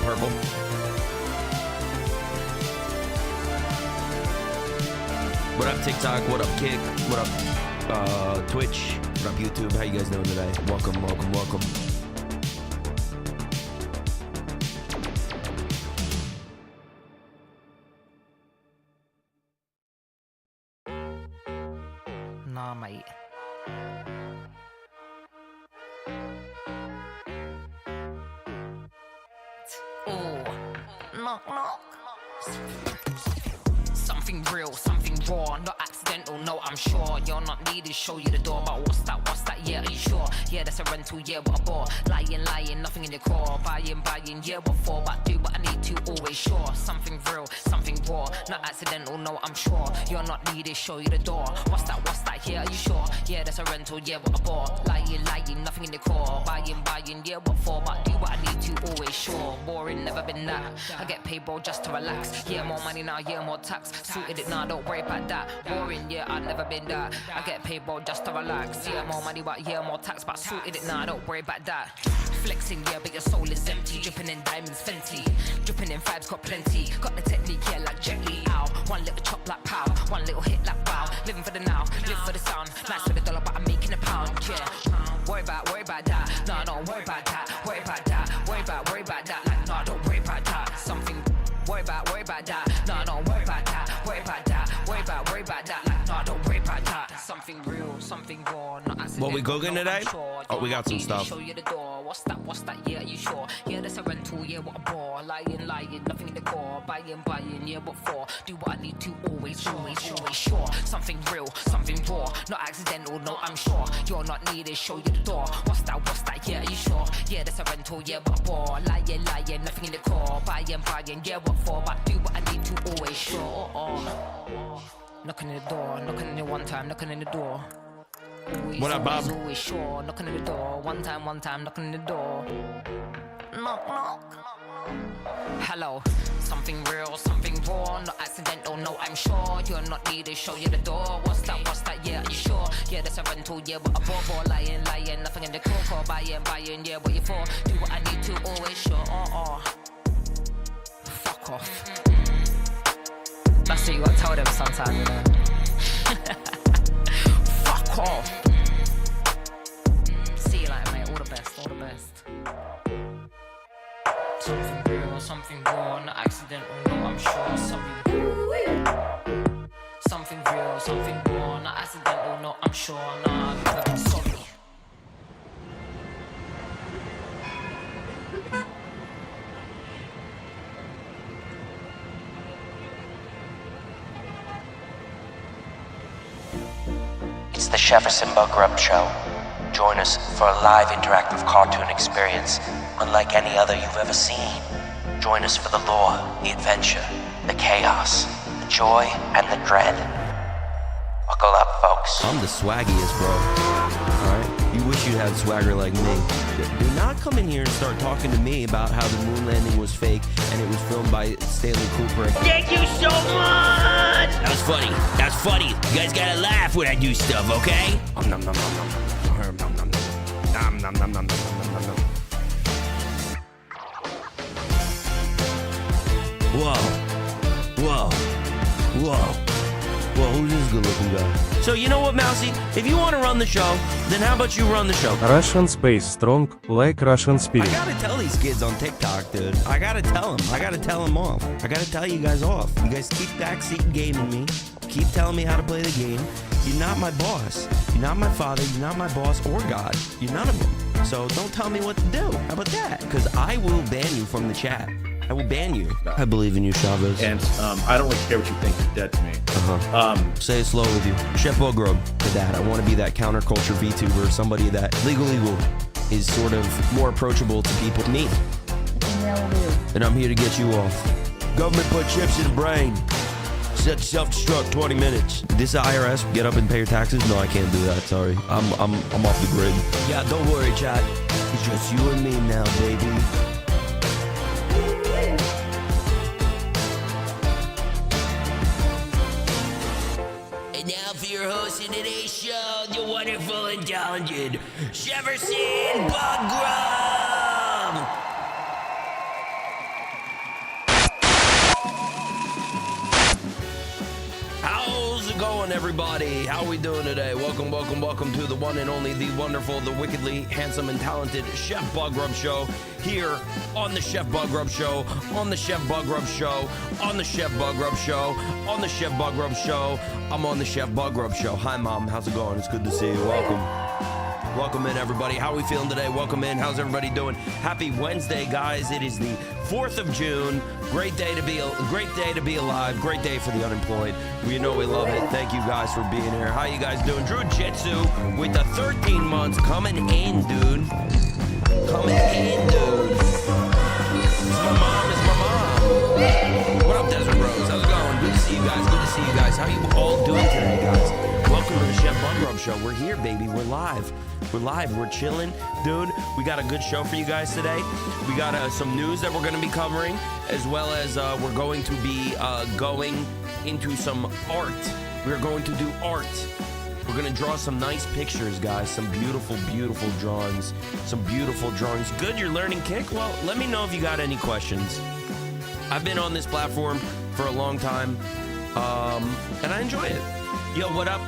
purple. What up, TikTok? What up, Kick? What up, Twitch? What up, YouTube? How you guys doing today? Welcome, welcome, welcome. Nah, mate. Oh, knock, knock. Something real, something raw, not accidental, no, I'm sure. You're not needed, show you the door, but what's that, yeah, are you sure? Yeah, that's a rental, yeah, what a bore. Lying, nothing in your core. Buying, yeah, what for? But do what I need to, always sure. Something real, something raw, not accidental, no, I'm sure. You're not needed, show you the door. What's that, yeah, are you sure? Yeah, that's a rental, yeah, what a bore. Lying, nothing in your core. Buying, yeah, what for? But do what I need to, always sure. Boring, never been that. I get paid, bro, just to relax. Yeah, more money now, yeah, more tax. Sorted it now, don't worry about that. Boring, yeah, I've never been that. I get paid, bro, just to relax. Yeah, more money, but yeah, more tax. But sorted it now, don't worry about that. Flexing, yeah, but your soul is empty. Dripping in diamonds, Fenty. Dripping in fads, got plenty. Got the technique, yeah, like Jet Li. Ow. One little chop like pow. One little hit like wow. Living for the now, live for the sound. Nice for the dollar, but I'm making a pound, yeah. Worry about that. No, don't worry about that. Worry about that. Worry about that. Like, no, don't worry about that. Something. Worry about that. No, don't worry about that. Worry about that. Worry about that. Like, no, don't worry about that. Something real, something raw, not accidental. What we cooking today? Sure. Oh, we got some stuff. Show you the door. What's that? Yeah, are you sure? Yeah, that's a rental. Yeah, what a bore. Lying, nothing in the core. Buying, yeah, what for? Do what I need to, always sure. Something real, something raw, not accidental. No, I'm sure. You're not needed. Show you the door. What's that? Yeah, are you sure? Yeah, that's a rental. Yeah, what a bore. Lying, nothing in the core. Buying, yeah, what for? But do what I need to, always sure. Knocking in the door, knocking in the one time, knocking in the door. Always, what up, Bob? Always sure, knocking in the door. One time, knocking in the door. Knock. Hello. Something real, something raw, not accidental, no, I'm sure. You're not needed, show you the door. What's that? Yeah, are you sure? Yeah, that's a rental, yeah, what a bore. Lying, nothing in the core. Buying, yeah, what you for? Do what I need to, always sure. Fuck off. That's what you gotta tell them sometimes, you know. Fuck off. See you later, mate. All the best. Something real, something raw, not accidental, no, I'm sure. Something real, something raw, not accidental, no, I'm sure. Nah, I've never been sorry. It's the Jefferson Buggrub Show. Join us for a live interactive cartoon experience unlike any other you've ever seen. Join us for the lore, the adventure, the chaos, the joy, and the dread. Buckle up, folks. I'm the swaggiest, bro. Alright? You wish you had swagger like me. Do not come in here and start talking to me about how the moon landing was fake and it was filmed by Stanley Kubrick. Thank you so much! That's funny. You guys gotta laugh when I do stuff, okay? Whoa, who's this good-looking guy? So you know what, Mousy? If you want to run the show, then how about you run the show? Russian space strong, like Russian spirit. I gotta tell these kids on TikTok, dude. I gotta tell them off. I gotta tell you guys off. You guys keep backseat gaming me. Keep telling me how to play the game. You're not my boss. You're not my father. You're not my boss or God. You're none of them. So don't tell me what to do. How about that? Because I will ban you from the chat. I will ban you. I believe in you, Chavez. And I don't really care what you think. You're dead to me. Say it slow with you. Chef Buggrub to that. I want to be that counterculture VTuber, somebody that legal is sort of more approachable to people. Me. And I'm here to get you off. Government put chips in the brain. Set self-destruct 20 minutes. This IRS, get up and pay your taxes? No, I can't do that, sorry. I'm off the grid. Yeah, don't worry, chat. It's just you and me now, baby. And now for your host of today's show, the wonderful and talented Jefferson Buggrub. everybody. How are we doing today? Welcome to the one and only, the wonderful, the wickedly handsome and talented Chef Buggrub Show here on the Chef Buggrub Show, on the Chef Buggrub Show, on the Chef Buggrub Show, on the Chef Buggrub Show. I'm on the Chef Buggrub Show. Hi, Mom. How's it going? It's good to see you. Welcome in, everybody. How are we feeling today? Welcome in. How's everybody doing? Happy Wednesday, guys. It is the 4th of June. Great day to be alive. Great day for the unemployed. We know we love it. Thank you guys for being here. How you guys doing? Drew Jitsu with the 13 months coming in, dude. Coming in, dude. It's my mom. What up, Desert Rose? How's it going? Good to see you guys. How you all doing today, guys? Welcome to the Chef Buggrub Show. We're here, baby. We're live. We're chilling. Dude, we got a good show for you guys today. We got some news that we're going to be covering, as well as we're going to be going into some art. We're going to do art. We're going to draw some nice pictures, guys. Some beautiful, beautiful drawings. Good, you're learning Kick? Well, let me know if you got any questions. I've been on this platform for a long time, and I enjoy it. Yo, what up?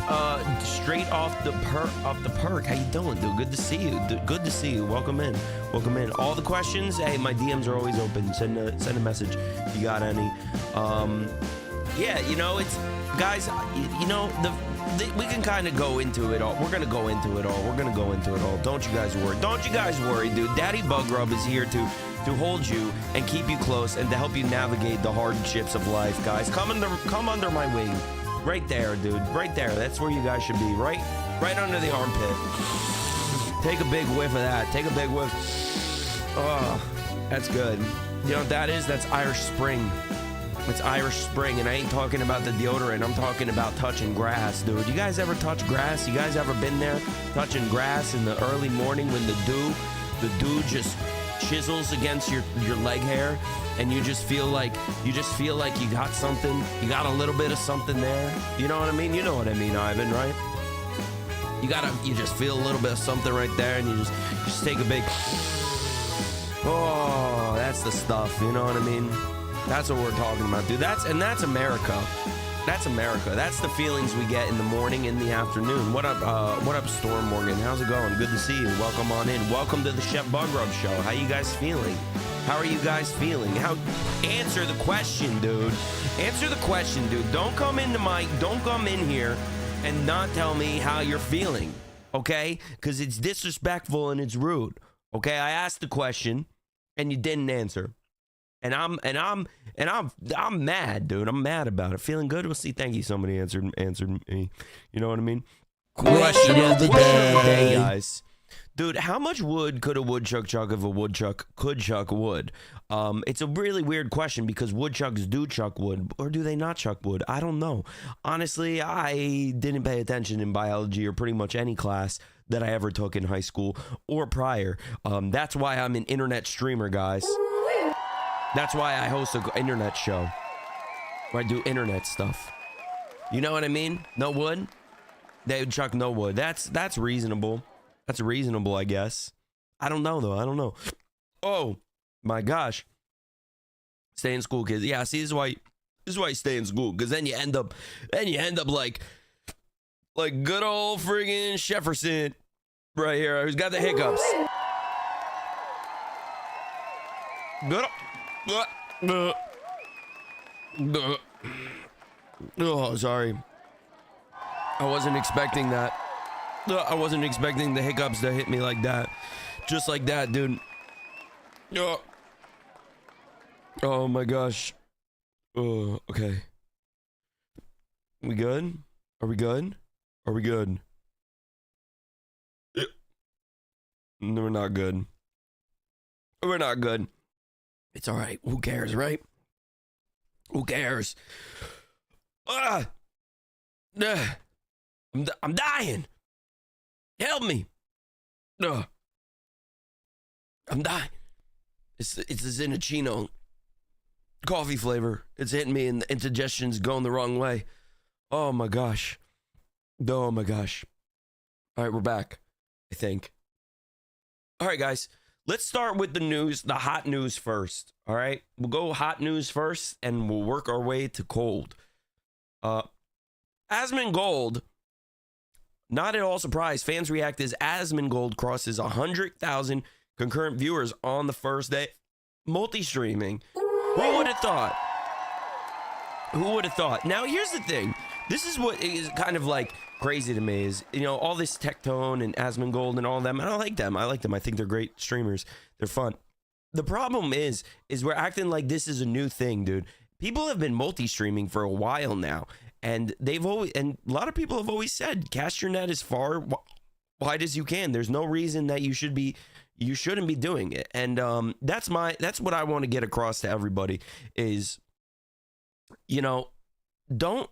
Straight off the perk. How you doing, dude? Good to see you. Welcome in. All the questions. Hey, my DMs are always open. Send a message if you got any. Yeah, you know, it's guys. You know, we can kind of go into it all. We're gonna go into it all. Don't you guys worry, dude. Daddy Buggrub is here to hold you and keep you close and to help you navigate the hardships of life, guys. Come under my wing. Right there, dude. Right there. That's where you guys should be. Right under the armpit. Take a big whiff of that. Oh, that's good. You know what that is? That's Irish Spring. It's Irish Spring, and I ain't talking about the deodorant. I'm talking about touching grass, dude. You guys ever touch grass? You guys ever been there touching grass in the early morning when the dew just chisels against your leg hair, and you just feel like you got something, you got a little bit of something there. You know what I mean? You know what I mean, Ivan, right? You just feel a little bit of something right there, and you just take a big, oh, that's the stuff. You know what I mean? That's what we're talking about, dude. That's America. That's America. That's the feelings we get in the morning, in the afternoon. What up, Storm Morgan? How's it going? Good to see you. Welcome on in. Welcome to the Chef Buggrub Show. How you guys feeling? Answer the question, dude. Don't come in here and not tell me how you're feeling, okay? Because it's disrespectful and it's rude, okay? I asked the question and you didn't answer. And I'm mad, dude. I'm mad about it. Feeling good? We'll see. Thank you. Somebody answered me. You know what I mean? Question of the day, guys. Dude, how much wood could a woodchuck chuck if a woodchuck could chuck wood? It's a really weird question because woodchucks do chuck wood, or do they not chuck wood? I don't know. Honestly, I didn't pay attention in biology or pretty much any class that I ever took in high school or prior. That's why I'm an internet streamer, guys. That's why I host an internet show where I do internet stuff. You know what I mean? No wood? They would chuck no wood. That's reasonable. That's reasonable, I guess. I don't know, though. I don't know. Oh, my gosh. Stay in school, kids. Yeah, see, this is why you stay in school, because then you end up like good old friggin' Jefferson right here, who's got the hiccups. Oh, sorry. I wasn't expecting that. I wasn't expecting the hiccups to hit me like that. Just like that, dude. Oh my gosh. Oh, okay. We good? Are we good? No, we're not good. It's all right. Who cares, right? Who cares? I'm dying. Help me. I'm dying. It's the Zinachino coffee flavor. It's hitting me and the indigestion's going the wrong way. Oh my gosh. All right, we're back, I think. All right, guys. Let's start with the news, the hot news first. All right, we'll go hot news first, and we'll work our way to cold. Asmongold, not at all surprised. Fans react as Asmongold crosses 100,000 concurrent viewers on the first day. Multi-streaming. Who would have thought? Who would have thought? Now, here's the thing. This is what is kind of like crazy to me is, you know, all this Tectone and Asmongold and all them. And I like them. I think they're great streamers. They're fun. The problem is we're acting like this is a new thing, dude. People have been multi-streaming for a while now. And a lot of people have always said, cast your net as far wide as you can. There's no reason that you shouldn't be doing it. And that's what I want to get across to everybody is, you know, don't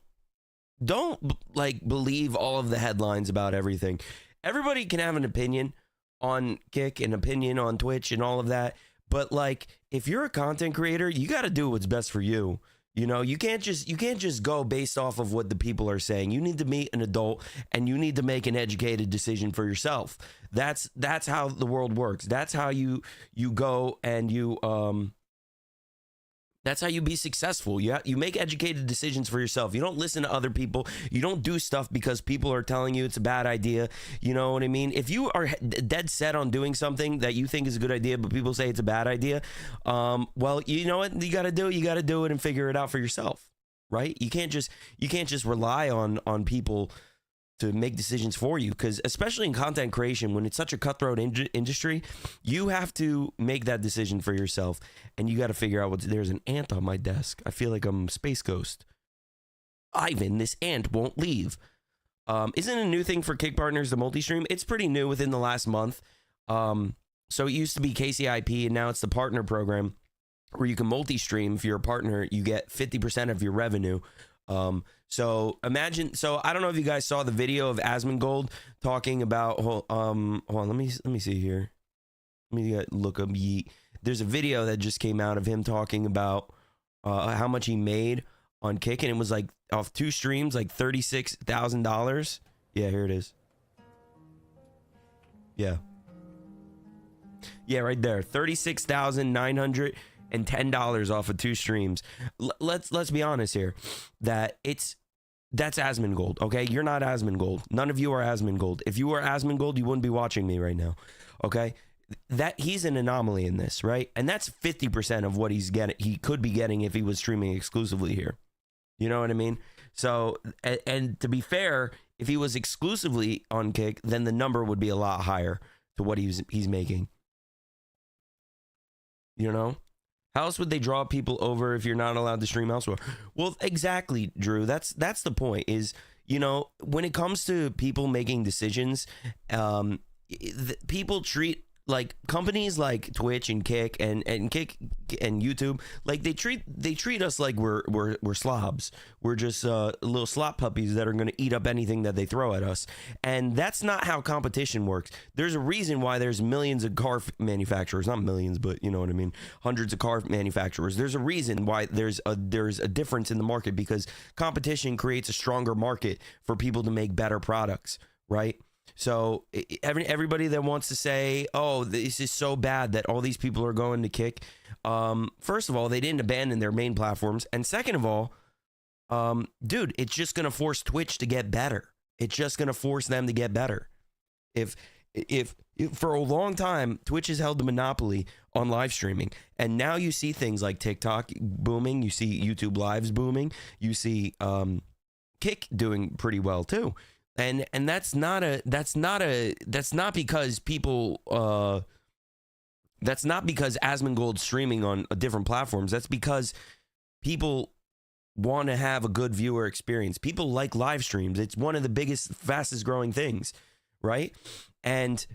like believe all of the headlines about everything. Everybody can have an opinion on Kick, an opinion on Twitch and all of that. But like, if you're a content creator, you got to do what's best for you. You know, you can't just go based off of what the people are saying. You need to meet an adult and you need to make an educated decision for yourself. That's how the world works. That's how you go and that's how you be successful. You make educated decisions for yourself. You don't listen to other people. You don't do stuff because people are telling you it's a bad idea. You know what I mean? If you are dead set on doing something that you think is a good idea, but people say it's a bad idea, well, you know what you got to do? You got to do it and figure it out for yourself, right? You can't just rely on people to make decisions for you, because especially in content creation, when it's such a cutthroat industry, you have to make that decision for yourself, and you got to figure out there's an ant on my desk. I feel like I'm Space Ghost. Ivan, this ant won't leave. Isn't a new thing for Kick Partners to multi-stream? It's pretty new within the last month. So it used to be KCIP, and now it's the partner program where you can multi-stream. If you're a partner, you get 50% of your revenue. So imagine, so I don't know if you guys saw the video of Asmongold talking about, hold on, let me see here. Let me look up Yeet. There's a video that just came out of him talking about, how much he made on Kick, and it was like off 2 streams, like $36,000. Yeah, here it is. Yeah. Yeah, right there. $36,910 off of 2 streams. Let's be honest here. That's Asmongold, okay? You're not Asmongold. None of you are Asmongold. If you were Asmongold, you wouldn't be watching me right now, okay? That he's an anomaly in this, right? And that's 50% of what he could be getting if he was streaming exclusively here. You know what I mean? So, and to be fair, if he was exclusively on Kick, then the number would be a lot higher to what he's making. You know? How else would they draw people over if you're not allowed to stream elsewhere? Well, exactly, Drew. That's the point is, you know, when it comes to people making decisions, people treat like companies like Twitch and Kick and Kick and YouTube, like they treat us like we're slobs. We're just little slop puppies that are going to eat up anything that they throw at us. And that's not how competition works. There's a reason why there's millions of car manufacturers, not millions, but you know what I mean, hundreds of car manufacturers. There's a reason why there's a difference in the market, because competition creates a stronger market for people to make better products, right? So everybody that wants to say, oh, this is so bad that all these people are going to Kick, first of all, they didn't abandon their main platforms, and second of all, dude, it's just gonna force Twitch to get better. It's just gonna force them to get better. If for a long time Twitch has held the monopoly on live streaming, and now you see things like TikTok booming, you see YouTube lives booming, you see Kick doing pretty well too. And that's not because people that's not because Asmongold's streaming on different platforms. That's because people want to have a good viewer experience. People like live streams. It's one of the biggest, fastest growing things, right? And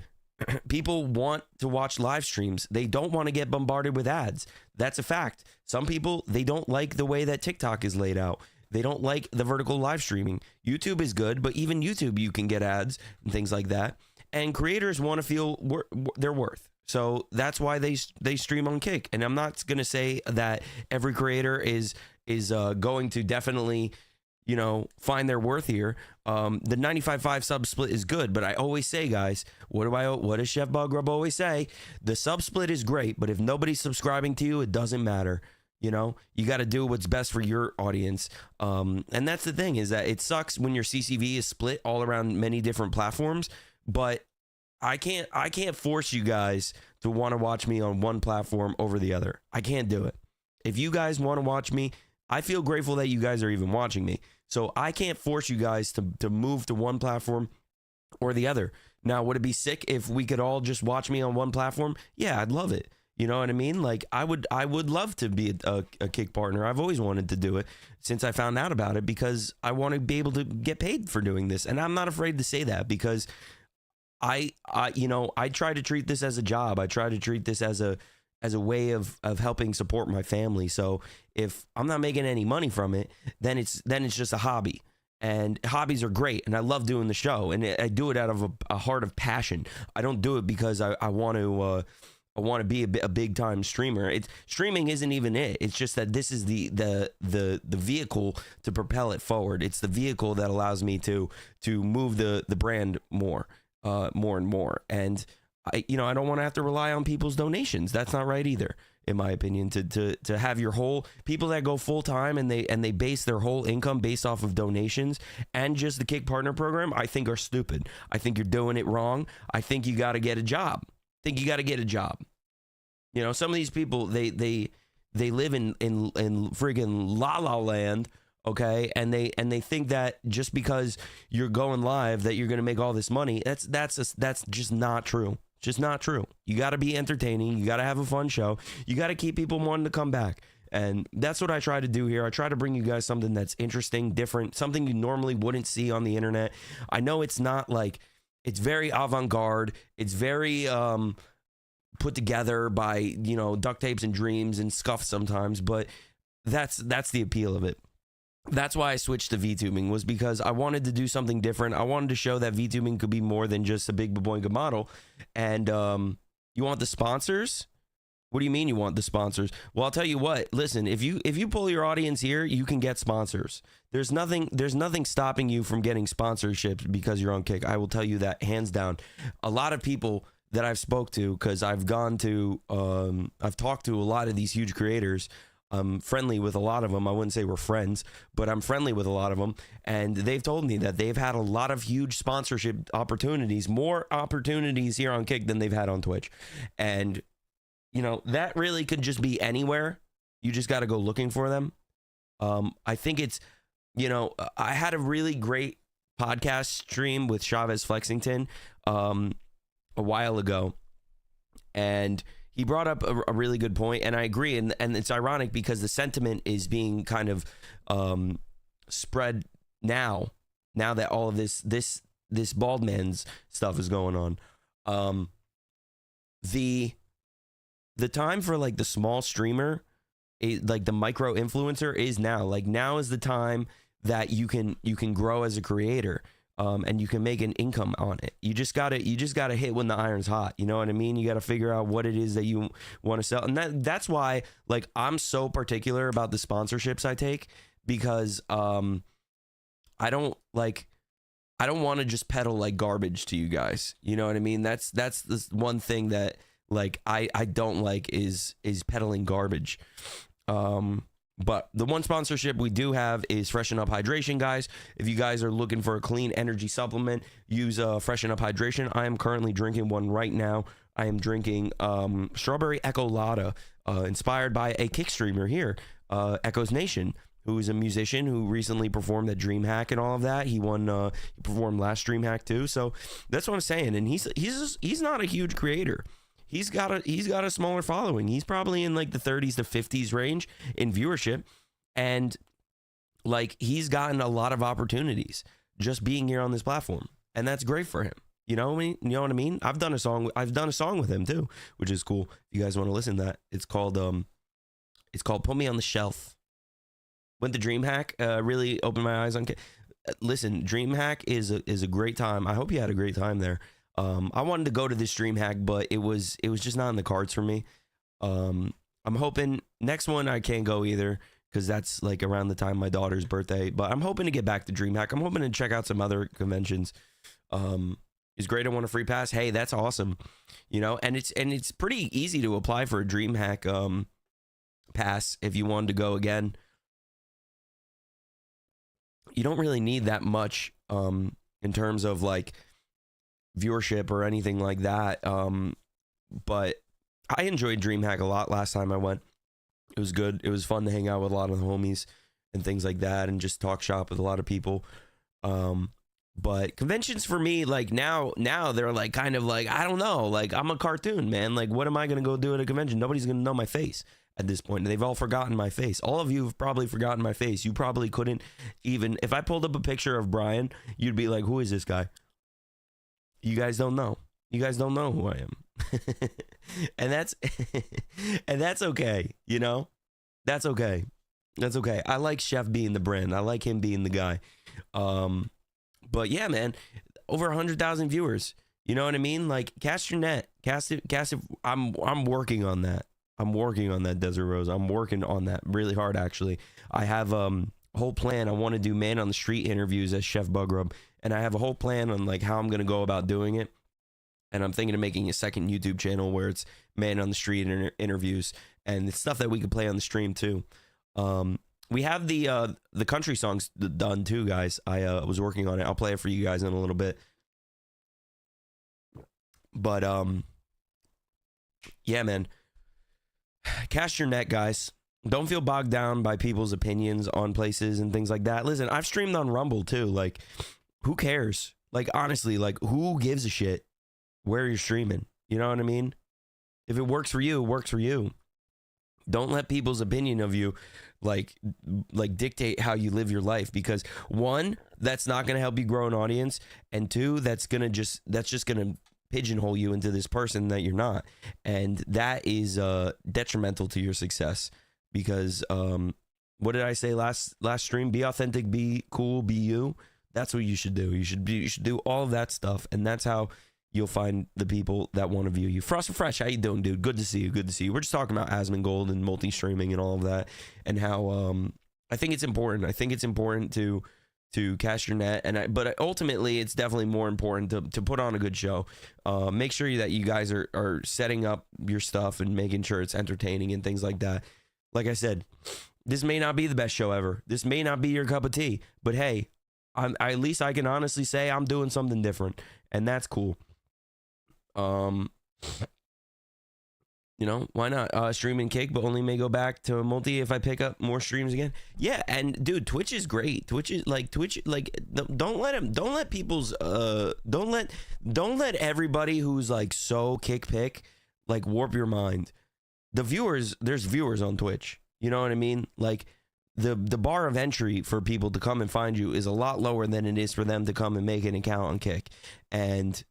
people want to watch live streams. They don't want to get bombarded with ads. That's a fact. Some people, they don't like the way that TikTok is laid out. They don't like the vertical live streaming. YouTube is good, but even YouTube, you can get ads and things like that. And creators want to feel their worth. So that's why they stream on Kick. And I'm not going to say that every creator is going to definitely, you know, find their worth here. The 95.5 sub split is good, but I always say, guys, what does Chef Buggrub always say? The sub split is great, but if nobody's subscribing to you, it doesn't matter. You know, you got to do what's best for your audience. And that's the thing, is that it sucks when your CCV is split all around many different platforms, but I can't force you guys to want to watch me on one platform over the other. I can't do it. If you guys want to watch me, I feel grateful that you guys are even watching me. So I can't force you guys to move to one platform or the other. Now, would it be sick if we could all just watch me on one platform? Yeah, I'd love it. You know what I mean? Like, I would love to be a kick partner. I've always wanted to do it since I found out about it, because I want to be able to get paid for doing this. And I'm not afraid to say that, because I try to treat this as a job. I try to treat this as a way of helping support my family. So if I'm not making any money from it, then it's just a hobby. And hobbies are great, and I love doing the show, and I do it out of a heart of passion. I don't do it because I want to be a big time streamer. Streaming isn't even it. It's just that this is the vehicle to propel it forward. It's the vehicle that allows me to move the brand more and more. And I don't want to have to rely on people's donations. That's not right either, in my opinion. To have your whole people that go full time and they base their whole income based off of donations and just the Kick Partner program, I think are stupid. I think you're doing it wrong. I think you got to get a job. You know, some of these people, they live in friggin' la la land, okay, and they think that just because you're going live that you're gonna make all this money. That's just not true. It's just not true. You got to be entertaining. You got to have a fun show. You got to keep people wanting to come back. And that's what I try to do here. I try to bring you guys something that's interesting, different, something you normally wouldn't see on the internet. I know it's not like, it's very avant-garde. It's very put together by, you know, duct tapes and dreams and scuff sometimes, but that's the appeal of it. That's why I switched to VTubing, was because I wanted to do something different. I wanted to show that VTubing could be more than just a big baboinga model. And you want the sponsors? What do you mean you want the sponsors? Well, I'll tell you what. Listen, if you pull your audience here, you can get sponsors. There's nothing stopping you from getting sponsorships because you're on Kick. I will tell you that hands down. A lot of people that I've spoke to, because I've talked to a lot of these huge creators. I'm friendly with a lot of them. I wouldn't say we're friends, but I'm friendly with a lot of them. And they've told me that they've had a lot of huge sponsorship opportunities, more opportunities here on Kick than they've had on Twitch. And, you know, that really could just be anywhere. You just got to go looking for them. I think it's, you know, I had a really great podcast stream with Chavez Flexington a while ago. And he brought up a really good point, and I agree. And it's ironic because the sentiment is being kind of spread now that all of this bald man's stuff is going on. The time for like the small streamer, like the micro influencer, is now. Like, now is the time that you can grow as a creator. And you can make an income on it. You just gotta hit when the iron's hot. You know what I mean? You gotta figure out what it is that you want to sell, and that's why, like, I'm so particular about the sponsorships I take, because I don't want to just peddle like garbage to you guys. You know what I mean? That's the one thing that, like, I don't like is peddling garbage. But the one sponsorship we do have is Freshen Up Hydration, guys. If you guys are looking for a clean energy supplement, use Freshen Up Hydration. I am currently drinking one right now. I am drinking Strawberry Echo Lotta, inspired by a Kick streamer here, Echoes Nation, who is a musician who recently performed at DreamHack and all of that. He performed last DreamHack too. So that's what I'm saying. And he's not a huge creator. He's got a smaller following. He's probably in like the 30s to 50s range in viewership, and like, he's gotten a lot of opportunities just being here on this platform, and that's great for him. You know what I mean? I've done a song with him too, which is cool. If you guys want to listen to that, it's called Put Me on the Shelf. Went to DreamHack, really opened my eyes on. Listen, DreamHack is a great time. I hope you had a great time there. I wanted to go to this DreamHack, but it was just not in the cards for me. I'm hoping next one I can't go either, because that's like around the time my daughter's birthday. But I'm hoping to get back to DreamHack. I'm hoping to check out some other conventions. Is Great I Want a Free Pass? Hey, that's awesome. You know, and it's pretty easy to apply for a DreamHack pass if you wanted to go again. You don't really need that much in terms of like viewership or anything like that. But I enjoyed DreamHack a lot last time I went. It was good. It was fun to hang out with a lot of the homies and things like that and just talk shop with a lot of people. But conventions for me, like now they're like kind of like, I don't know, like I'm a cartoon, man. Like what am I going to go do at a convention? Nobody's going to know my face at this point. They've all forgotten my face. All of you have probably forgotten my face. You probably couldn't even, if I pulled up a picture of Brian, you'd be like, who is this guy? You guys don't know. You guys don't know who I am. and that's okay, you know? That's okay. That's okay. I like Chef being the brand. I like him being the guy. But yeah, man, over 100,000 viewers. You know what I mean? Like, cast your net. Cast it. I'm working on that. I'm working on that, Desert Rose. I'm working on that really hard, actually. I have a whole plan. I want to do man on the street interviews as Chef Buggrub, and I have a whole plan on like how I'm gonna go about doing it. And I'm thinking of making a second YouTube channel where it's man on the street interviews, and it's stuff that we could play on the stream too. We have the country songs done too, guys. I was working on it. I'll play it for you guys in a little bit. But yeah, man. Cast your net, guys. Don't feel bogged down by people's opinions on places and things like that. Listen, I've streamed on Rumble too. Like, who cares? Like, honestly, like, who gives a shit where you're streaming? You know what I mean? If it works for you, it works for you. Don't let people's opinion of you like dictate how you live your life, because one, that's not going to help you grow an audience, and two, that's just going to pigeonhole you into this person that you're not, and that is detrimental to your success. Because what did I say last stream? Be authentic, be cool, be you. That's what you should do. You should do all of that stuff, and that's how you'll find the people that want to view you. Frost and Fresh, how you doing, dude? Good to see you. Good to see you. We're just talking about Asmongold and multi-streaming and all of that, and how I think it's important. I think it's important to cast your net, but ultimately it's definitely more important to put on a good show. Make sure that you guys are setting up your stuff and making sure it's entertaining and things like that. Like I said, this may not be the best show ever. This may not be your cup of tea, but hey, at least I can honestly say I'm doing something different, and that's cool. You know, why not stream and kick, but only may go back to multi if I pick up more streams again. Yeah, and dude, Twitch is great. Twitch, don't let everybody who's like so kick pick like warp your mind. There's viewers on Twitch. You know what I mean? Like the bar of entry for people to come and find you is a lot lower than it is for them to come and make an account on Kick, and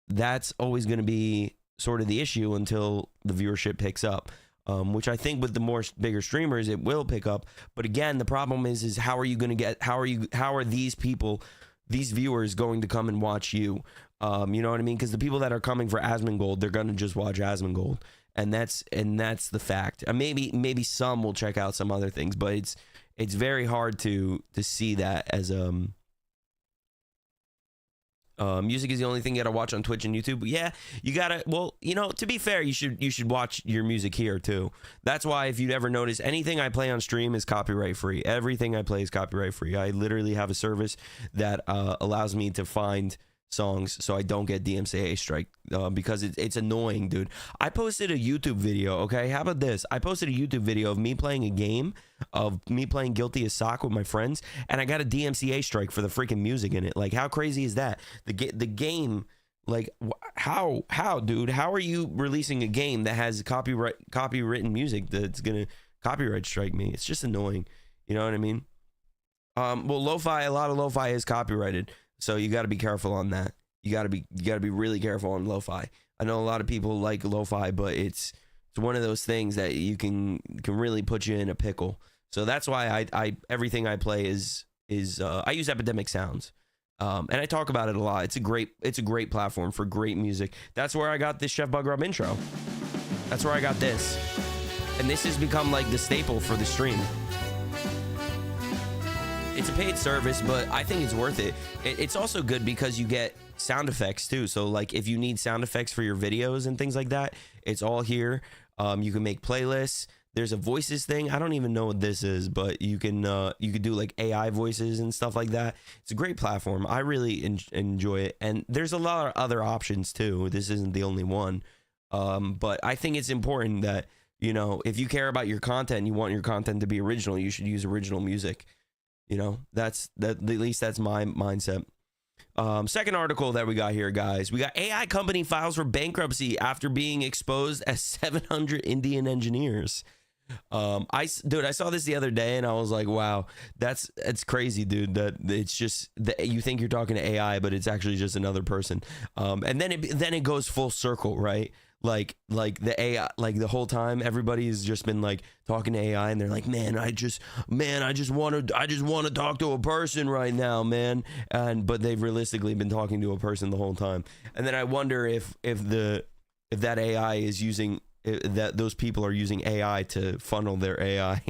that's always going to be sort of the issue until the viewership picks up, which I think with the bigger streamers it will pick up. But again, the problem is how are these viewers going to come and watch you? You know what I mean? Because the people that are coming for Asmongold, they're going to just watch Asmongold, and that's the fact. Maybe some will check out some other things, but it's very hard to see that as music is the only thing you gotta watch on Twitch and YouTube. Yeah, you gotta. Well, you know, to be fair, you should watch your music here too. That's why, if you'd ever notice, anything I play on stream is copyright free. Everything I play is copyright free. I literally have a service that allows me to find songs so I don't get DMCA strike, because it's annoying, dude. I posted a YouTube video, okay? How about this? I posted a YouTube video of me playing a game, of me playing Guilty as Sock with my friends, and I got a DMCA strike for the freaking music in it. Like, how crazy is that? The game, like, how, dude? How are you releasing a game that has copywritten music that's gonna copyright strike me? It's just annoying. You know what I mean? Well, lo-fi, a lot of lo-fi is copyrighted, so you got to be careful on that. You got to be really careful on lo-fi. I know a lot of people like lo-fi, but it's one of those things that you can really put you in a pickle. So that's why I everything I play is I use Epidemic Sounds, and I talk about it a lot. It's a great platform for great music. That's where I got this Chef Buggrub intro. That's where I got this, and this has become like the staple for the stream. It's a paid service, but I think it's worth it. It's also good because you get sound effects too. So like if you need sound effects for your videos and things like that, it's all here. You can make playlists. there's a voices thing. I don't even know what this is, but you can do like AI voices and stuff like that. It's a great platform. I really enjoy it, and there's a lot of other options too. This isn't the only one, but I think it's important that, you know, if you care about your content and you want your content to be original, you should use original music. You know, at least that's my mindset. Second article that we got here, guys. We got AI company files for bankruptcy after being exposed as 700 Indian engineers. I saw this the other day and I was like, wow, it's crazy, dude. That it's just that you think you're talking to AI, but it's actually just another person. And then it goes full circle, right? Like the AI, like the whole time everybody's just been like talking to AI and they're like, man, I just want to talk to a person right now, man. But they've realistically been talking to a person the whole time. And then I wonder if that AI is using that those people are using AI to funnel their AI.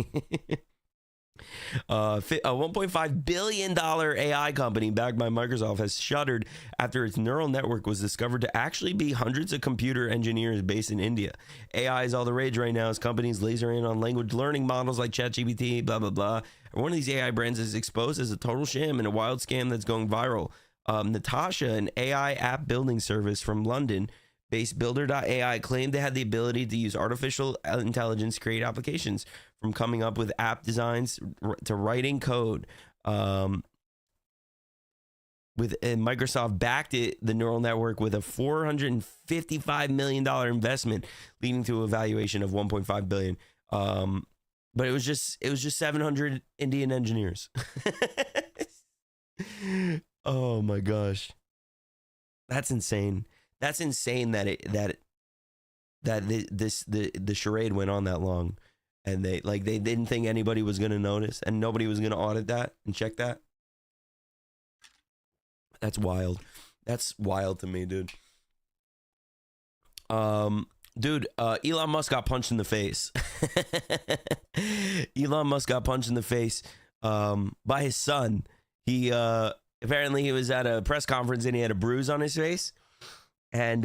A $1.5 billion AI company backed by Microsoft has shuttered after its neural network was discovered to actually be hundreds of computer engineers based in India. AI is all the rage right now as companies laser in on language learning models like ChatGPT, blah, blah, blah. And one of these AI brands is exposed as a total sham and a wild scam that's going viral. Natasha, an AI app building service from London, based Builder.ai, claimed they had the ability to use artificial intelligence to create applications, from coming up with app designs to writing code. And Microsoft backed the neural network with a $455 million investment, leading to a valuation of $1.5 billion. But it was just 700 Indian engineers. Oh my gosh, that's insane. That's insane that the charade went on that long, and they didn't think anybody was gonna notice and nobody was gonna audit that and check that. That's wild. That's wild to me, dude. Elon Musk got punched in the face. Elon Musk got punched in the face by his son. He apparently he was at a press conference and he had a bruise on his face. And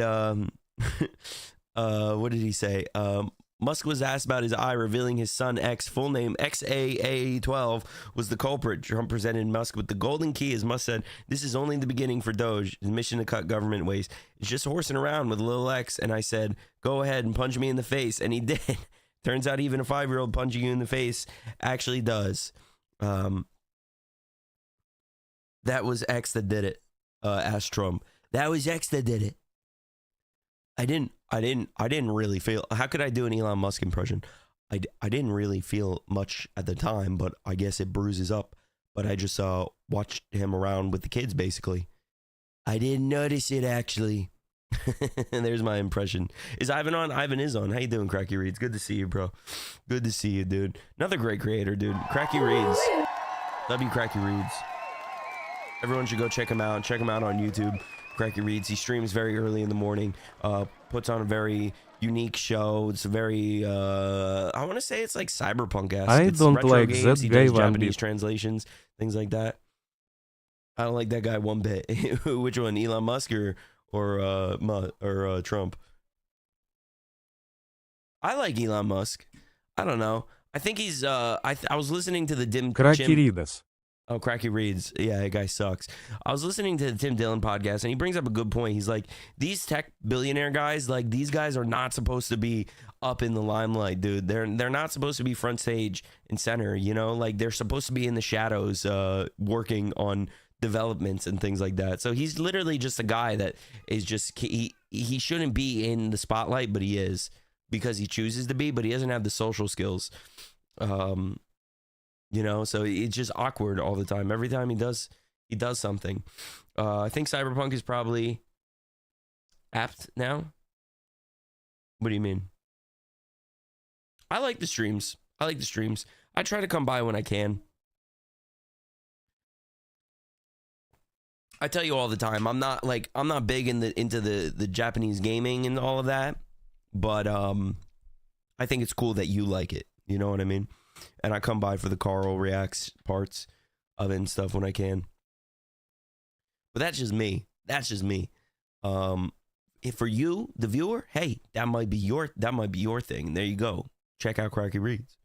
what did he say? Musk was asked about his eye, revealing his son X, full name XAA12, was the culprit. Trump presented Musk with the golden key, as Musk said, "This is only the beginning for Doge, his mission to cut government waste. It's just horsing around with a little X." And I said, "Go ahead and punch me in the face." And he did. Turns out even a 5-year-old punching you in the face actually does. That was X that did it, asked Trump. That was X that did it. I didn't really feel, how could I do an Elon Musk impression? I didn't really feel much at the time, but I guess it bruises up. But I just watched him around with the kids, basically. I didn't notice it, actually. There's my impression. Is Ivan on? Ivan is on. How you doing, Cracky Reads? Good to see you, bro. Good to see you, dude. Another great creator, dude. Cracky Reads. Love you, Cracky Reads. Everyone should go check him out. Check him out on YouTube. Cracky Reads. He streams very early in the morning. Puts on a very unique show. It's very I want to say it's like cyberpunk-esque. I It's don't retro like games. that He guy does one Japanese bit. translations, things like that. I don't like that guy one bit. Which one, Elon Musk or Trump? I like Elon Musk. I don't know. I think he's I was listening to the Cracky Reads. Oh, Cracky Reads. Yeah, that guy sucks. I was listening to the Tim Dillon podcast, and he brings up a good point. He's like, these tech billionaire guys, like, these guys are not supposed to be up in the limelight, dude. They're not supposed to be front stage and center, you know? Like, they're supposed to be in the shadows, working on developments and things like that. So he's literally just a guy that is just, he shouldn't be in the spotlight, but he is, because he chooses to be, but he doesn't have the social skills. You know, so it's just awkward all the time. Every time he does something. I think Cyberpunk is probably apt now. What do you mean? I like the streams. I try to come by when I can. I tell you all the time, I'm not big into the Japanese gaming and all of that, but I think it's cool that you like it. You know what I mean? And I come by for the Carl reacts parts of it and stuff when I can. But that's just me. If for you, the viewer, hey, that might be your thing. There you go. check out Cracky Reads.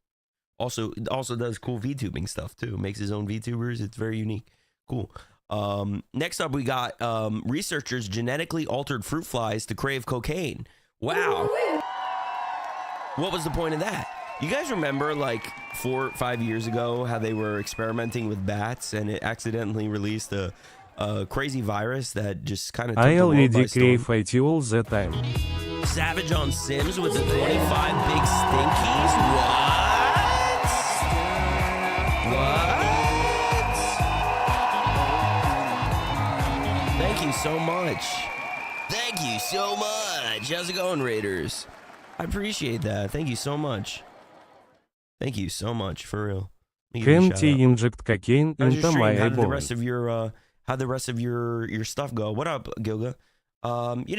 Also does cool VTubing stuff too. Makes his own VTubers. It's very unique. Cool. Next up, we got researchers genetically altered fruit flies to crave cocaine. Wow. What was the point of that? You guys remember like 4 or 5 years ago how they were experimenting with bats and it accidentally released a crazy virus that just kind of took I the world by already storm? crave it all the time. Savage on Sims with the 25 big stinkies? What? Thank you so much. Thank you so much. How's it going, Raiders? I appreciate that. Thank you so much. Thank you so much, for real. Can't inject cocaine into my How did the rest eyeballs. of your how'd the rest of your stuff go? What up, Gilga? You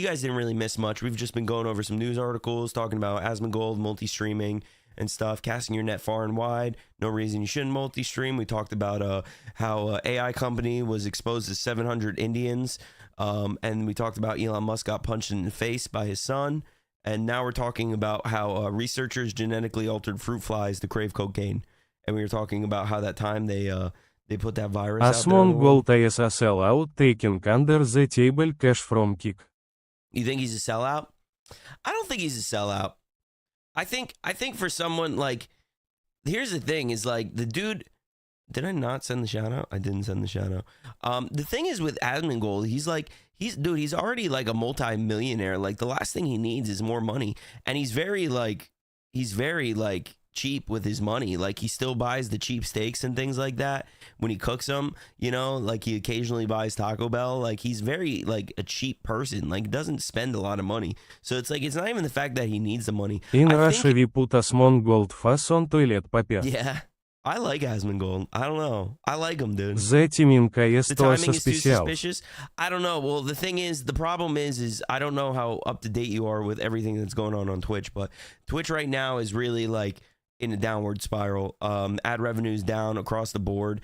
guys didn't really miss much. We've just been going over some news articles talking about Asmongold, multi-streaming and stuff, casting your net far and wide. No reason you shouldn't multi-stream. We talked about how AI company was exposed to 700 Indians, and we talked about Elon Musk got punched in the face by his son. And now we're talking about how researchers genetically altered fruit flies to crave cocaine. And we were talking about how that time they put that virus out there. Asmongold is a sellout taking under the table cash from Kick. You think he's a sellout? I don't think he's a sellout. I think for someone like, here's the thing is like the dude. Did I not send the shout out? I didn't send the shout out. The thing is with Asmongold, he's already like a multi-millionaire. Like the last thing he needs is more money. And he's very cheap with his money. Like he still buys the cheap steaks and things like that when he cooks them, you know, like he occasionally buys Taco Bell. Like he's very like a cheap person, like doesn't spend a lot of money. So it's like, it's not even the fact that he needs the money. In I Russia think- we put Asmongold face on toilet paper. Yeah. I like Asmongold. I don't know. I like him, dude. The timing is The too timing is too suspicious. suspicious. I don't know. Well, the problem is I don't know how up to date you are with everything that's going on Twitch, but Twitch right now is really like in a downward spiral. Ad revenue's down across the board.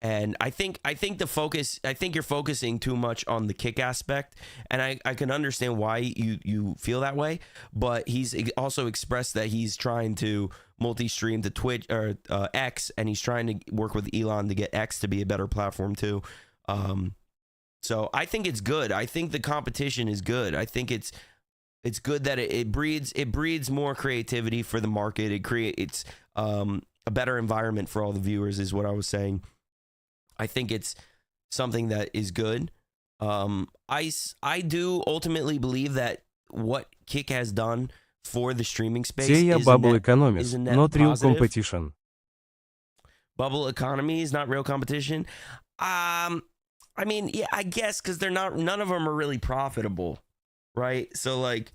And I think you're focusing too much on the Kick aspect, and I can understand why you feel that way, but he's also expressed that he's trying to multi-stream to Twitch or X, and he's trying to work with Elon to get X to be a better platform too. So I think it's good. I think the competition is good. I think it's good that it breeds more creativity for the market. It creates a better environment for all the viewers, is what I was saying. I think it's something that is good. I do ultimately believe that what Kick has done for the streaming space They are is bubble a net economies, not real positive. competition. Bubble economy is not real competition. I mean, yeah, I guess because none of them are really profitable, right? So like,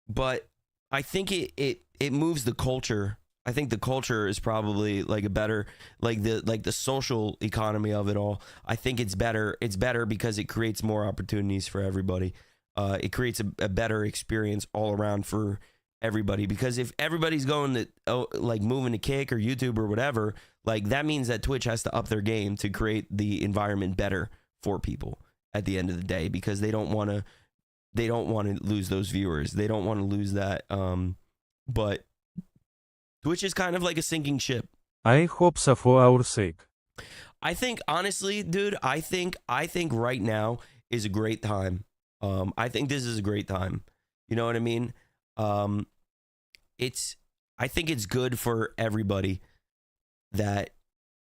but I think it moves the culture. I think the culture is probably like a better, like the social economy of it all. I think it's better. It's better because it creates more opportunities for everybody. It creates a better experience all around for everybody, because if everybody's going to like moving to Kick or YouTube or whatever, like that means that Twitch has to up their game to create the environment better for people at the end of the day, because they don't want to lose those viewers. They don't want to lose that. But Twitch is kind of like a sinking ship. I hope so for our sake. I think honestly, dude, I think right now is a great time. I think this is a great time. You know what I mean? I think it's good for everybody that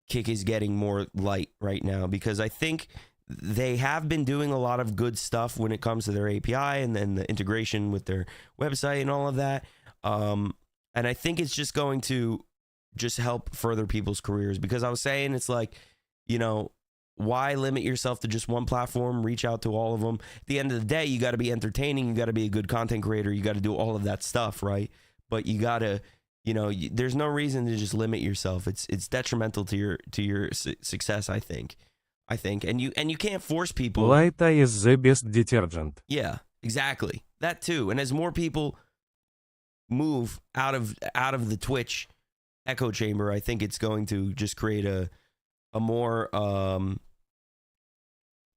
Kick is getting more light right now, because I think they have been doing a lot of good stuff when it comes to their API and then the integration with their website and all of that. And I think it's just going to just help further people's careers, because I was saying, it's like, you know, why limit yourself to just one platform? Reach out to all of them. At the end of the day, you got to be entertaining. You got to be a good content creator. You got to do all of that stuff, right? But you got to, you know, there's no reason to just limit yourself. It's detrimental to your success, I think. And you can't force people. Light is the best detergent. Yeah, exactly. That too. And as more people move out of the Twitch echo chamber, I think it's going to just create a more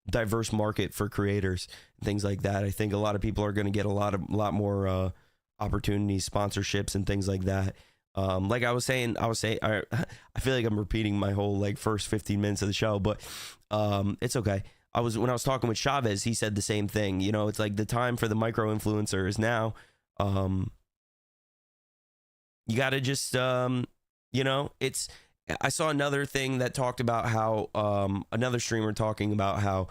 diverse market for creators and things like that. I think a lot of people are going to get a lot more opportunities, sponsorships, and things like that. Like I was saying, I feel like I'm repeating my whole like first 15 minutes of the show, but it's okay. When I was talking with Chavez, he said the same thing. You know, it's like the time for the micro influencer is now. You got to just, you know, I saw another thing that talked about how, another streamer talking about how,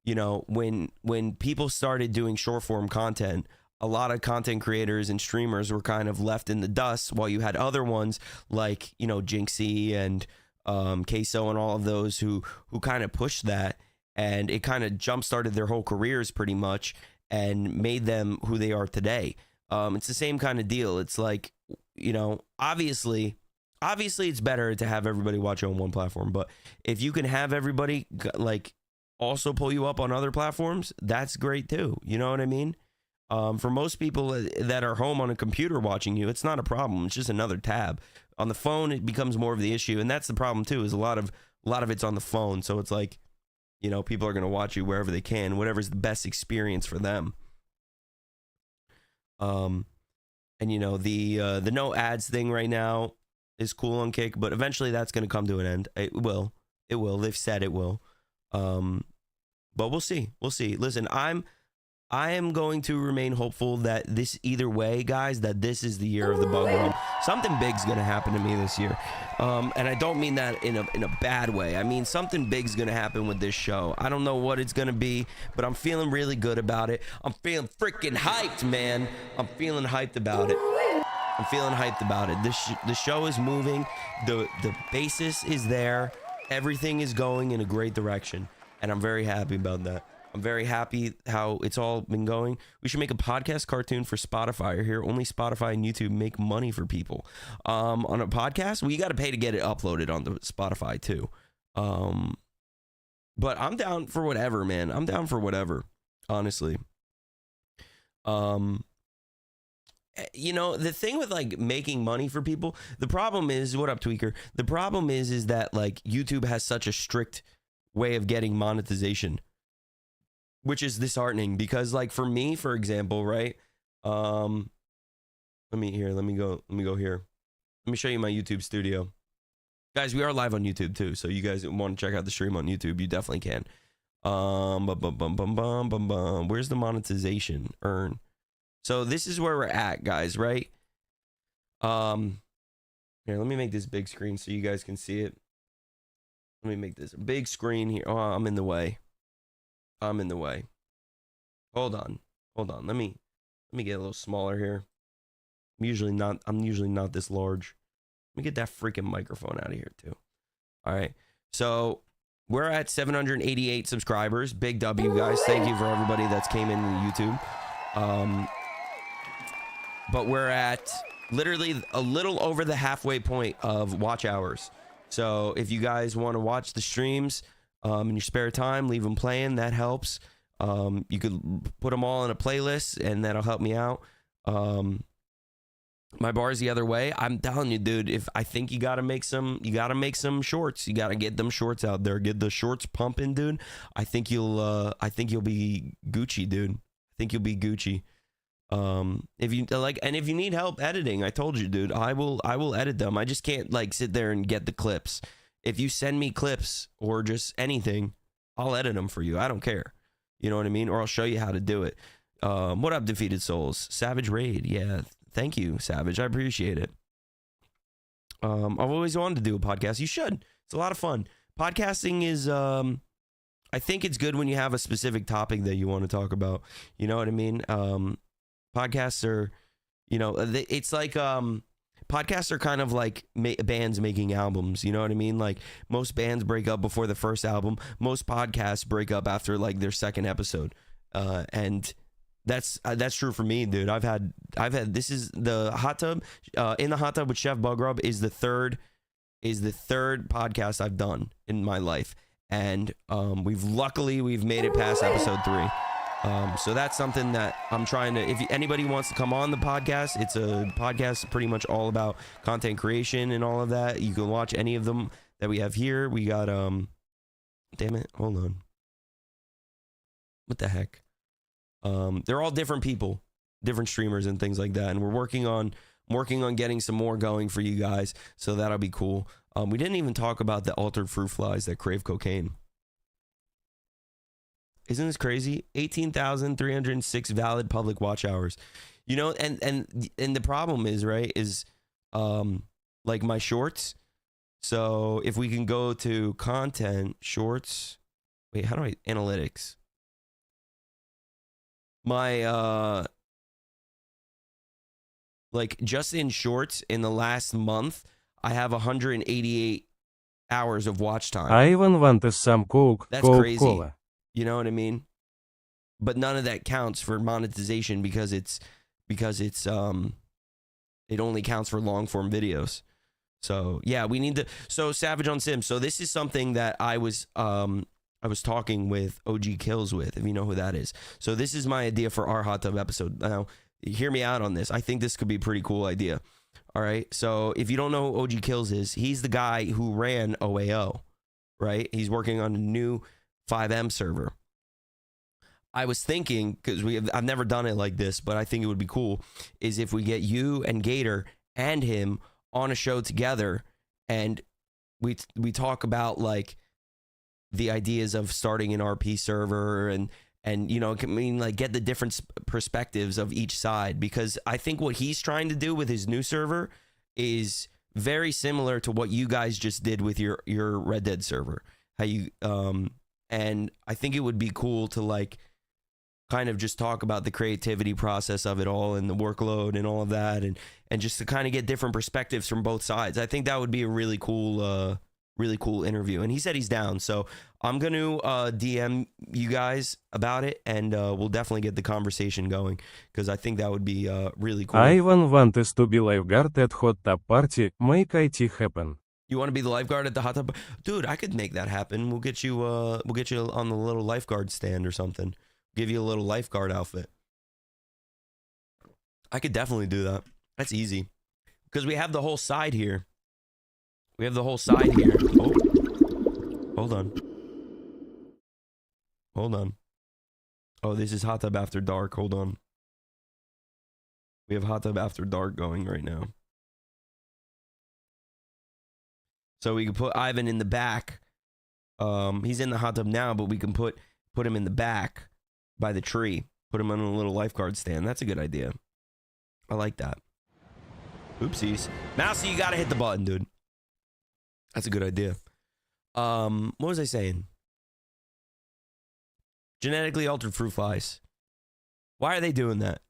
you know, when people started doing short form content, a lot of content creators and streamers were kind of left in the dust, while you had other ones like, you know, Jinxie and Queso and all of those who kind of pushed that, and it kind of jump started their whole careers pretty much and made them who they are today. It's the same kind of deal. It's like, you know, obviously it's better to have everybody watch you on one platform, but if you can have everybody like also pull you up on other platforms, that's great too. You know what I mean? For most people that are home on a computer watching you, it's not a problem. It's just another tab. On the phone, it becomes more of the issue, and that's the problem too. Is a lot of it's on the phone, so it's like, you know, people are gonna watch you wherever they can, whatever's the best experience for them. And you know, the no ads thing right now is cool on Kick, but eventually that's gonna come to an end. It will. They've said it will. But we'll see. Listen, I am going to remain hopeful that this, either way, guys, that this is the year of the Buggrub. Something big's gonna happen to me this year, and I don't mean that in a bad way. I mean something big's gonna happen with this show. I don't know what it's gonna be, but I'm feeling really good about it. I'm feeling freaking hyped, man. I'm feeling hyped about it. The show is moving. The basis is there. Everything is going in a great direction, and I'm very happy about that. I'm very happy how it's all been going. We should make a podcast cartoon for Spotify. Or here, only Spotify and YouTube make money for people. On a podcast, well, you got to pay to get it uploaded onto Spotify too. But I'm down for whatever, man. I'm down for whatever, honestly. You know, the thing with like making money for people, the problem is, what up, Tweaker? The problem is that like YouTube has such a strict way of getting monetization, which is disheartening, because like for me, for example, right? Let me go here. Let me show you my YouTube studio. Guys, we are live on YouTube too, so you guys want to check out the stream on YouTube, you definitely can. Where's the monetization? Earn. So this is where we're at, guys, right? Here, let me make this big screen so you guys can see it. Let me make this a big screen here. Oh, I'm in the way. Hold on. Let me get a little smaller here. I'm usually not this large. Let me get that freaking microphone out of here too. All right. So we're at 788 subscribers. Big W, guys. Thank you for everybody that's came into YouTube. But we're at literally a little over the halfway point of watch hours. So if you guys want to watch the streams in your spare time, leave them playing. That helps. You could put them all in a playlist, and that'll help me out. My bar's the other way. I'm telling you, dude, if I think you gotta make some shorts. You gotta get them shorts out there. Get the shorts pumping, dude. I think you'll be Gucci, dude. I think you'll be Gucci. If you like, and if you need help editing, I told you, dude, I will edit them. I just can't like sit there and get the clips. If you send me clips or just anything, I'll edit them for you. I don't care. You know what I mean? Or I'll show you how to do it. What up, Defeated Souls? Savage Raid. Yeah. Thank you, Savage. I appreciate it. I've always wanted to do a podcast. You should. It's a lot of fun. Podcasting is, I think it's good when you have a specific topic that you want to talk about. You know what I mean? Podcasts are, you know, it's like, podcasts are kind of like bands making albums. You know what I mean? Like most bands break up before the first album. Most podcasts break up after like their second episode. And that's true for me, dude. I've had, this is the hot tub, in the hot tub with Chef Buggrub is the third podcast I've done in my life. And, we've made it past episode 3. So that's something that I'm trying to, if anybody wants to come on the podcast, it's a podcast pretty much all about content creation and all of that. You can watch any of them that we have here. We got, damn it. Hold on. What the heck? They're all different people. different streamers and things like that. And we're working on getting some more going for you guys. So that'll be cool. We didn't even talk about the altered fruit flies that crave cocaine. Isn't this crazy? 18,306 valid public watch hours. You know, and the problem is, right, is like my shorts. So if we can go to content, shorts. Wait, how do I analytics? My like just in shorts in the last month, I have 188 hours of watch time. I even want some coke. That's crazy. Cola. You know what I mean? But none of that counts for monetization because it only counts for long form videos. So yeah, we need to. So Savage on Sim. So this is something that I was talking with OG Kills with, if you know who that is. So this is my idea for our hot tub episode. Now, hear me out on this. I think this could be a pretty cool idea. All right. So if you don't know who OG Kills is, he's the guy who ran OAO, right? He's working on a new 5M server. I was thinking, because I've never done it like this, but I think it would be cool, is if we get you and Gator and him on a show together, and we talk about like the ideas of starting an RP server and you know, I mean, like get the different perspectives of each side, because I think what he's trying to do with his new server is very similar to what you guys just did with your Red Dead server. How you and I think it would be cool to like kind of just talk about the creativity process of it all and the workload and all of that, and just to kind of get different perspectives from both sides. I think that would be a really cool interview. And he said he's down, so I'm going to DM you guys about it, and we'll definitely get the conversation going, because I think that would be really cool. Ivan wants to be lifeguard at hot tub party. Make IT happen. You want to be the lifeguard at the hot tub? Dude, I could make that happen. We'll get you on the little lifeguard stand or something. Give you a little lifeguard outfit. I could definitely do that. That's easy. Because we have the whole side here. Oh, hold on. Oh, this is Hot Tub After Dark. Hold on. We have Hot Tub After Dark going right now. So we can put Ivan in the back. He's in the hot tub now, but we can put him in the back by the tree. Put him on a little lifeguard stand. That's a good idea. I like that. Oopsies. Mousy, you gotta hit the button, dude. That's a good idea. What was I saying? Genetically altered fruit flies. Why are they doing that?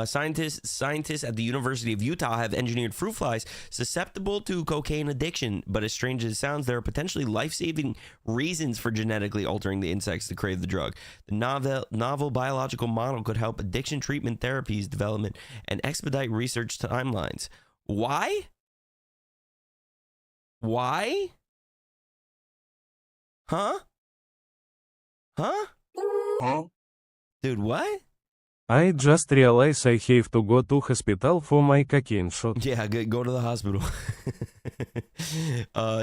Scientists at the University of Utah have engineered fruit flies susceptible to cocaine addiction, but as strange as it sounds, there are potentially life-saving reasons for genetically altering the insects to crave the drug. The novel biological model could help addiction treatment therapies development and expedite research timelines. Why? Huh? Dude, what? I just realized I have to go to hospital for my cocaine shot. Yeah, go to the hospital.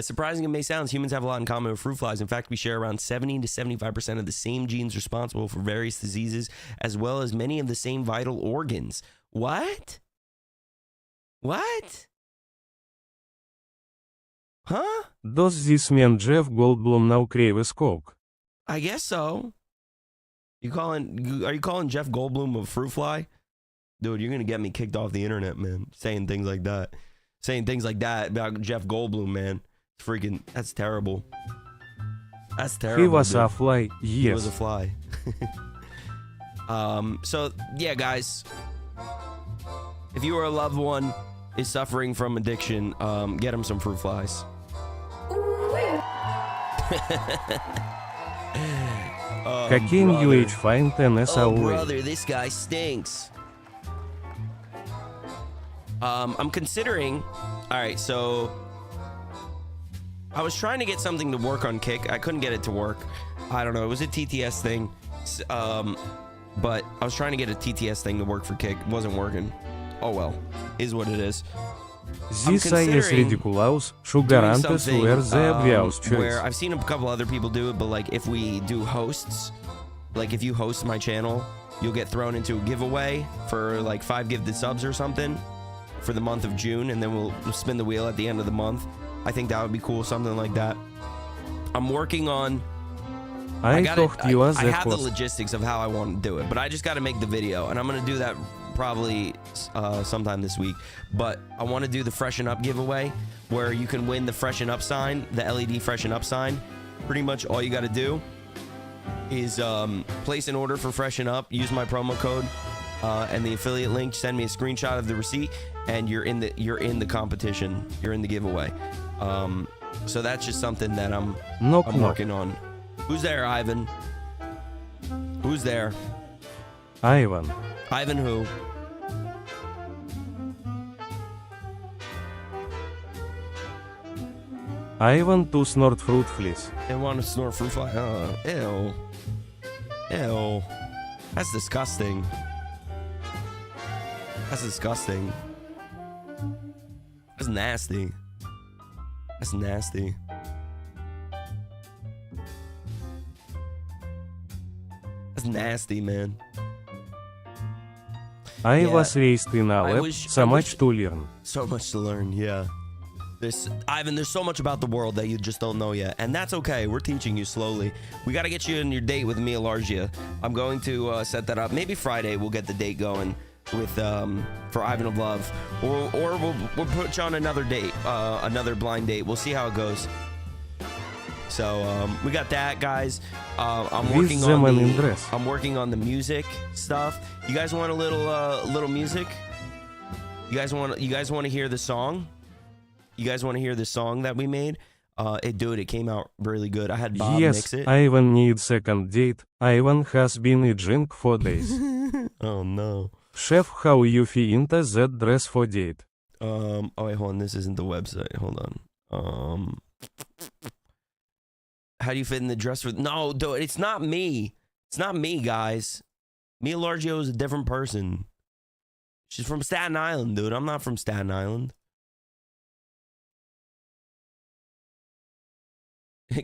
Surprising it may sound, humans have a lot in common with fruit flies. In fact, we share around 70 to 75% of the same genes responsible for various diseases, as well as many of the same vital organs. What? Huh? Does this mean Jeff Goldblum now craves coke? I guess so. Are you calling Jeff Goldblum a fruit fly? Dude, you're gonna get me kicked off the internet, man. Saying things like that about Jeff Goldblum, man. That's terrible. That's terrible. He was dude. a fly. Yes. He was a fly. So yeah, guys. If you or a loved one is suffering from addiction, get him some fruit flies. Cocaine UH fine 10 S Oh, away. brother, this guy stinks. I'm considering. All right, so I was trying to get something to work on Kick. I couldn't get it to work. I don't know. It was a TTS thing. But I was trying to get a TTS thing to work for Kick. It wasn't working. Oh well, is what it is. This is ridiculous. Sugar antes where the abuse where I've seen a couple other people do it, but like if we do hosts, like if you host my channel, you'll get thrown into a giveaway for like 5 gifted subs or something for the month of June, and then we'll spin the wheel at the end of the month. I think that would be cool, something like that. I'm working on. I have the logistics of how I want to do it, but I just got to make the video, and I'm gonna do that probably sometime this week. But I want to do the Freshen Up giveaway, where you can win the Freshen Up sign, the LED Freshen Up sign. Pretty much all you got to do is place an order for Freshen Up, use my promo code and the affiliate link, send me a screenshot of the receipt, and you're in the competition, you're in the giveaway. So that's just something that I'm working on. Who's there, Ivan? Who's there? Ivan. Ivan who? Ivan to snort fruit flies. They want to snort fruit fly. Ew. Ew. That's disgusting. That's disgusting. That's nasty. That's nasty. That's nasty, man. I was raised in a lab, so much to learn. So much to learn, yeah. Ivan, there's so much about the world that you just don't know yet, and that's okay. We're teaching you slowly. We got to get you in your date with Mia Largia. I'm going to set that up. Maybe Friday we'll get the date going with for Ivan of Love, or we'll put you on another date, another blind date. We'll see how it goes. So we got that, guys. I'm working on the music stuff. You guys want a little music? You guys want to hear the song? You guys want to hear the song that we made? It came out really good. I had Bob mix it. Ivan needs second date. Ivan has been aging for days. Oh no. Chef, how you fit into that dress for date? Oh wait, hold on. This isn't the website. Hold on. How do you fit in the dress for? No, dude, it's not me. It's not me, guys. Mia Largio is a different person. She's from Staten Island, dude. I'm not from Staten Island.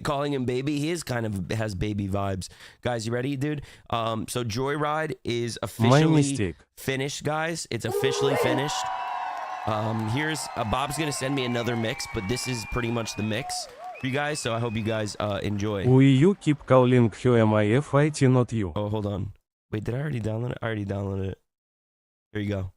Calling him baby, he is kind of has baby vibes. Guys, you ready, dude? So Joyride is officially finished, guys. It's officially finished. Here's Bob's gonna send me another mix, but this is pretty much the mix for you guys. So I hope you guys enjoy. Will you keep calling her MIFIT, not you? Oh, hold on. Wait, did I already download it? I already downloaded it. Here you go.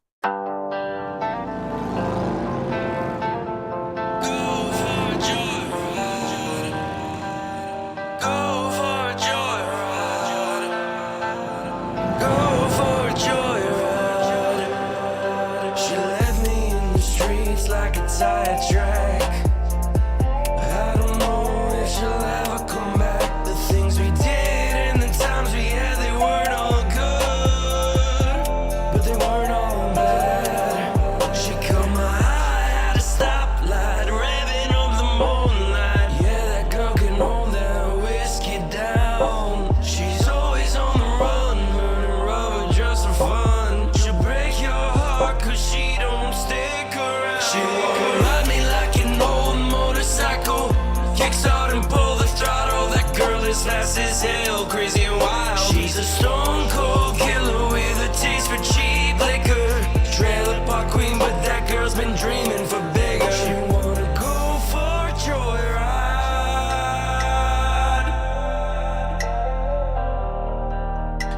Fast as hell, crazy and wild. She's a stone cold killer with a taste for cheap liquor. Trailer park queen, but that girl's been dreaming for bigger. She wanna go for a joyride.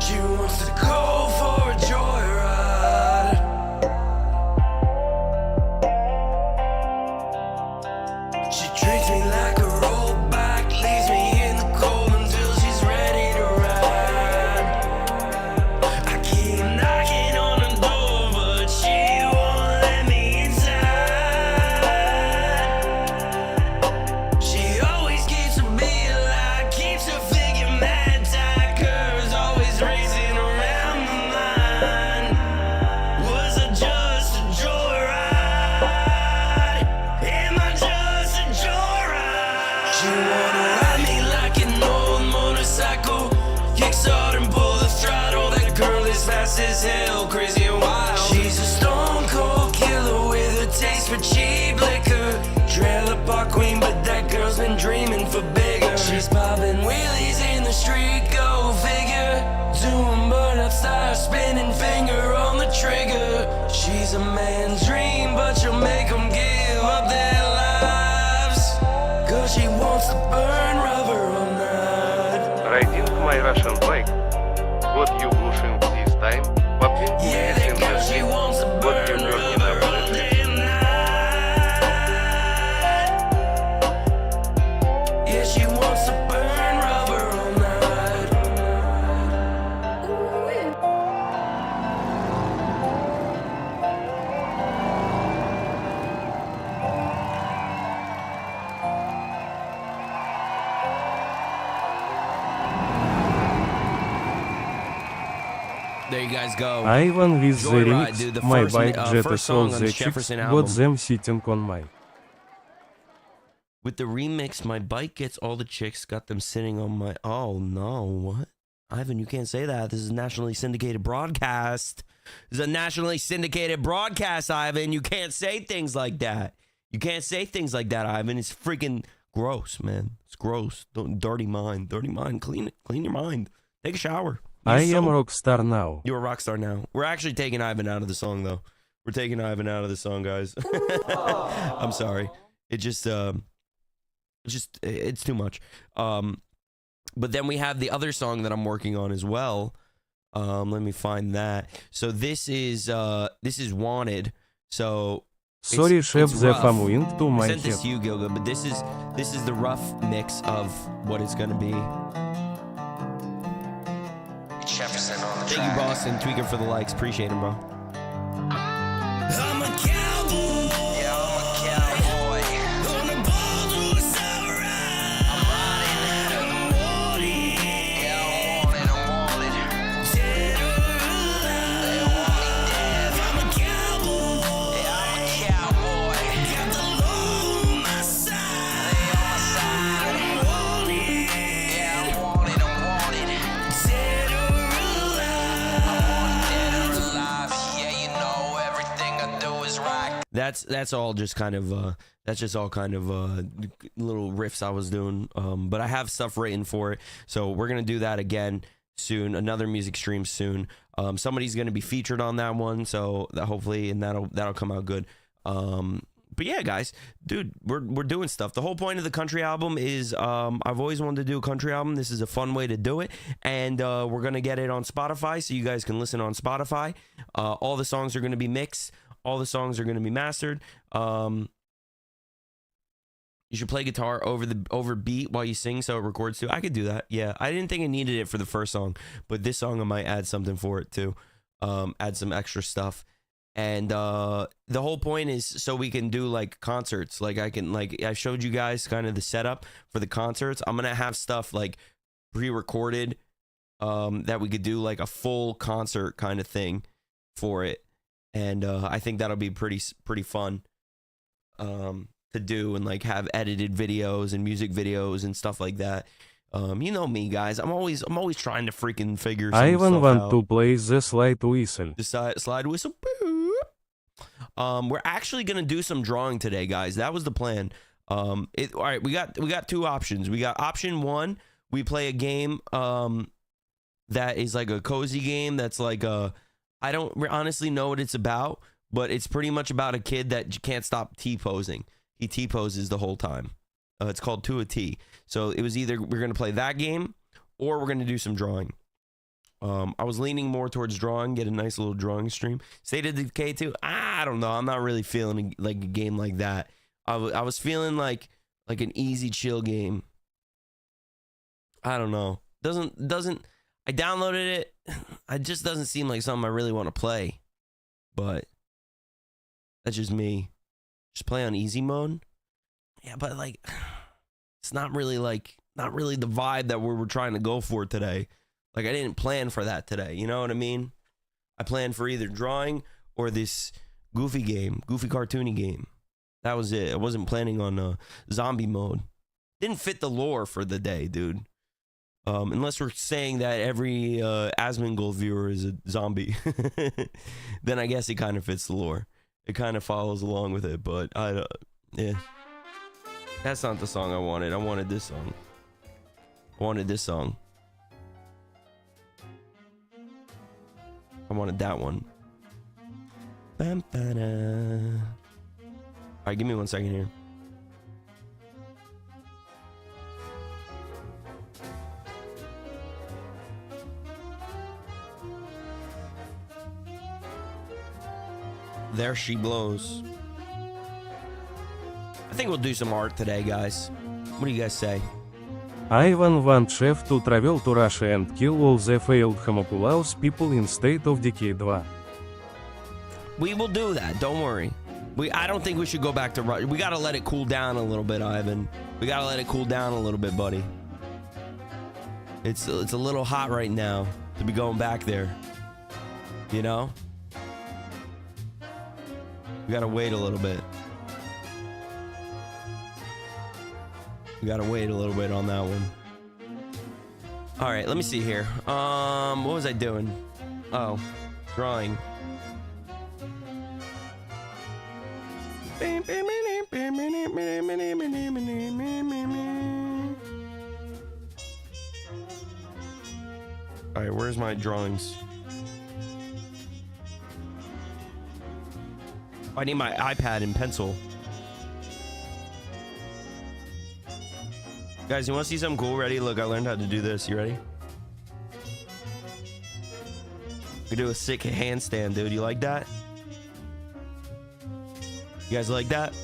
She wants to go for a joyride. She treats me like a rollback, leaves me in the cold. Fast as hell, crazy and wild. She's a stone cold killer with a taste for cheap liquor. Trailer park queen, but that girl's been dreaming for bigger. She's popping wheelies in the street, go figure. Listen, Blake. What you blushing this time? Попин Yeah, that girl, she wants to What you burn working rubber up all with? day and night. Yeah, she wants to burn rubber all night. There you guys go. Ivan with the Joyride, remix. dude, the My first, bike jet first is song all on the the chicks Jefferson got album. them sitting on my. With the remix, my bike gets all the chicks, got them sitting on my... Oh, no, what? Ivan, you can't say that. This is a nationally syndicated broadcast. This is a nationally syndicated broadcast, Ivan. You can't say things like that. You can't say things like that, Ivan. It's freaking gross, man. It's gross. Dirty mind. Dirty mind. Clean it. Clean your mind. Take a shower. I You're am so- rockstar now. You're a rock star now. We're actually taking Ivan out of the song, though. We're taking Ivan out of the song, guys. I'm sorry. It just, it's too much. But then we have the other song that I'm working on as well. Let me find that. So this is Wanted. So Sorry, chef, the rough. fam went to I my sent this head. to you, Gilga, but this is the rough mix of what it's gonna be. Jefferson on the Thank you, Boston Tweaker, for the likes. Appreciate him, bro. I'm a cowboy. Yeah, I'm a cowboy. On the ball to a summer ride. I'm wanted. Yeah, I'm wanted. Dead or alive. They want me dead. I'm a cowboy. Yeah, I'm a cowboy. Got the law on my side. They on my side. I'm wanted. Yeah, I'm wanted. I'm wanted. Dead or alive. Dead or alive. Yeah, you know everything I do is right. That's all just kind of little riffs I was doing. But I have stuff written for it, so we're gonna do that again soon. Another music stream soon. Somebody's gonna be featured on that one, so that hopefully that'll come out good. But yeah, guys, dude, we're doing stuff. The whole point of the country album is I've always wanted to do a country album. This is a fun way to do it, and we're gonna get it on Spotify, so you guys can listen on Spotify. All the songs are gonna be mixed. All the songs are going to be mastered. You should play guitar over beat while you sing so it records too. I could do that. Yeah, I didn't think I needed it for the first song, but this song I might add something for it too. Add some extra stuff. And the whole point is so we can do like concerts. Like I showed you guys kind of the setup for the concerts. I'm going to have stuff like pre-recorded that we could do like a full concert kind of thing for it. And I think that'll be pretty fun to do, and like have edited videos and music videos and stuff like that. You know me, guys. I'm always trying to freaking figure some Ivan stuff want out. to play the slide whistle. The slide whistle. We're actually gonna do some drawing today, guys. That was the plan. All right, we got two options. We got option one. We play a game that is like a cozy game. That's like a I don't honestly know what it's about, but it's pretty much about a kid that can't stop T-posing. He T-poses the whole time. It's called To a T. So it was either we're going to play that game or we're going to do some drawing. I was leaning more towards drawing, get a nice little drawing stream. State of Decay 2, I don't know. I'm not really feeling like a game like that. I was feeling like an easy chill game. I don't know. Doesn't I downloaded it. It just doesn't seem like something I really want to play. But that's just me. Just play on easy mode. Yeah, but like it's not really the vibe that we were trying to go for today. Like I didn't plan for that today. You know what I mean? I planned for either drawing or this goofy cartoony game. That was it. I wasn't planning on zombie mode. Didn't fit the lore for the day, dude. Unless we're saying that every Asmongold viewer is a zombie, then I guess it kind of fits the lore. It kind of follows along with it, but yeah. That's not the song I wanted. I wanted this song. I wanted that one. All right, give me 1 second here. There she blows. I think we'll do some art today, guys. What do you guys say? Ivan want chef to travel to Russia and kill all the failed homunculus people in State of Decay 2. We will do that. Don't worry. I don't think we should go back to Russia. We gotta let it cool down a little bit, Ivan. We gotta let it cool down a little bit, buddy. It's a little hot right now to be going back there. You know? We gotta wait a little bit. We gotta wait a little bit on that one. All right, let me see here. What was I doing? Oh, drawing. All right, where's my drawings? I need my iPad and pencil. Guys, you want to see something cool? Ready? Look, I learned how to do this. You ready? We do a sick handstand, dude. You like that? You guys like that?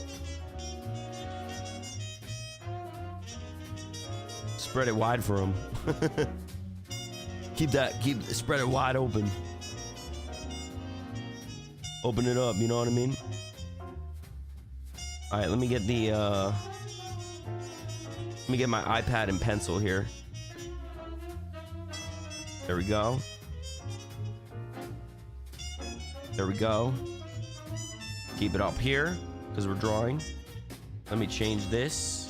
Spread it wide for him. Spread it wide open. Open it up, you know what I mean? All right, let me get the, let me get my iPad and pencil here. There we go. There we go. Keep it up here, because we're drawing. Let me change this.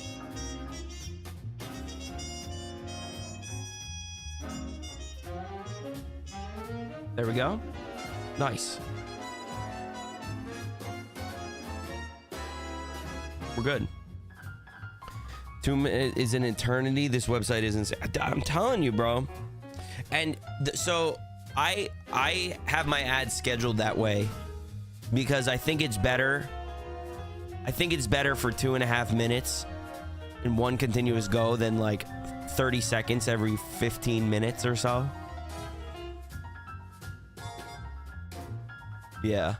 There we go. Nice. We're good. 2 minutes is an eternity. This website isn't. I'm telling you, bro. And so I have my ads scheduled that way because I think it's better. I think it's better for 2.5 minutes in one continuous go than like 30 seconds every 15 minutes or so. Yeah.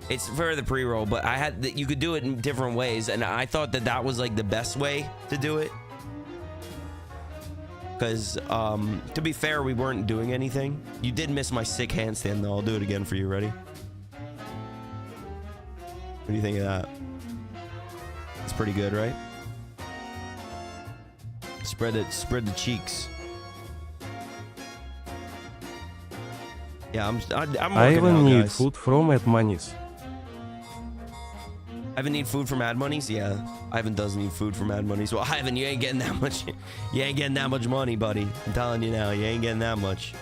It's for the pre-roll, but I had that you could do it in different ways, and I thought that was like the best way to do it. Because to be fair, we weren't doing anything. You did miss my sick handstand though. I'll do it again for you. Ready? What do you think of that? It's pretty good, right? Spread the cheeks. Yeah, I'm working Ivan out, need guys. food from at Manis. Ivan need food from ad monies? Yeah, Ivan does need food from ad monies. Well, Ivan, you ain't getting that much. You ain't getting that much money, buddy. I'm telling you now, you ain't getting that much.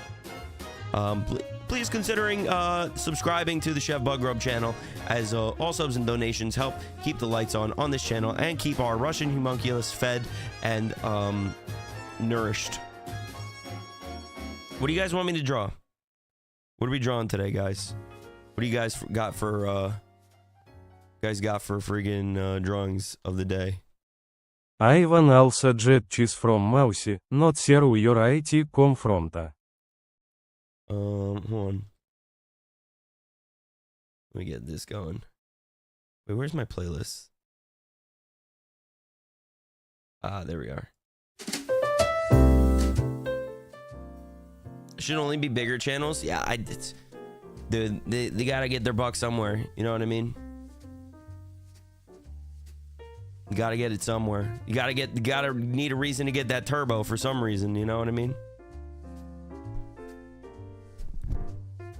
Please considering subscribing to the Chef Buggrub channel, as all subs and donations help keep the lights on this channel and keep our Russian homunculus fed and nourished. What do you guys want me to draw? What are we drawing today, guys? What do you guys got for friggin' drawings of the day? Ivan also jet cheese from Mousy, not zero your IT confronta. Hold on. Let me get this going. Wait, where's my playlist? Ah, there we are. Should only be bigger channels. Yeah, dude, they gotta get their buck somewhere. You know what I mean? You gotta get it somewhere. You gotta need a reason to get that turbo for some reason. You know what I mean?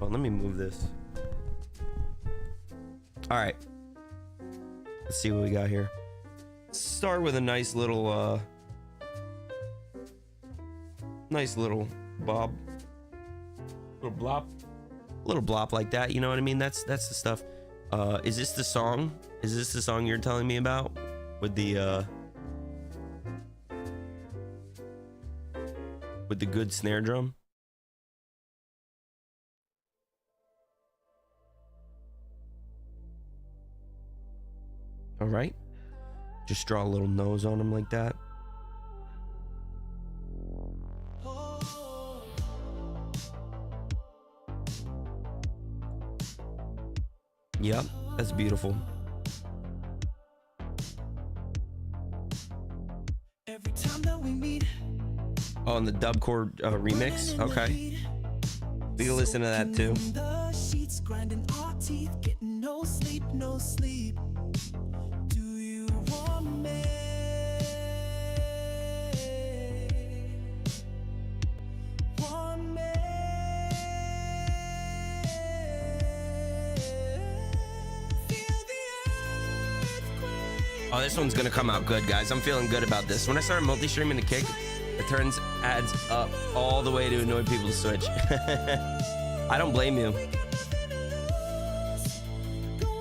Well, let me move this. All right. Let's see what we got here. Let's start with a nice little bob. Little blop like that, you know what I mean? That's the stuff. Is this the song? Is this the song you're telling me about? With the good snare drum? All right. Just draw a little nose on him like that. Yep, that's beautiful. Every time that we meet, Oh, and the dubcore remix. Okay, we can listen to that too. the sheets grinding our teeth, getting no sleep, no sleep. Do you want me? Want me? Feel the earthquake. Oh, this one's gonna come out good, guys. I'm feeling good about this. When I started multi-streaming the kick, it turns ads up all the way to annoy people to switch. I don't blame you.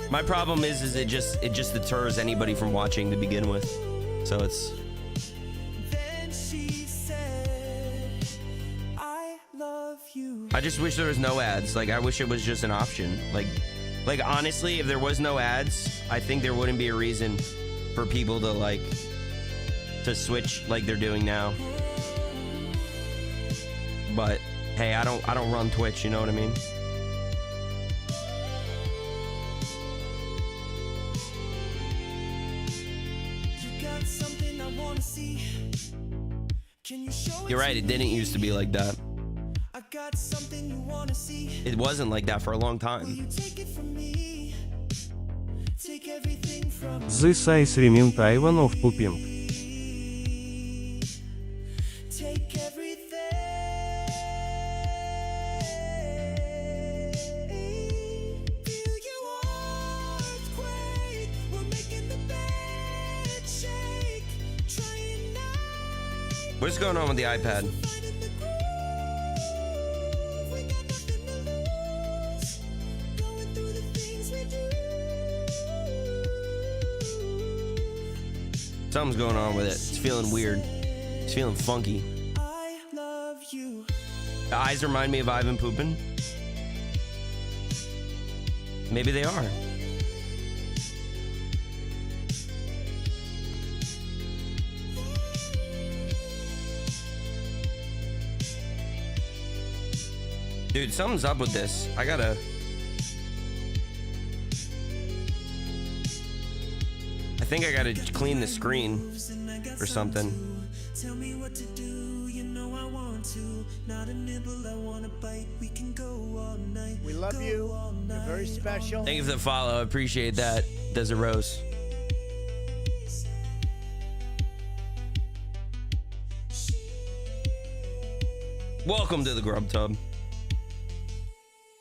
My problem is it just deters anybody from watching to begin with. So it's. Then she said, I love you. I just wish there was no ads. Like, I wish it was just an option. Like honestly, if there was no ads, I think there wouldn't be a reason for people to switch like they're doing now. But hey, I don't run Twitch, you know what I mean? You got something I wanna see. Can you show it? You're right, it didn't used to be like that. I got something you wanna see. It wasn't like that for a long Will time. you take it from me? Take everything from This ice remained Ivan of Pooping. take everything. Feel your earthquake. We're making the bed shake. Trying not What's going on with the iPad? finding the groove. We got nothing to lose. Going through the things we do. Something's going on with it. It's feeling weird. It's feeling funky. I love you. The eyes remind me of Ivan Poopin. Maybe they are. Dude, something's up with this. I think I gotta clean the screen or something. Tell me what to do, you know I want to. Not a nibble I wanna bite. We can go all night. We love you. You're very special. Thank you for the follow. I appreciate that. Desert Rose. Welcome to the Grub Tub.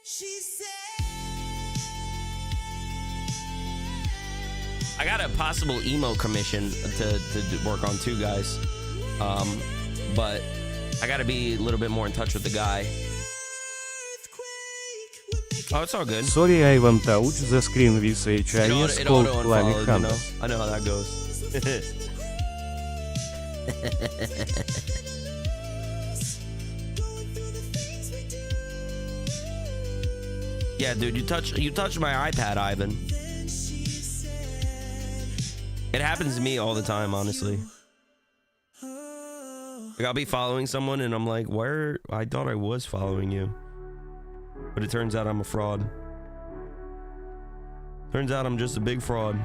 She said, I got a possible emo commission to work on too, guys. But I gotta be a little bit more in touch with the guy. Oh, it's all good. Sorry Ivan touch the screen with HIS It called auto Planet unfollowed, you know? Hunters. I know how that goes. Yeah, dude, you touched my iPad, Ivan. It happens to me all the time, honestly. Like, I'll be following someone and I'm like, where? I thought I was following you. But it turns out I'm a fraud. Turns out I'm just a big fraud.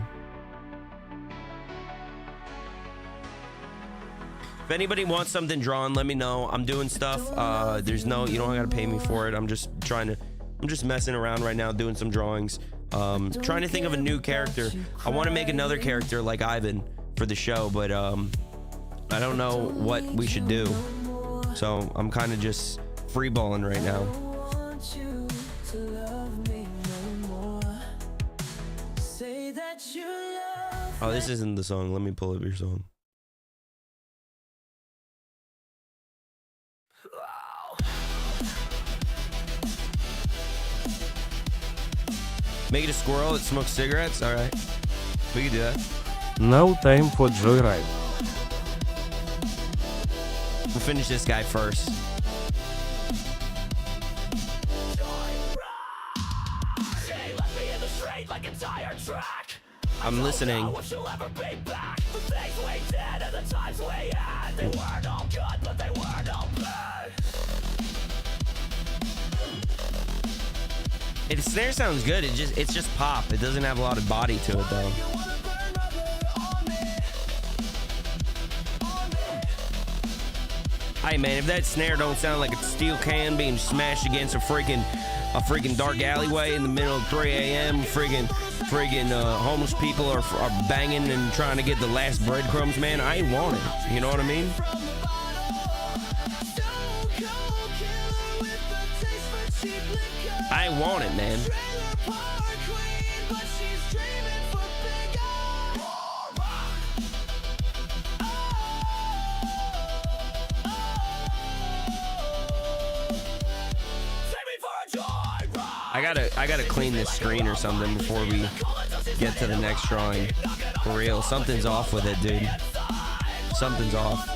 If anybody wants something drawn, let me know. I'm doing stuff. You don't gotta pay me for it. I'm just messing around right now, doing some drawings. Trying to think of a new character. I want to make another character like Ivan for the show, but I don't know what we should do. So I'm kind of just freeballing right now. Oh, this isn't the song. Let me pull up your song. Make it a squirrel that smokes cigarettes? Alright. We can do that. Now time for Joyride. We'll finish this guy first. I'm listening. Its snare sounds good. It's just pop. It doesn't have a lot of body to it though. Hey man, if that snare don't sound like a steel can being smashed against a freaking dark alleyway in the middle of 3 a.m., friggin' homeless people are banging and trying to get the last breadcrumbs, man, I ain't want it. You know what I mean? I ain't want it, man. I gotta clean this screen or something before we get to the next drawing. For real, something's off with it, dude. Something's off.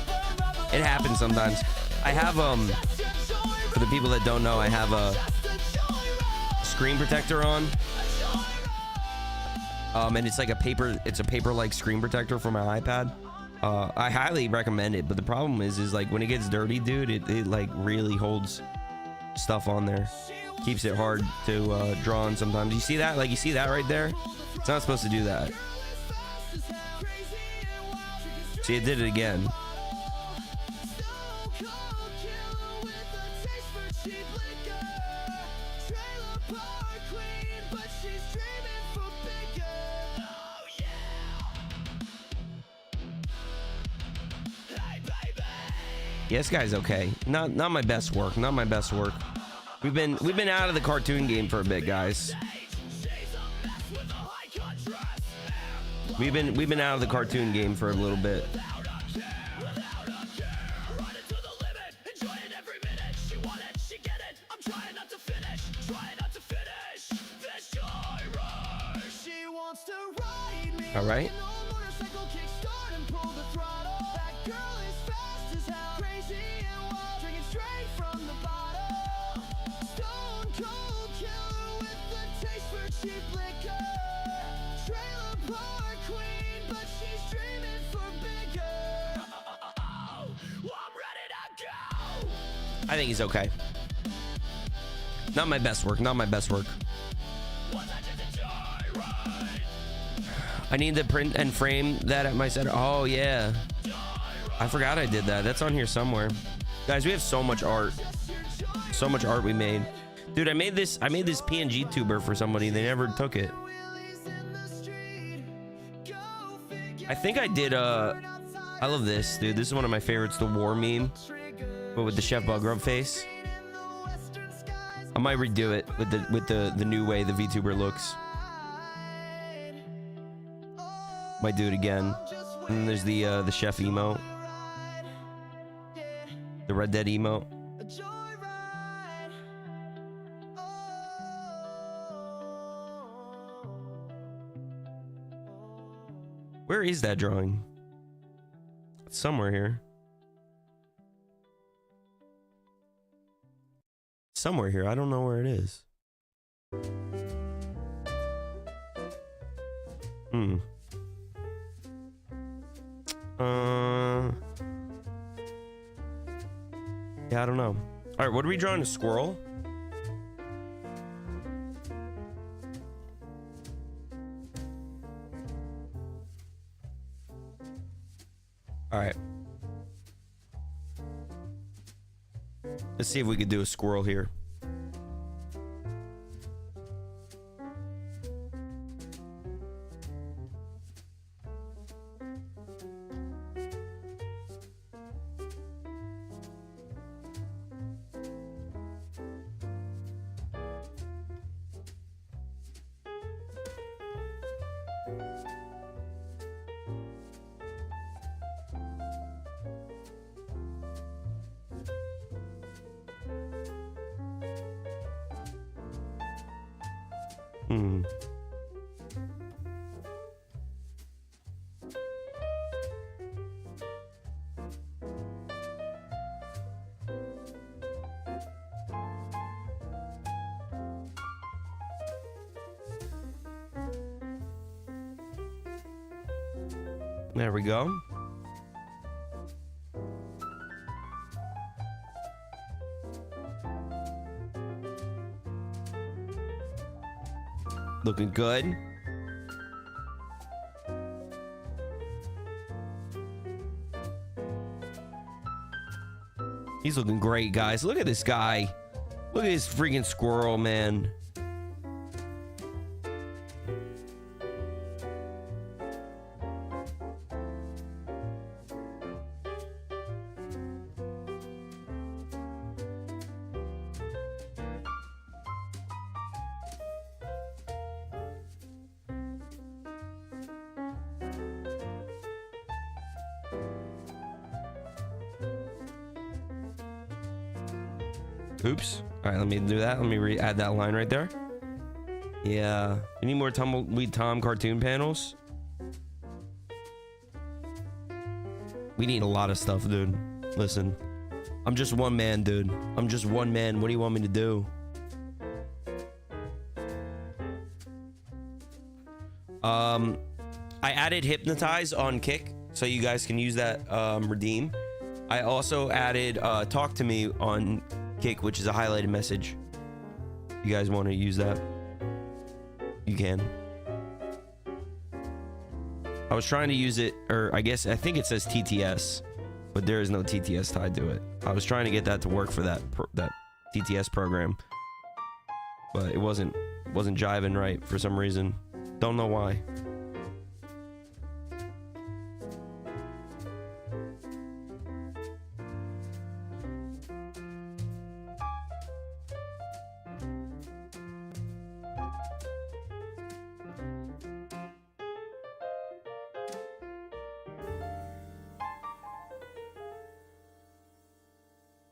It happens sometimes. I have for the people that don't know, I have a screen protector on. And it's like a paper-like screen protector for my iPad. I highly recommend it, but the problem is like when it gets dirty, dude, it like really holds stuff on there. Keeps it hard to draw on sometimes. You see that? Like, you see that right there? It's not supposed to do that. See, it did it again. Yeah, this guy's okay. Not my best work. Not my best work. We've been out of the cartoon game for a bit, guys. We've been out of the cartoon game for a little bit. All right. I think he's okay. Not my best work. Not my best work. I need to print and frame that at my center. Oh yeah, I forgot I did that. That's on here somewhere. Guys, we have so much art. So much art we made. Dude, I made this PNG tuber for somebody. They never took it. I think I did I love this, dude. This is one of my favorites, the war meme, but with the Chef Buggrub face. I might redo it with the new way the VTuber looks. Might do it again. And then there's the chef emote. The Red Dead emote. Where is that drawing? It's somewhere here. Somewhere here. I don't know where it is. Yeah, I don't know. All right, what are we drawing? A squirrel? All right. Let's see if we could do a squirrel here. There we go. Looking good. He's looking great, guys. Look at this guy. Look at this freaking squirrel, man. Oops. All right, let me do that. Let me add that line right there. Yeah. We need more Tumbleweed Tom cartoon panels. We need a lot of stuff, dude. Listen. I'm just one man, dude. I'm just one man. What do you want me to do? I added Hypnotize on Kick, so you guys can use that redeem. I also added Talk to Me on Kick, which is a highlighted message. You guys want to use that? You can. I was trying to use it, or I think it says TTS, but there is no TTS tied to it. I was trying to get that to work for that TTS program, but it wasn't jiving right for some reason. Don't know why.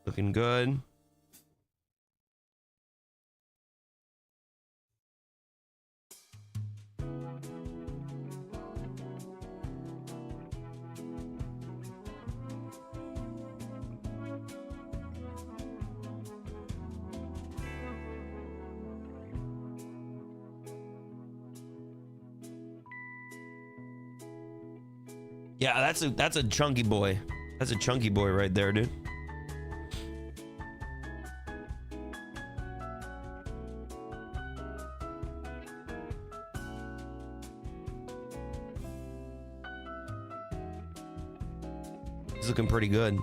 Looking good. Yeah, that's a chunky boy. That's a chunky boy right there, dude. He's looking pretty good.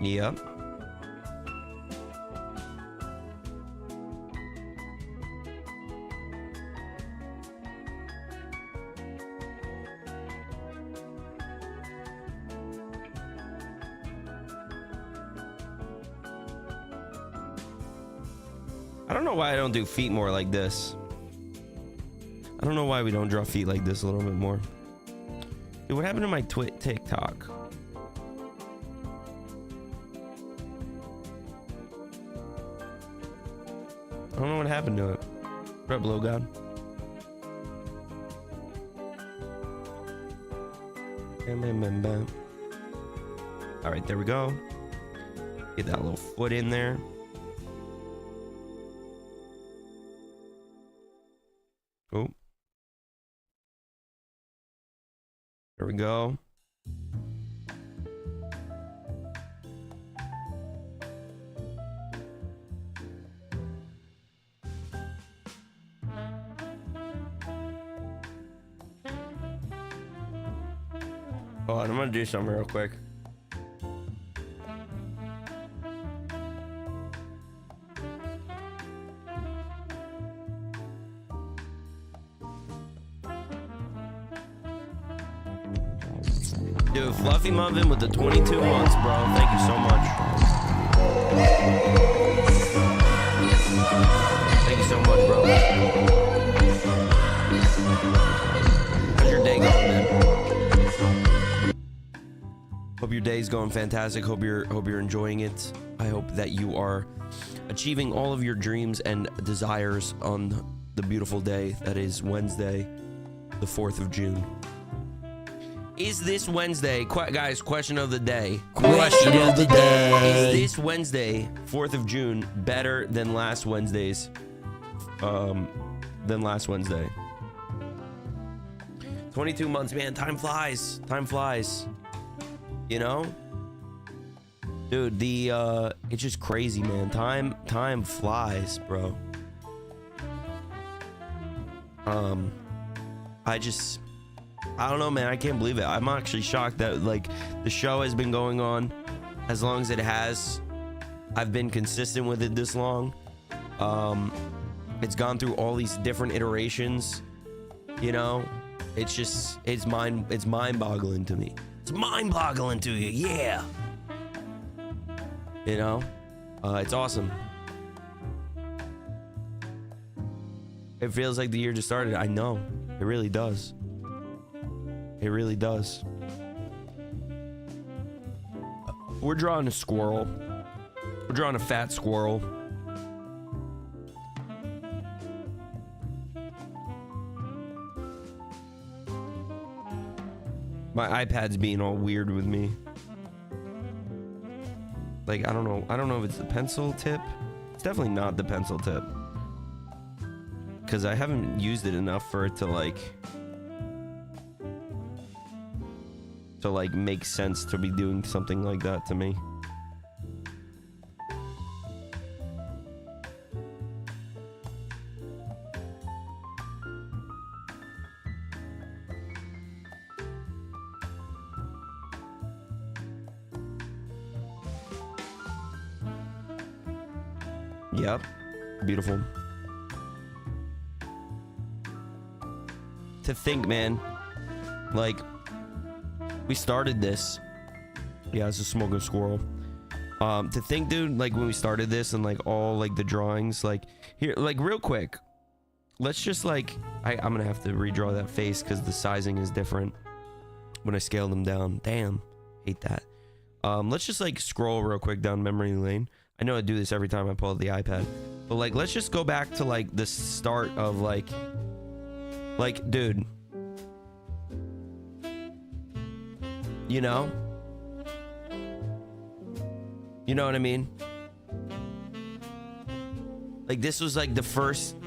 Yep. I don't know why I don't do feet more like this. I don't know why we don't draw feet like this a little bit more. Dude, what happened to my TikTok? I don't know what happened to it. What up, Blow God? All right, there we go. Get that little foot in there. Oh. There we go. Hold on, I'm gonna do something real quick. Dude, Fluffy Muffin with the 22 months, bro. Thank you so much. Thank you so much, bro. How's your day going, man? Hope your day day's going fantastic. Hope you're enjoying it. I hope that you are achieving all of your dreams and desires on the beautiful day that is Wednesday, the 4th of June. Is this Wednesday, guys, question of the day. Question of the day. Is this Wednesday, 4th of June, better than last Wednesday's? Than last Wednesday. 22 months, man. Time flies. Time flies. You know? Dude, it's just crazy, man. Time flies, bro. I don't know, man. I can't believe it. I'm actually shocked that like the show has been going on as long as it has. I've been consistent with it this long. It's gone through all these different iterations. You know, it's mind-boggling to me. It's mind-boggling to you, yeah. You know, it's awesome. It feels like the year just started. I know, it really does. It really does. We're drawing a squirrel. We're drawing a fat squirrel. My iPad's being all weird with me. Like, I don't know if it's the pencil tip. It's definitely not the pencil tip. Because I haven't used it enough for it to like make sense to be doing something like that to me. Yep. Beautiful. To think, man, like we started this. Yeah, it's a smoking squirrel. To think, dude, like when we started this and like all like the drawings, like here, like real quick, let's just like I'm gonna have to redraw that face because the sizing is different when I scale them down. Damn, hate that. Let's just like scroll real quick down memory lane. I know I do this every time I pull out the iPad, but like let's just go back to like the start of like dude, you know what I mean? Like this was like the first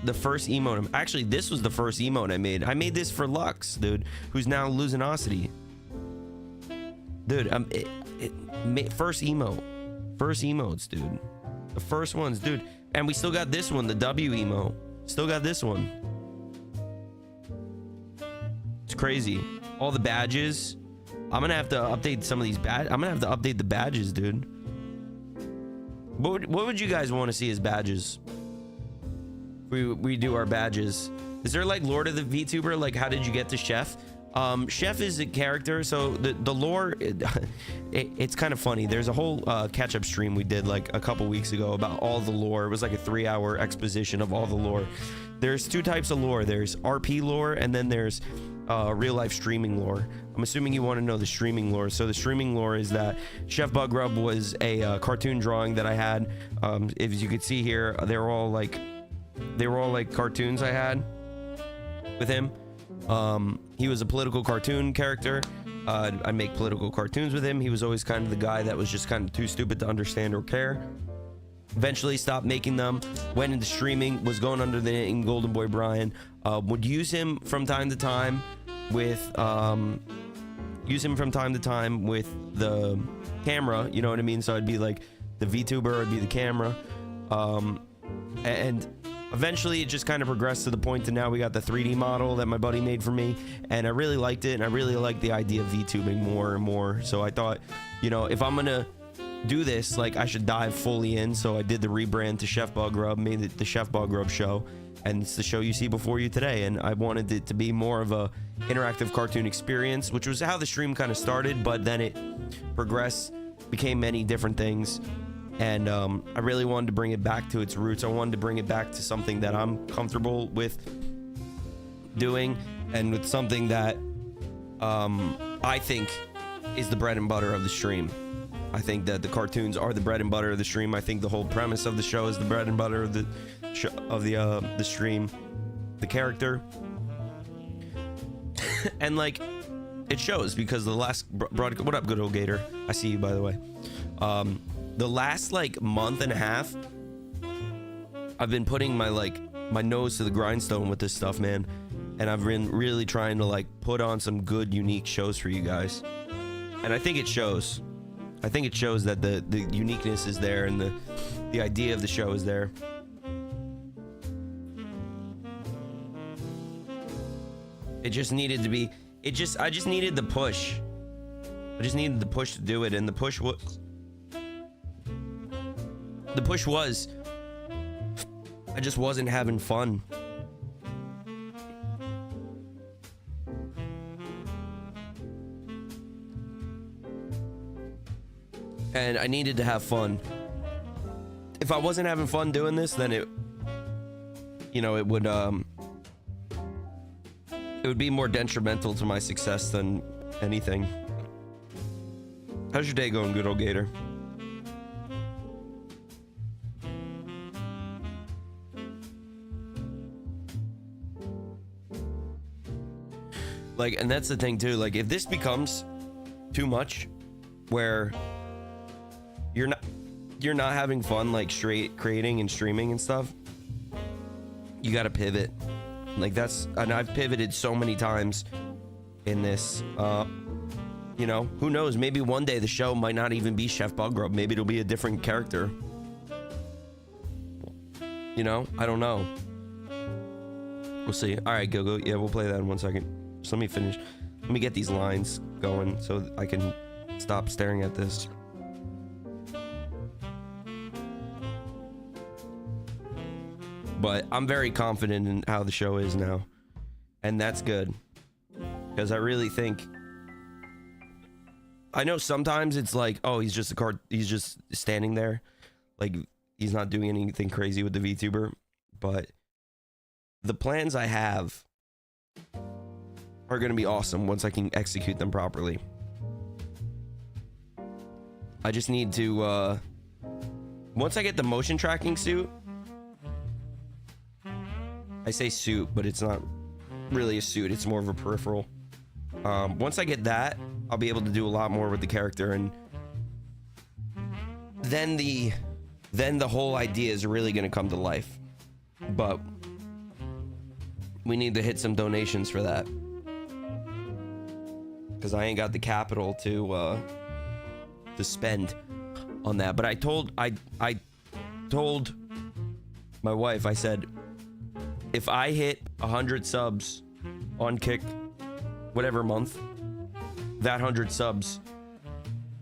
emote. Actually, this was the first emote I made. I made this for Lux, dude, who's now Lusinosity. Dude, first emotes, dude. The first ones, dude. And we still got this one, the W emote. Still got this one. It's crazy. All the badges. I'm gonna have to update some of these I'm gonna have to update the badges, dude. What would you guys want to see as badges? We do our badges. Is there like lore to the VTuber? Like, how did you get to Chef? Chef is a character, so the lore, it's kind of funny. There's a whole catch-up stream we did like a couple weeks ago about all the lore. It was like a 3-hour exposition of all the lore. There's two types of lore. There's RP lore, and then there's real-life streaming lore. I'm assuming you want to know the streaming lore. So the streaming lore is that Chef Buggrub was a cartoon drawing that I had. As you could see here, they were all like cartoons I had with him. He was a political cartoon character. I make political cartoons with him. He was always kind of the guy that was just kind of too stupid to understand or care. Eventually stopped making them, went into streaming, was going under the name Golden Boy Brian. Would use him from time to time with the camera, you know what I mean? So I'd be like the VTuber, I'd be the camera. And eventually it just kind of progressed to the point that now we got the 3D model that my buddy made for me, and I really liked it, and I really liked the idea of VTubing more and more. So I thought, you know, if I'm gonna do this, like I should dive fully in. So I did the rebrand to Chef Buggrub, made it the Chef Buggrub show, and it's the show you see before you today. And I wanted it to be more of a interactive cartoon experience, which was how the stream kind of started, but then it progressed, became many different things. And I really wanted to bring it back to its roots. I wanted to bring it back to something that I'm comfortable with doing, and with something that I think is the bread and butter of the stream. I think that the cartoons are the bread and butter of the stream. I think the whole premise of the show is the bread and butter of the stream. The character. And like, it shows because the last broadcast. What up, good old Gator? I see you, by the way. The last like month and a half, I've been putting my nose to the grindstone with this stuff, man. And I've been really trying to like put on some good, unique shows for you guys. And I think it shows. I think it shows that the uniqueness is there and the idea of the show is there. It just needed to be. I just needed the push. I just needed the push to do it, and the push was. The push was. I just wasn't having fun. And I needed to have fun. If I wasn't having fun doing this, then it would be more detrimental to my success than anything. How's your day going, good old Gator? Like, and that's the thing too, like if this becomes too much where you're not having fun like straight creating and streaming and stuff, you got to pivot. Like that's, and I've pivoted so many times in this. You know, who knows, maybe one day the show might not even be Chef Buggrub. Maybe it'll be a different character. You know, I don't know. We'll see. All right, go. Yeah, we'll play that in 1 second. Just let me finish. Let me get these lines going so I can stop staring at this. But I'm very confident in how the show is now. And that's good. Because I really think... I know sometimes it's like, oh, he's just standing there. Like, he's not doing anything crazy with the VTuber. But the plans I have are going to be awesome once I can execute them properly. I just need to, once I get the motion tracking suit, I say suit, but it's not really a suit. It's more of a peripheral. Once I get that, I'll be able to do a lot more with the character, and then the whole idea is really going to come to life. But we need to hit some donations for that, because I ain't got the capital to spend on that. But I told my wife, I said, if I hit 100 subs on Kick, whatever month, that 100 subs,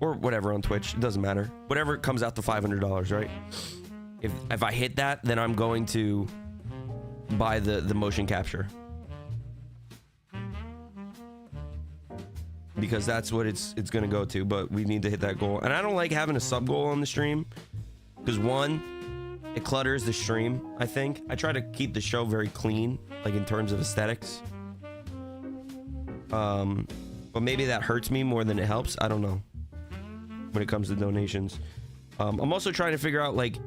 or whatever on Twitch, it doesn't matter. Whatever comes out to $500, right? If I hit that, then I'm going to buy the motion capture. Because that's what it's gonna go to, but we need to hit that goal. And I don't like having a sub goal on the stream, because one, it clutters the stream, I think. I try to keep the show very clean, like in terms of aesthetics. But maybe that hurts me more than it helps. I don't know. When it comes to donations. I'm also trying to figure out, like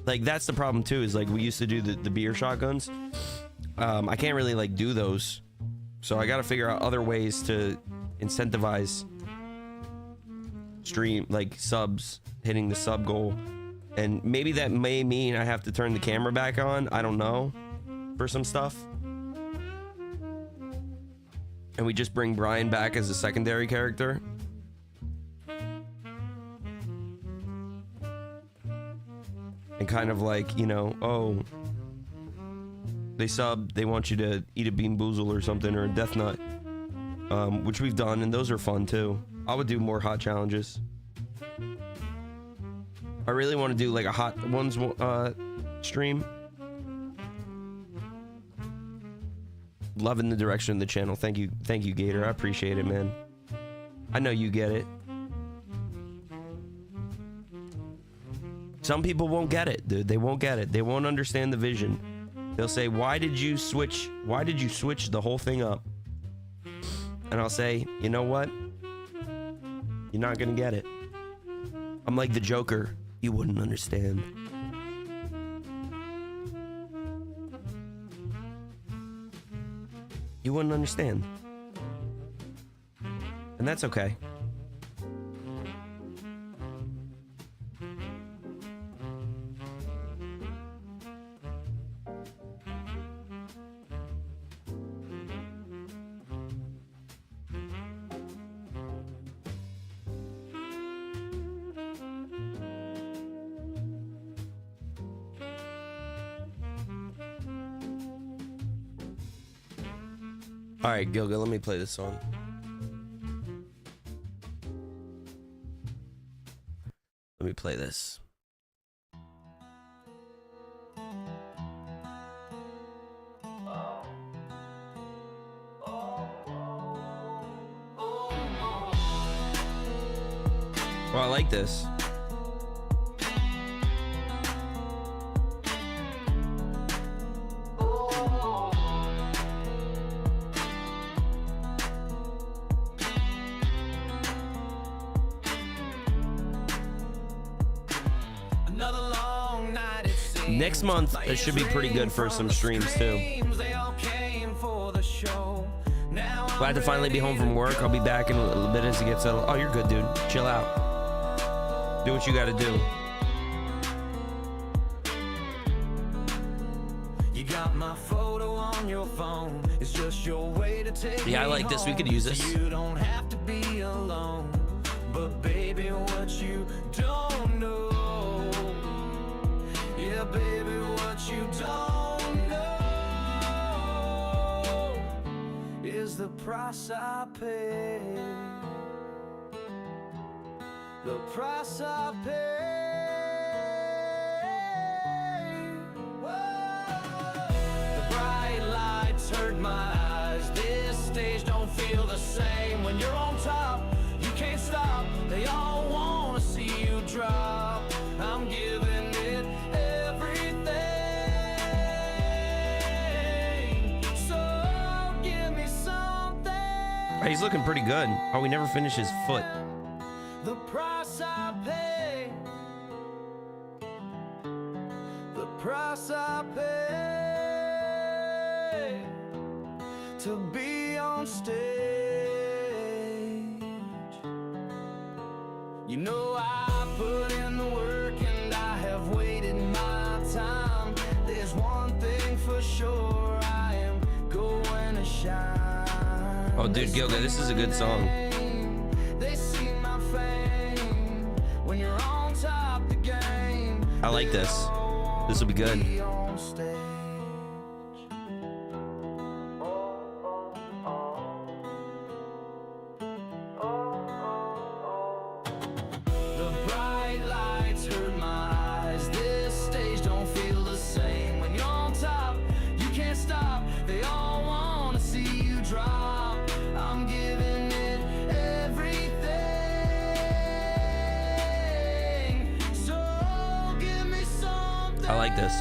that's the problem too, is like we used to do the beer shotguns. I can't really like do those. So I gotta figure out other ways to incentivize stream, like subs, hitting the sub goal. And maybe that may mean I have to turn the camera back on. I don't know. For some stuff. And we just bring Brian back as a secondary character. And kind of like, you know, oh, they sub, they want you to eat a Bean Boozle or something, or a Death Nut. Which we've done, and those are fun too. I would do more hot challenges. I really want to do like a hot ones stream. Loving the direction of the channel. Thank you, Gator. I appreciate it, man. I know you get it. Some people won't get it, dude. They won't get it. They won't understand the vision. They'll say, why did you switch the whole thing up? And I'll say, you know what? You're not gonna get it. I'm like the Joker. You wouldn't understand. You wouldn't understand. And that's okay. All right, Gilga, let me play this song. Let me play this. Oh, I like this. Next month, it should be pretty good for some streams too. Glad to finally be home from work. I'll be back in a little bit as it gets settled. Oh, you're good, dude. Chill out. Do what you gotta do. You got my photo on your phone. It's just your way to take Yeah, I like this. We could use this. You don't have to be alone. But baby, what you don't know. Yeah, baby, what you don't know is the price I pay. The price I pay. Whoa. The bright lights hurt my eyes. This stage don't feel the same. When you're on top, you can't stop. They all wanna see you drop. I'm giving it everything. So give me something. He's looking pretty good. Oh, we never finished his foot. The price I pay. The price I pay to be on stage. You know I put in the work and I have waited my time. There's one thing for sure, I am going to shine. Oh, dude, Gilga, this is a good song. They see my fame when you're on top the game. I like this. This will be good. Be on stage. The bright lights hurt my eyes. This stage don't feel the same. When you're on top, you can't stop. They all wanna see you drop. I'm giving it everything. So give me something. I like this.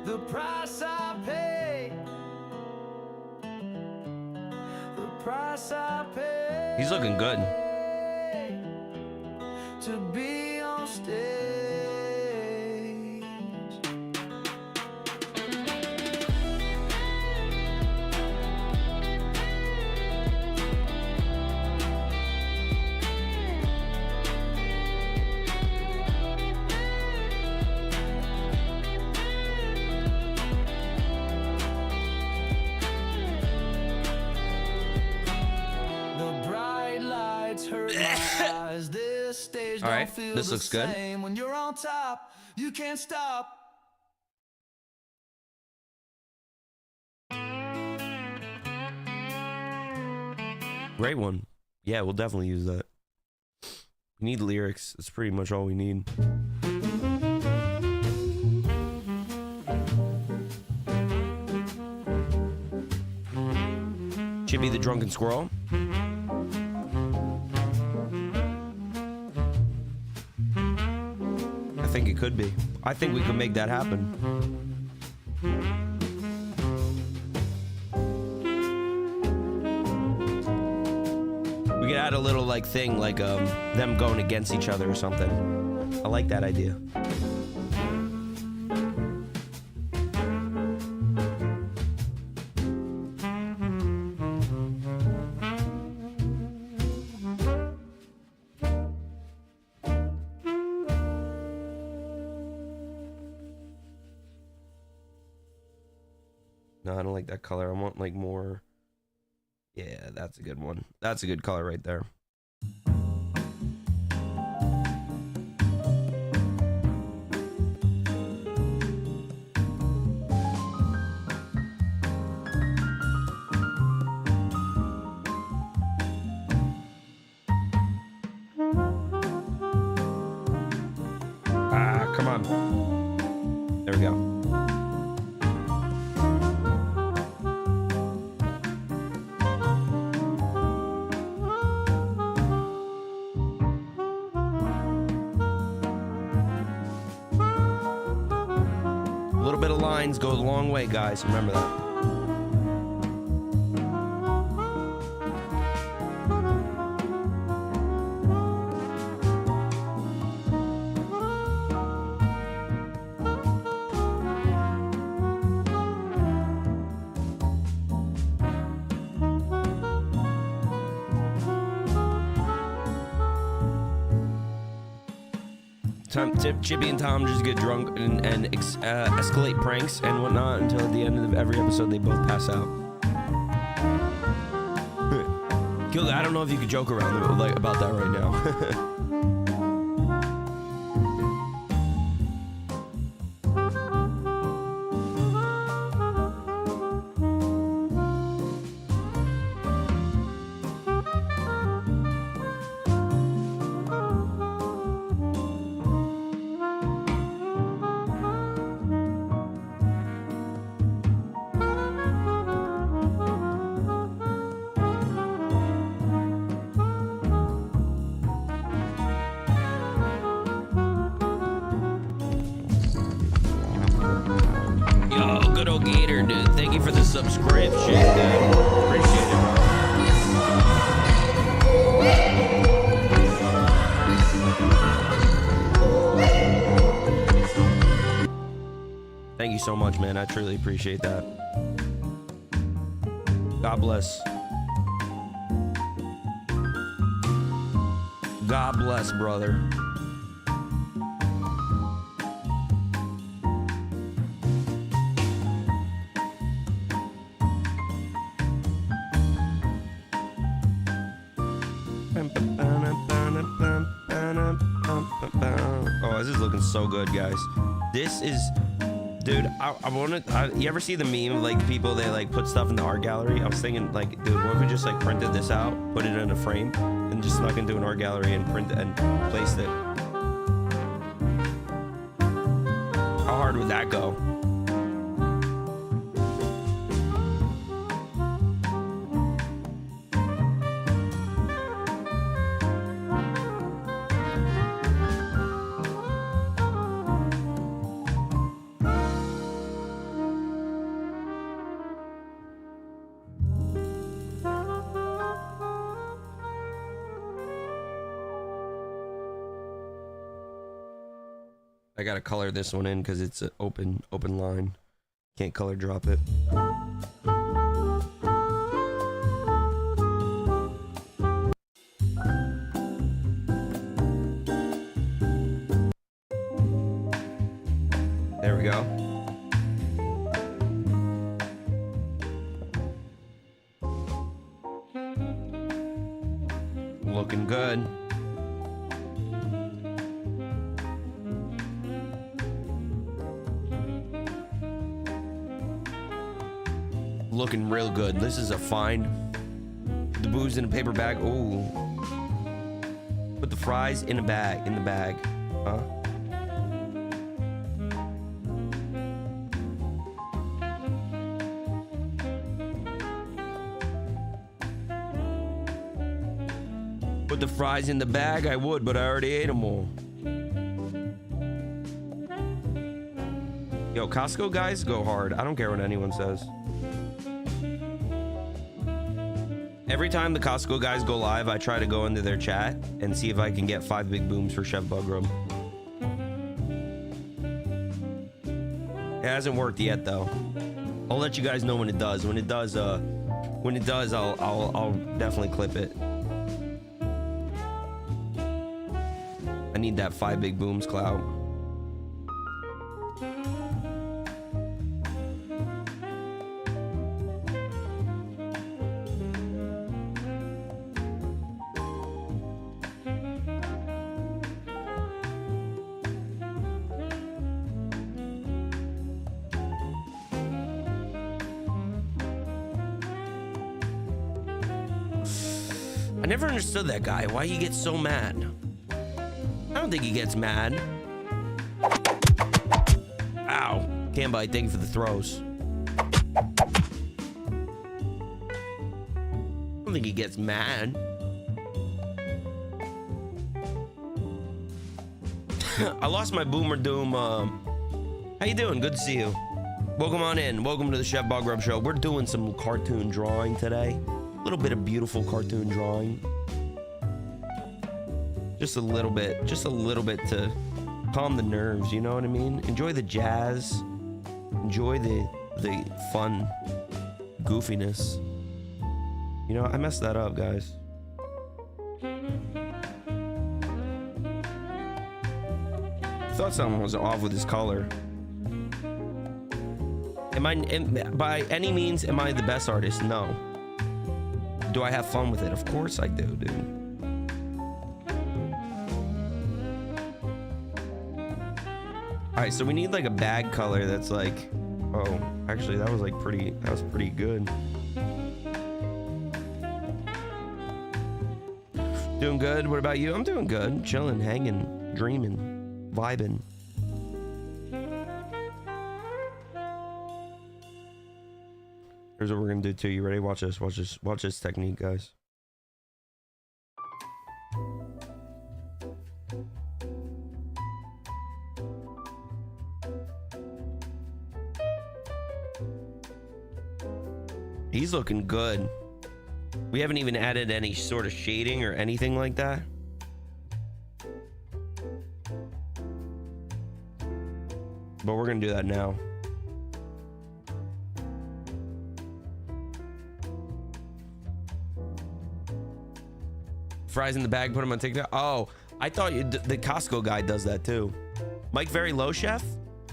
The price I pay. The price I pay. He's looking good. To be on stage. The bright lights hurt my eyes. This stage All right, don't feel this the looks good. same. When you're on top, you can't stop. Great one. Yeah, we'll definitely use that. We need lyrics. That's pretty much all we need. Chippy the Drunken Squirrel. I think it could be. I think we could make that happen. like thing, like them going against each other or something. I like that idea. No, I don't like that color. I want like more. Yeah, that's a good one. That's a good color right there. Ah, come on. There we go. A little bit of lines goes a long way, guys. Remember that. Chippy and Tom just get drunk and escalate pranks and whatnot until at the end of every episode they both pass out. Gilda, I don't know if you could joke around like about that right now. Subscription, dude. Appreciate it, bro. Thank you so much, man. I truly appreciate that. God bless. God bless, brother. Oh, this is looking so good, guys. This is, dude, you ever see the meme of like people, they like put stuff in the art gallery? I was thinking like, dude, what if we just like printed this out, put it in a frame, and just snuck into an art gallery and print and placed it? How hard would that go? I gotta color this one in because it's an open line. Can't color drop it. There we go. Looking good. Looking real good. This is a find. Put the booze in a paper bag. Ooh. Put the fries in a bag. In the bag. Huh? Put the fries in the bag. I would, but I already ate them all. Yo, Costco guys go hard. I don't care what anyone says. Every time the Costco guys go live, I try to go into their chat and see if I can get 5 big booms for Chef Buggrub. It hasn't worked yet though. I'll let you guys know when it does. When it does, I'll definitely clip it. I need that 5 big booms clout. I never understood that guy, why he gets so mad. I don't think he gets mad. Ow. Can't bite, thank you for the throws. I don't think he gets mad. I lost my boomer doom. How you doing? Good to see you. Welcome on in. Welcome to the Chef Buggrub Show. We're doing some cartoon drawing today. A little bit of beautiful cartoon drawing. Just a little bit to calm the nerves, you know what I mean? Enjoy the jazz. Enjoy the fun goofiness. You know, I messed that up, guys. I thought something was off with his color. By any means, am I the best artist? No. Do I have fun with it? Of course I do, dude. Alright, so we need like a bag color that's like, oh, actually that was pretty good. Doing good. What about you? I'm doing good. Chilling, hanging, dreaming, vibing. Here's what we're gonna do too. You ready? Watch this. Watch this technique, guys. He's looking good. We haven't even added any sort of shading or anything like that. But we're gonna do that now. Fries in the bag, put them on TikTok. Oh, I thought the Costco guy does that too. Mic very low, chef?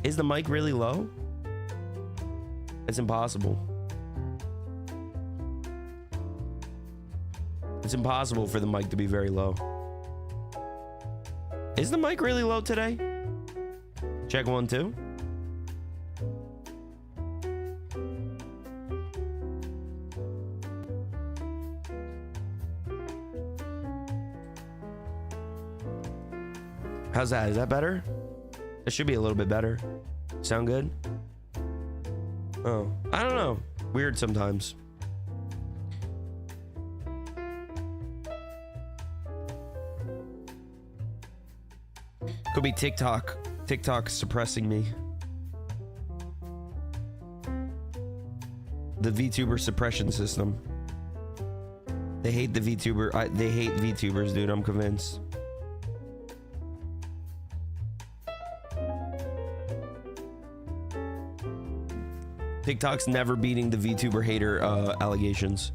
Is the mic really low? It's impossible. It's impossible for the mic to be very low. Is the mic really low today? Check 1, 2. How's that? Is that better? It should be a little bit better. Sound good? Oh, I don't know. Weird sometimes. Could be TikTok. TikTok suppressing me. The VTuber suppression system. They hate the VTuber. They hate VTubers, dude. I'm convinced. TikTok's never beating the VTuber hater allegations.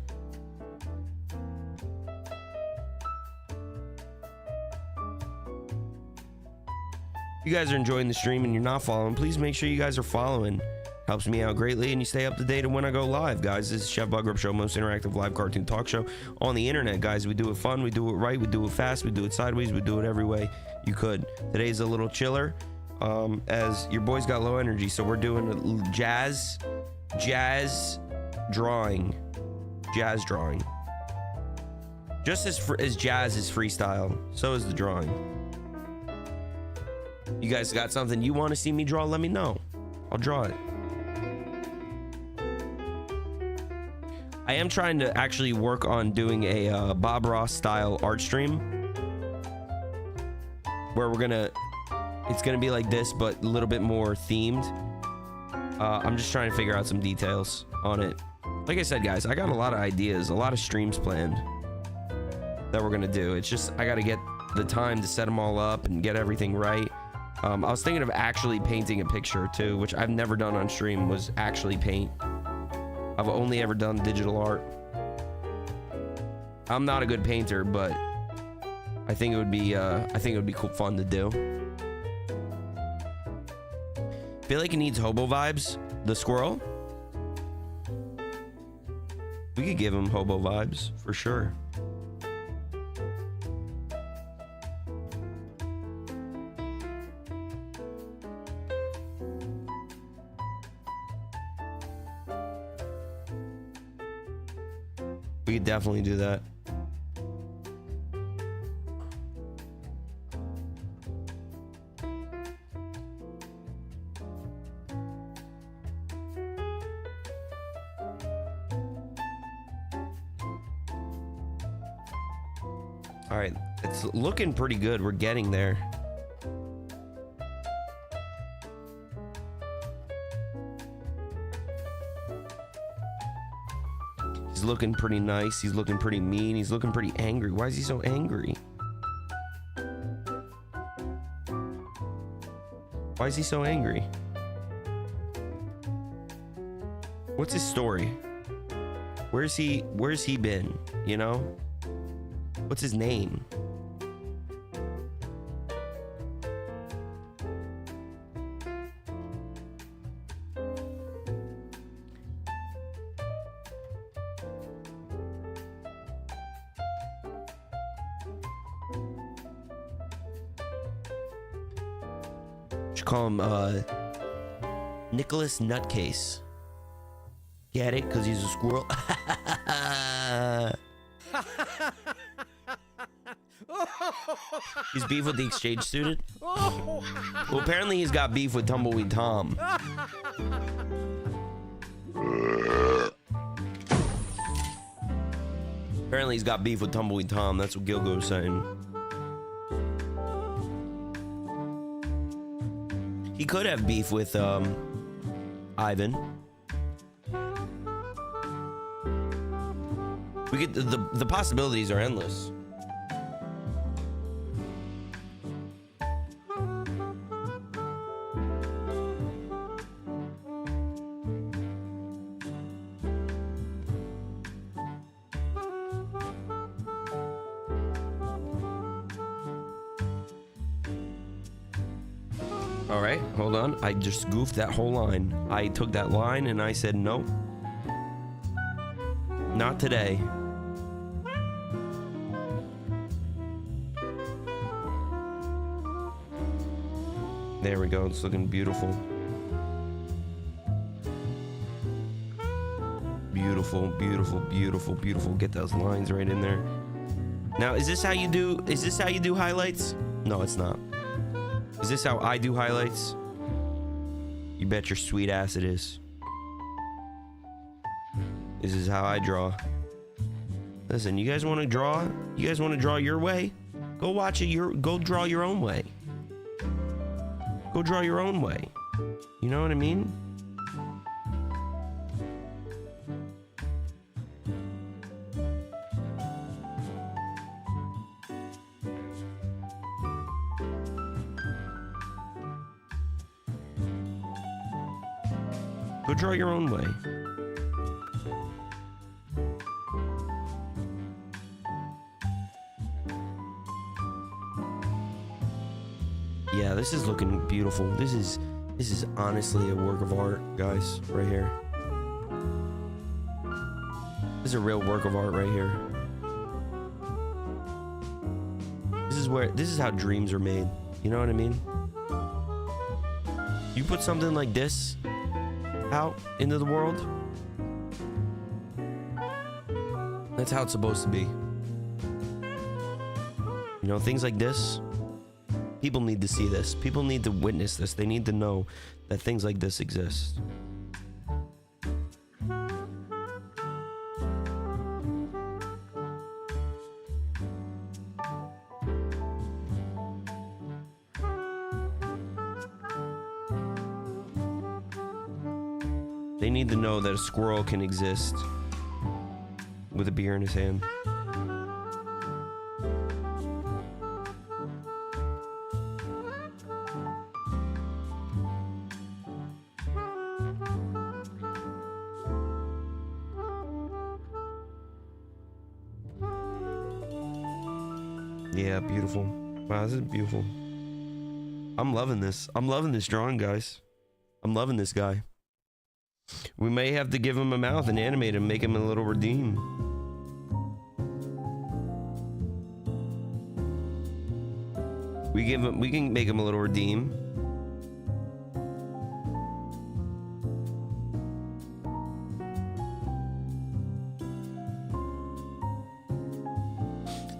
If you guys are enjoying the stream and you're not following, please make sure you guys are following. Helps me out greatly, and you stay up to date on when I go live, guys. This is Chef Buggrub Show, most interactive live cartoon talk show on the internet, guys. We do it fun, we do it right, we do it fast, we do it sideways, we do it every way you could. Today's a little chiller, as your boy's got low energy, so we're doing a jazz drawing. Just as jazz is freestyle, so is the drawing. You guys got something you want to see me draw? Let me know. I'll draw it. I am trying to actually work on doing a Bob Ross style art stream where it's gonna be like this but a little bit more themed. I'm just trying to figure out some details on it. Like I said, guys, I got a lot of ideas, a lot of streams planned that we're gonna do. It's just I gotta get the time to set them all up and get everything right. I was thinking of actually painting a picture too, which I've never done on stream, was actually paint. I've only ever done digital art. I'm not a good painter, but I think it would be cool, fun to do. Feel like it needs hobo vibes. The squirrel. We could give him hobo vibes for sure. We could definitely do that. All right, it's looking pretty good. We're getting there. He's looking pretty nice. He's looking pretty mean. He's looking pretty angry. Why is he so angry? Why is he so angry? What's his story? Where's he been? You know? What's his name? Should call him Nicholas Nutcase. Get it? Because he's a squirrel. He's beef with the exchange student? Well, apparently he's got beef with Tumbleweed Tom. Apparently he's got beef with Tumbleweed Tom. That's what Gilgo was saying. He could have beef with Ivan. We get the possibilities are endless. All right, hold on. I just goofed that whole line. I took that line and I said, nope. Not today. There we go. It's looking beautiful. Beautiful, beautiful, beautiful, beautiful. Get those lines right in there. Now, is this how you do highlights? No, it's not. Is this how I do highlights? You bet your sweet ass it is. This is how I draw. Listen, you guys want to draw? You guys want to draw your way? Go watch it. Go draw your own way. Go draw your own way. You know what I mean? Go draw your own way. Yeah, this is looking beautiful. This is honestly a work of art, guys, right here. This is a real work of art right here. This is how dreams are made. You know what I mean? You put something like this out into the world, that's how it's supposed to be. You know, things like this, people need to see this. People need to witness this. They need to know that things like this exist. They need to know that a squirrel can exist with a beer in his hand. Yeah, beautiful. Wow, this is beautiful. I'm loving this. I'm loving this drawing, guys. I'm loving this guy. We may have to give him a mouth and animate him, make him a little redeem. We can make him a little redeem.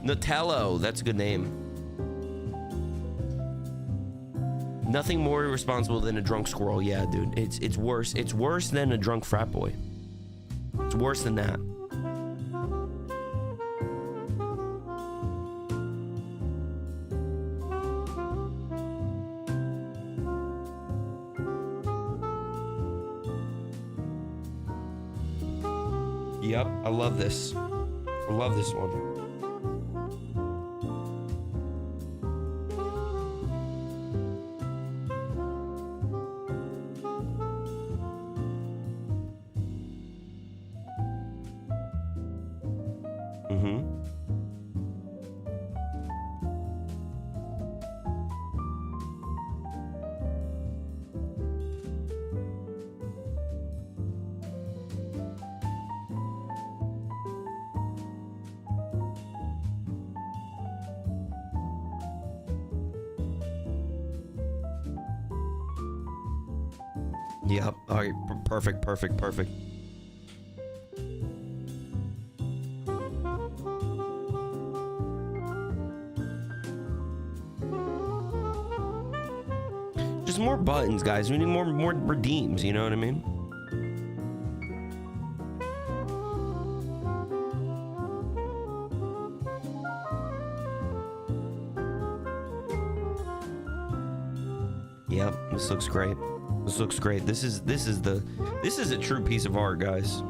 Nutello, that's a good name. Nothing more irresponsible than a drunk squirrel. Yeah, dude. It's worse. It's worse than a drunk frat boy. It's worse than that. Yep, I love this. I love this one. Yep. All right. Perfect. Perfect. Perfect. Just more buttons, guys. We need more redeems. You know what I mean? Yep. This looks great. This looks great. This is a true piece of art, guys.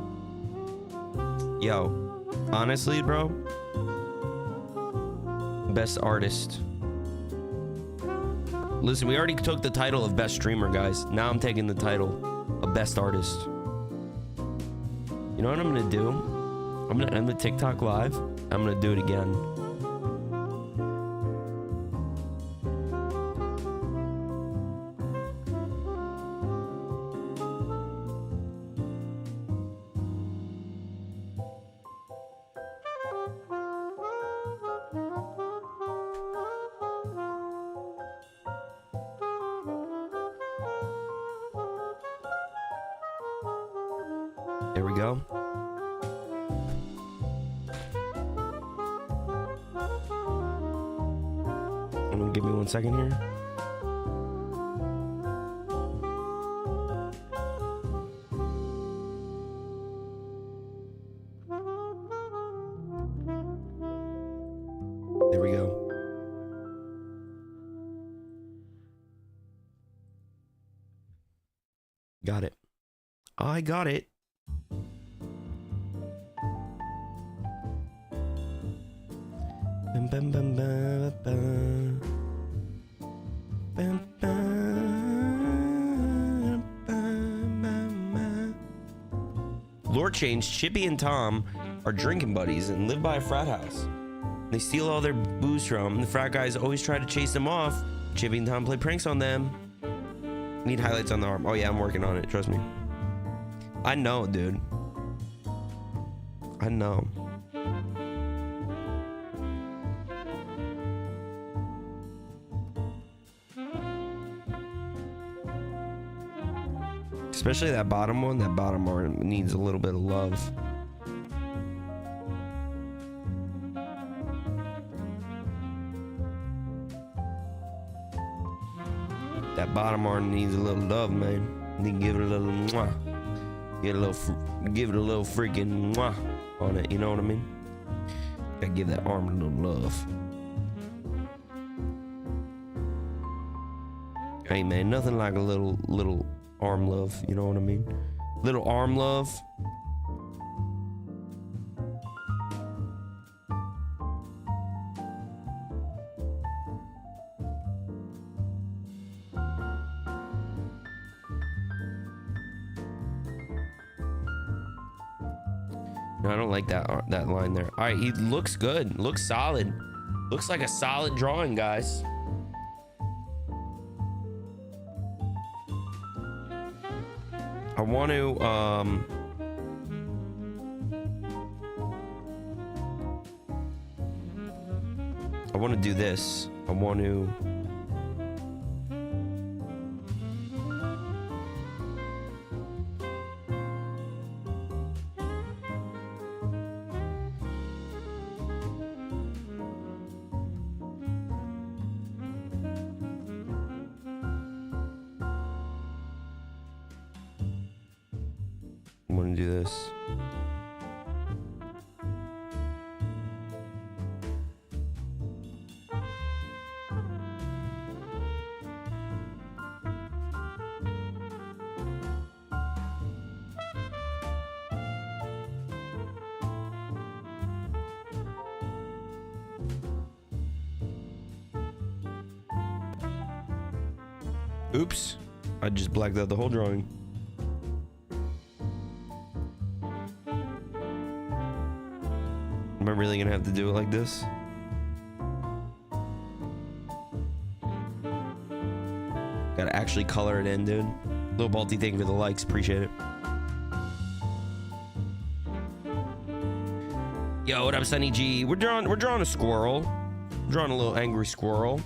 Yo, honestly, bro, best artist. Listen, we already took the title of best streamer, guys. Now I'm taking the title of best artist. You know what I'm gonna do? I'm gonna TikTok live. I'm gonna do it again. There we go. Give me 1 second here. There we go. Got it. I got it. Bum, bum, bum, bum, bum. Bum, bum, bum, bum. Lore changed. Chippy and Tom are drinking buddies and live by a frat house. They steal all their booze from. The frat guys always try to chase them off. Chippy and Tom play pranks on them. Need highlights on the arm. Oh yeah, I'm working on it. Trust me. I know, dude. I know. Especially that bottom one. That bottom one needs a little bit of love. That bottom arm needs a little love, man. You can give it a little mwah. Give it a little freaking mwah on it. You know what I mean? Gotta give that arm a little love. Hey, man, nothing like a little arm love. You know what I mean? Little arm love. No, I don't like that line there. All right, he looks good. Looks solid. Looks like a solid drawing, guys. I want to do this. I want to do this. Oops, I just blacked out the whole drawing. Am I really gonna have to do it like this? Gotta actually color it in, dude. Little Balti, thank you for the likes, appreciate it. Yo, what up, Sunny G? We're drawing a squirrel. Drawing a little angry squirrel.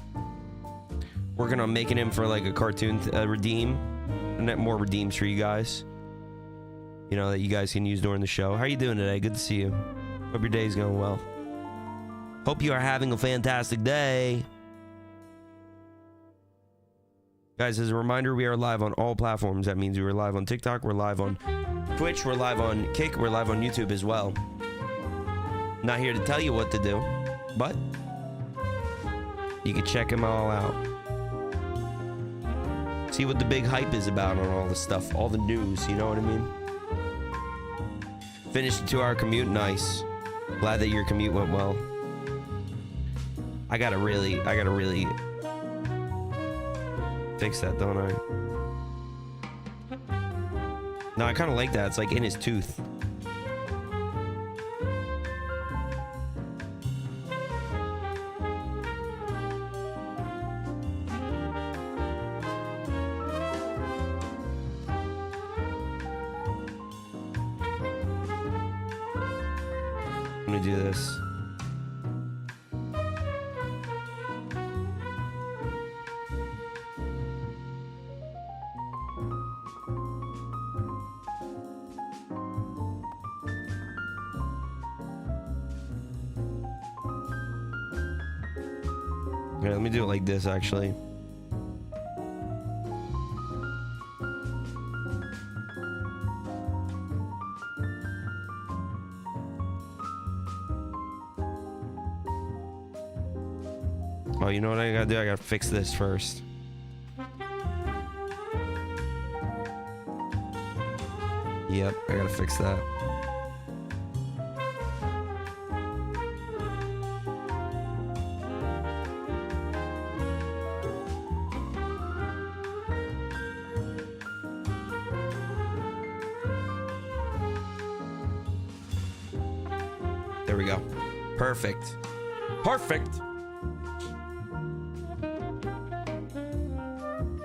Working on making him for like a cartoon redeem. And more redeems for you guys. You know, that you guys can use during the show. How are you doing today? Good to see you. Hope your day's going well. Hope you are having a fantastic day. Guys, as a reminder, we are live on all platforms. That means we are live on TikTok, we're live on Twitch, we're live on Kick, we're live on YouTube as well. Not here to tell you what to do, but you can check them all out. See what the big hype is about on all the stuff, all the news, you know what I mean? Finished a 2-hour commute, nice. Glad that your commute went well. I gotta really fix that, don't I? No, I kind of like that. It's like in his tooth. I'm gonna do this. Okay, let me do it like this, actually. Oh, you know what I gotta do? I gotta fix this first. Yep, I gotta fix that. There we go. Perfect. Perfect.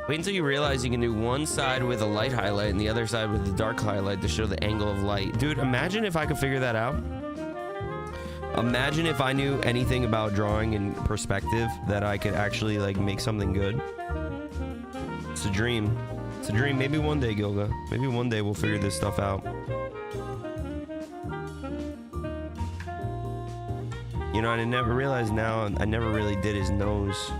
Wait until you realize you can do one side with a light highlight and the other side with a dark highlight to show the angle of light. Dude, imagine if I could figure that out. Imagine if I knew anything about drawing and perspective, that I could actually like make something good. It's a dream. It's a dream. Maybe one day, Gilga. Maybe one day we'll figure this stuff out. You know, I never realized now, I never really did his nose.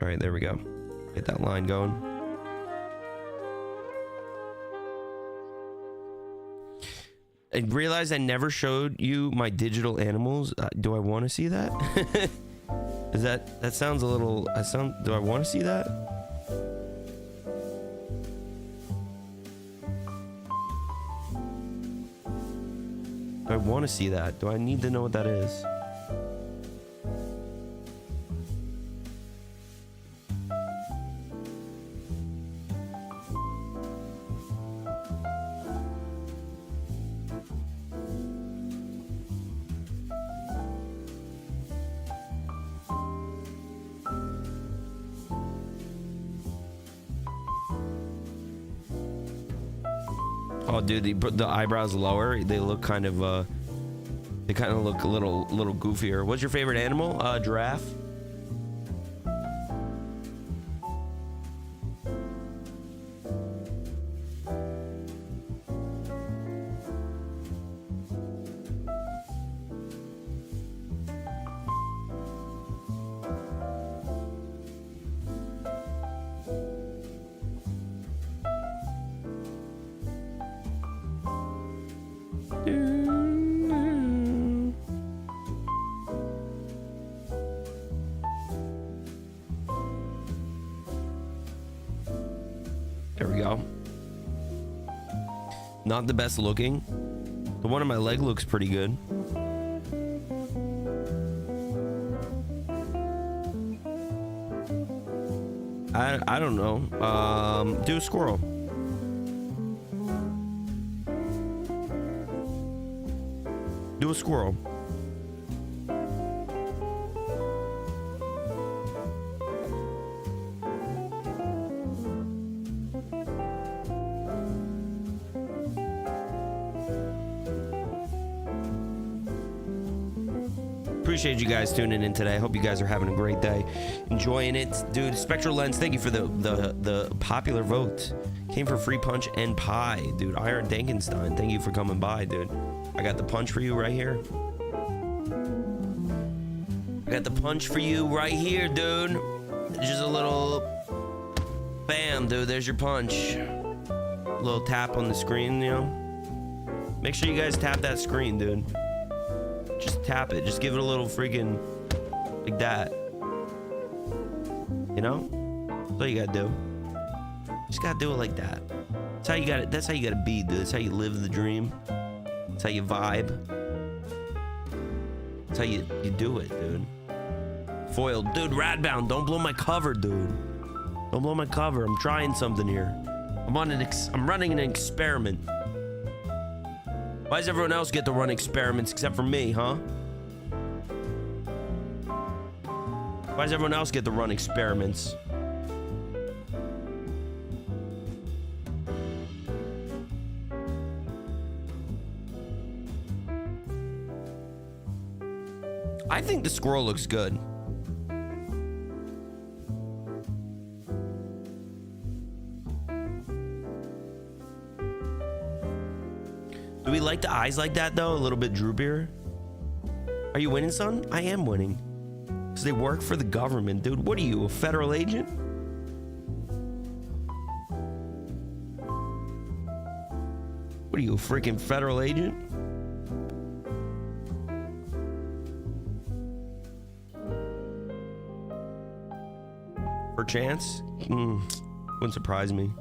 right, there we go. Get that line going. I realized I never showed you my digital animals. Do I want to see that? Is that sounds a little... do I want to see that? Do I want to see that? Do I need to know what that is? Oh, dude, they put the eyebrows lower. They look kind of, they kind of look a little goofier. What's your favorite animal? Giraffe. There we go. Not the best looking. The one on my leg looks pretty good. I don't know. Do a squirrel. Do a squirrel. Appreciate you guys tuning in today. I hope you guys are having a great day, enjoying it, dude. Spectral Lens, thank you for the popular vote. Came for free punch and pie, dude. Iron Dankenstein, thank you for coming by, dude. I got the punch for you right here. I got the punch for you right here, dude. Just a little bam, dude. There's your punch. A little tap on the screen, you know. Make sure you guys tap that screen, dude. Just tap it. Just give it a little freaking like that. You know? That's all you gotta do. Just gotta do it like that. That's how you gotta. That's how you gotta be, dude. That's how you live the dream. That's how you vibe. That's how you do it, dude. Foiled, dude. Radbound, don't blow my cover, dude. Don't blow my cover. I'm trying something here. I'm running an experiment. Why does everyone else get to run experiments except for me, huh? Why does everyone else get to run experiments? I think the squirrel looks good. Do we like the eyes like that, though? A little bit droopier? Are you winning, son? I am winning. Because they work for the government, dude. What are you, a federal agent? What are you, a freaking federal agent? Perchance? Wouldn't surprise me.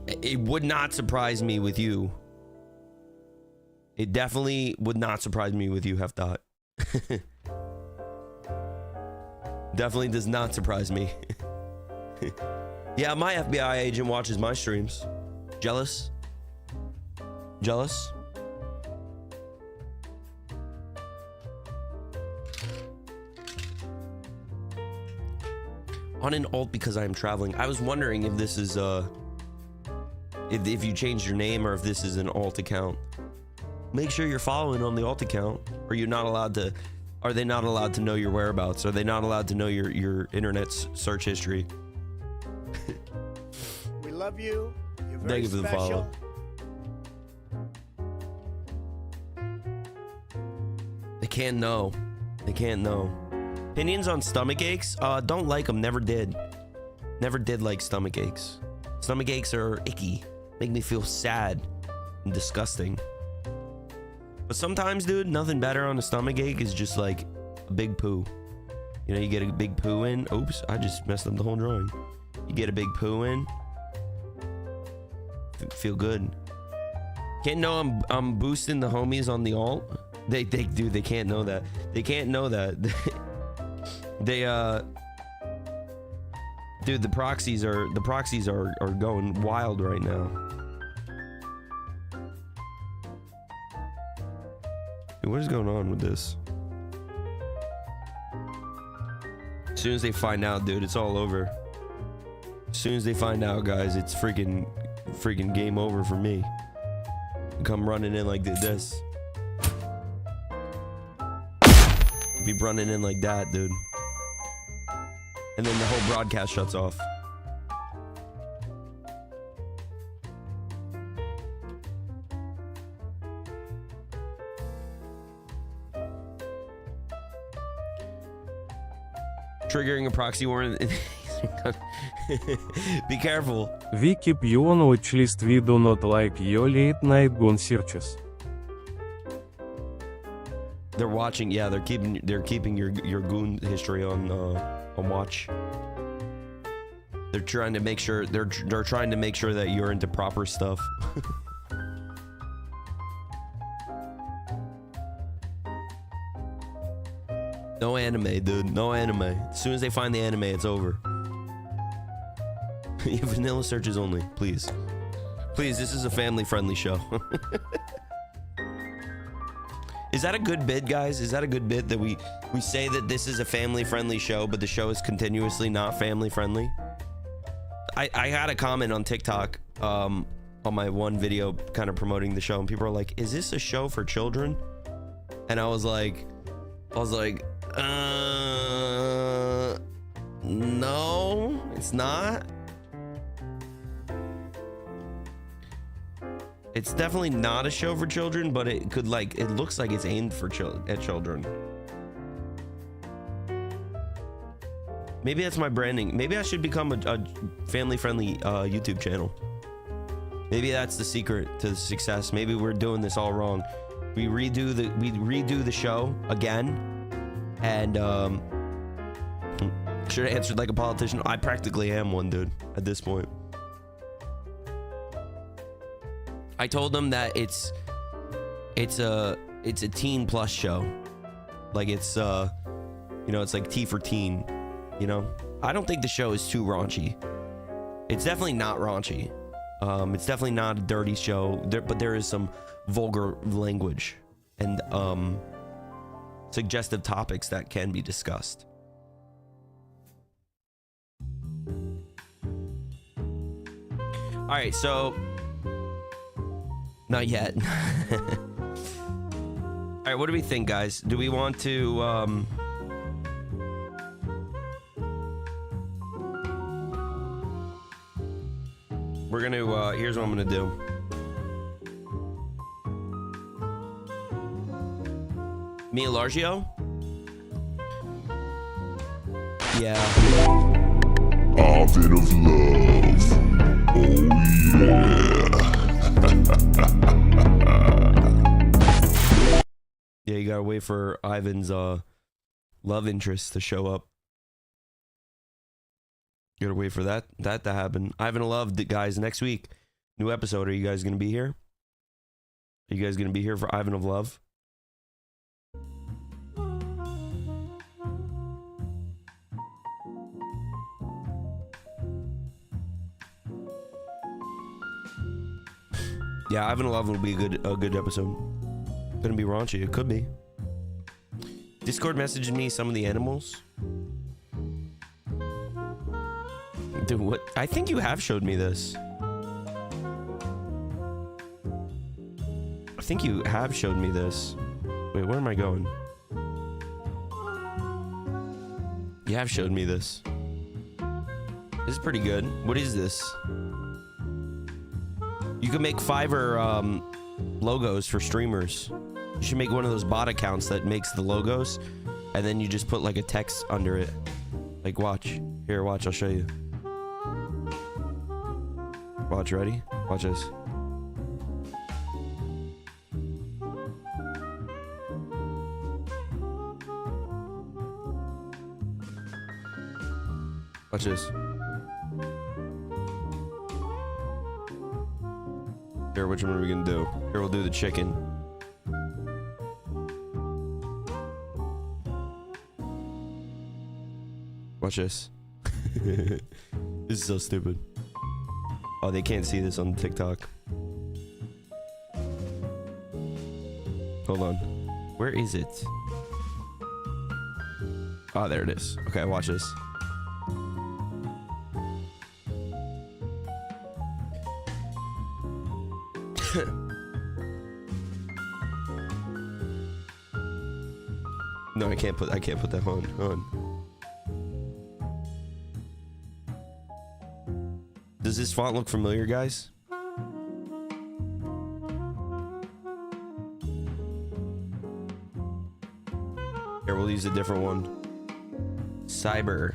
It would not surprise me with you. It definitely would not surprise me with you, Hefdot. Definitely does not surprise me. Yeah, my FBI agent watches my streams. Jealous? Jealous? On an alt because I am traveling. I was wondering if this is if you changed your name or if this is an alt account. Make sure you're following on the alt account, or you're not allowed to. Are they not allowed to know your whereabouts? Are they not allowed to know your internet search history? We love you. You're very Thank you for the follow. They can't know. They can't know. Opinions on stomach aches? Don't like them. Never did. Never did like stomach aches. Stomach aches are icky. Make me feel sad and disgusting. But sometimes, dude, nothing better on a stomach ache is just like a big poo. You know, you get a big poo in. Oops, I just messed up the whole drawing. You get a big poo in. Feel good. Can't know I'm boosting the homies on the alt. They dude, they can't know that. They can't know that. Dude, the proxies are going wild right now. Dude, what is going on with this? As soon as they find out, dude, it's all over. As soon as they find out, guys, it's freaking game over for me. Come running in like this. Be running in like that, dude. And then the whole broadcast shuts off. Triggering a proxy war. Be careful. We keep you on watch list. We do not like your late night gun searches. They're watching. Yeah, they're keeping your goon history on watch. They're trying to make sure they're trying to make sure that you're into proper stuff. No anime, dude. No anime. As soon as they find the anime, it's over. Vanilla searches only, please. Please, this is a family-friendly show. Is that a good bit, guys? Is that a good bit that we say that this is a family-friendly show, but the show is continuously not family-friendly? I had a comment on TikTok on my one video kind of promoting the show, and people are like, is this a show for children? And I was like, no, it's not. It's definitely not a show for children, but it could it looks like it's aimed for children. Maybe that's my branding. Maybe I should become a family-friendly YouTube channel. Maybe that's the secret to the success. Maybe we're doing this all wrong. We redo the show again, and should have answered like a politician. I practically am one, dude, at this point. I told them that it's a teen plus show. Like it's you know, it's like T for teen, you know? I don't think the show is too raunchy. It's definitely not raunchy. It's definitely not a dirty show, but there is some vulgar language and suggestive topics that can be discussed. All right, so not yet. All right, what do we think, guys? Do we want to we're gonna here's what I'm gonna do. Mia Largio? Yeah. Oven of love. Oh yeah. Yeah, you gotta wait for Ivan's love interest to show up. You gotta wait for that to happen. Ivan of Love, guys, next week, new episode. Are you guys gonna be here? Are you guys gonna be here for Ivan of Love? Yeah, Ivan of Love will be a good episode. Gonna be raunchy. It could be. Discord messaged me some of the animals. Dude, what? I think you have showed me this. I think you have showed me this. Wait, where am I going? You have showed me this. This is pretty good. What is this? You can make Fiverr logos for streamers. You should make one of those bot accounts that makes the logos, and then you just put like a text under it. Like, watch. Here, watch, I'll show you. Watch, ready? Watch this. Watch this. Here, which one are we gonna do? Here, we'll do the chicken. Watch this. This is so stupid. Oh, they can't see this on TikTok. Hold on. Where is it? Oh, there it is. Okay, watch this. No, I can't put that on. Does this font look familiar, guys? Here, we'll use a different one. Cyber.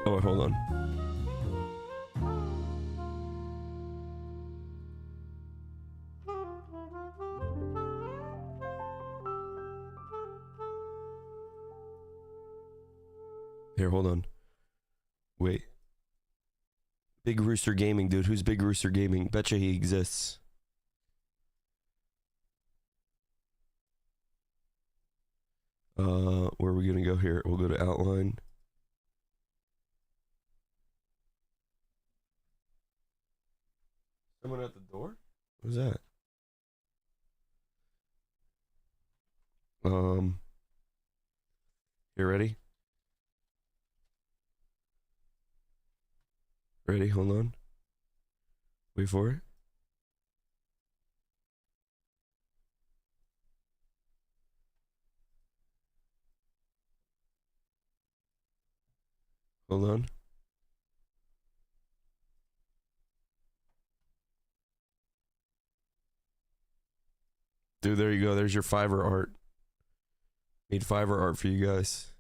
Oh, wait, hold on. Here, hold on. Wait. Big Rooster Gaming, dude. Who's Big Rooster Gaming? Betcha he exists. Where are we gonna go here? We'll go to outline. Someone at the door? Who's that? You ready? Ready? Hold on. Wait for it. Hold on. Dude, there you go. There's your Fiverr art. Made Fiverr art for you guys.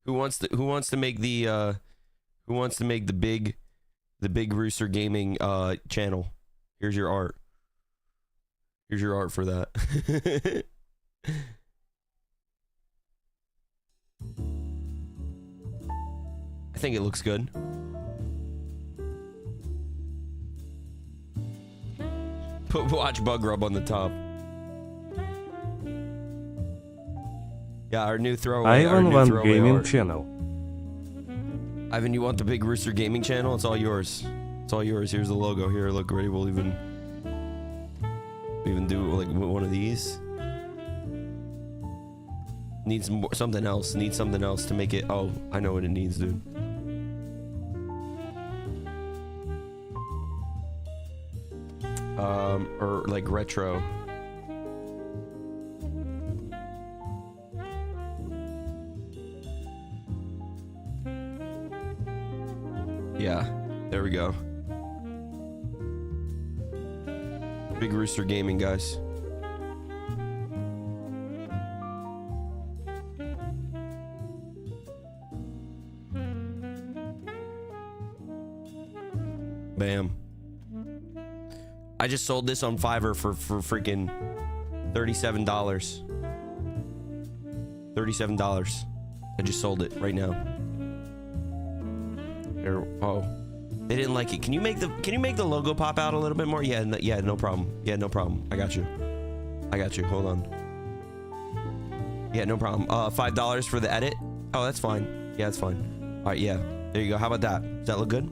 Who wants to make the Big Rooster Gaming channel? Here's your art. Here's your art for that. I think it looks good. Watch Buggrub on the top. Yeah, our new throwaway. Ivan Van Gaming channel. Ivan, you want the Big Rooster Gaming channel? It's all yours. It's all yours. Here's the logo. Here, look, ready? We'll even do like one of these. Needs something else. Needs something else to make it. Oh, I know what it needs, dude. Or like retro. Yeah, there we go. Big Rooster Gaming, guys. Bam. I just sold this on Fiverr for freaking $37. $37. I just sold it right now. There, oh, they didn't like it. Can you make the logo pop out a little bit more? Yeah, yeah, no problem. Yeah, no problem. I got you. Hold on. Yeah, no problem. $5 for the edit. Oh, that's fine. Yeah, that's fine. All right, yeah. There you go. How about that? Does that look good?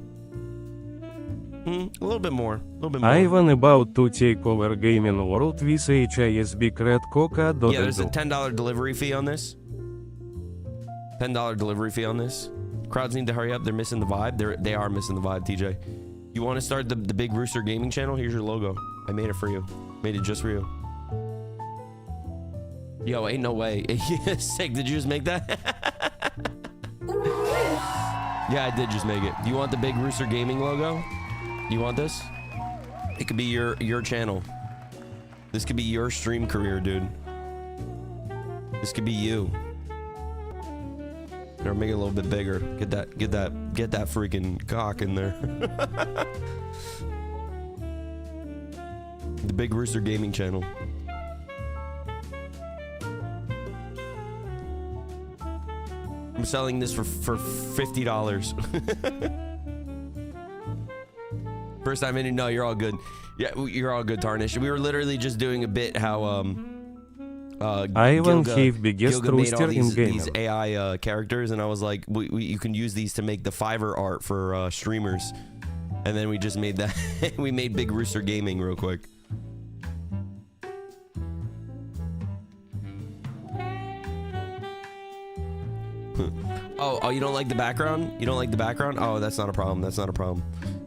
A little bit more. Ivan about to take over gaming world with HISB Red Coca. Yeah, there's a $10 delivery fee on this. $10 delivery fee on this. Crowds need to hurry up. They're missing the vibe. They are missing the vibe, TJ. You want to start the Big Rooster Gaming channel? Here's your logo. I made it for you. Made it just for you. Yo, ain't no way. Sick. Did you just make that? Yeah, I did just make it. Do you want the Big Rooster Gaming logo? You want this? It could be your channel. This could be your stream career, dude. This could be you. Or make it a little bit bigger. Get that freaking cock in there. The Big Rooster Gaming channel. I'm selling this for $50. First time in. No, you're all good. Yeah, you're all good, Tarnish. We were literally just doing a bit how Ivan have biggest rooster in game. These AI characters, and I was like, you can use these to make the Fiverr art for streamers, and then we just made that. We made Big Rooster Gaming real quick. Oh, you don't like the background? You don't like the background? Oh, that's not a problem. That's not a problem.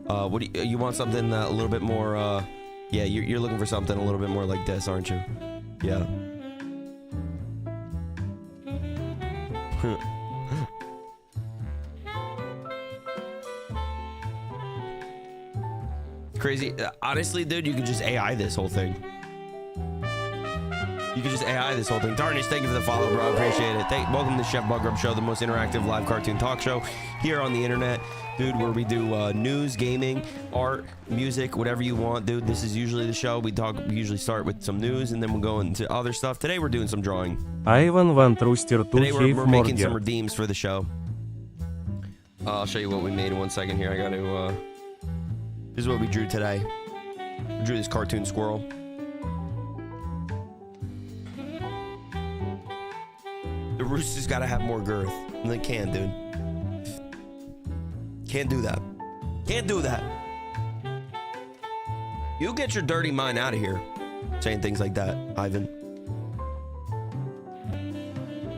What do you want? Something a little bit more? Yeah, you're looking for something a little bit more like this, aren't you? Yeah. Crazy. Honestly, dude, you can just AI this whole thing. You can just AI this whole thing. Tarnish, thank you for the follow, bro. I appreciate it. Welcome to the Chef Buggrub Show, the most interactive live cartoon talk show here on the internet, dude, where we do news, gaming, art, music, whatever you want, dude. This is usually the show. We usually start with some news, and then we'll go into other stuff. Today, we're doing some drawing. Ivan want Rooster to Today, we're making some Morgan. redeems for the show. I'll show you what we made in 1 second here. I got to... this is what we drew today. We drew this cartoon squirrel. The rooster's got to have more girth. And they can, dude. Can't do that. Can't do that. You get your dirty mind out of here saying things like that, Ivan.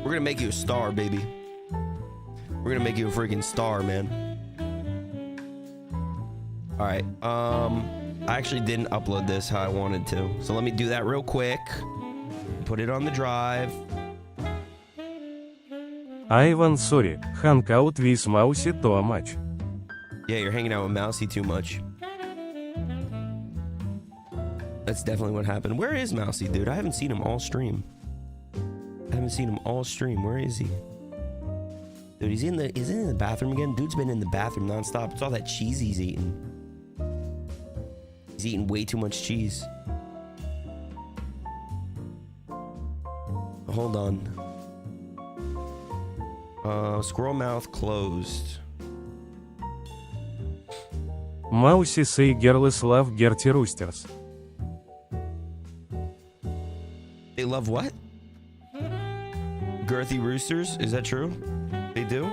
We're gonna make you a star, baby. We're gonna make you a freaking star, man. All right. I actually didn't upload this how I wanted to, so let me do that real quick. Put it on the drive. Ivan, sorry, hang out with Mousy too much. Yeah, you're hanging out with Mousy too much. That's definitely what happened. Where is Mousy, dude? I haven't seen him all stream. Where is he? Dude, he's in the bathroom again. Dude's been in the bathroom nonstop. It's all that cheese he's eating. He's eating way too much cheese. Hold on. Squirrel mouth closed. Mousy say girls love girty roosters. They love what? Girthy roosters? Is that true? They do?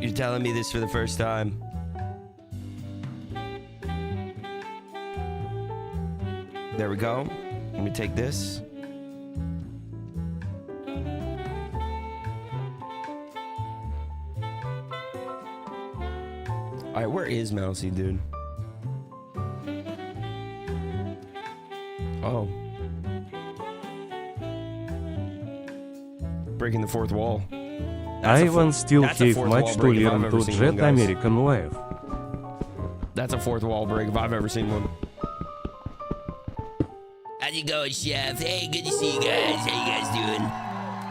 You're telling me this for the first time. There we go. Let me take this. All right, where is Mousy, dude? Oh. Breaking the fourth wall. Ivan still have much to learn to jet American life. That's a fourth wall break if I've ever seen one. How's it going, Chef? Hey, good to see you guys. How you guys doing?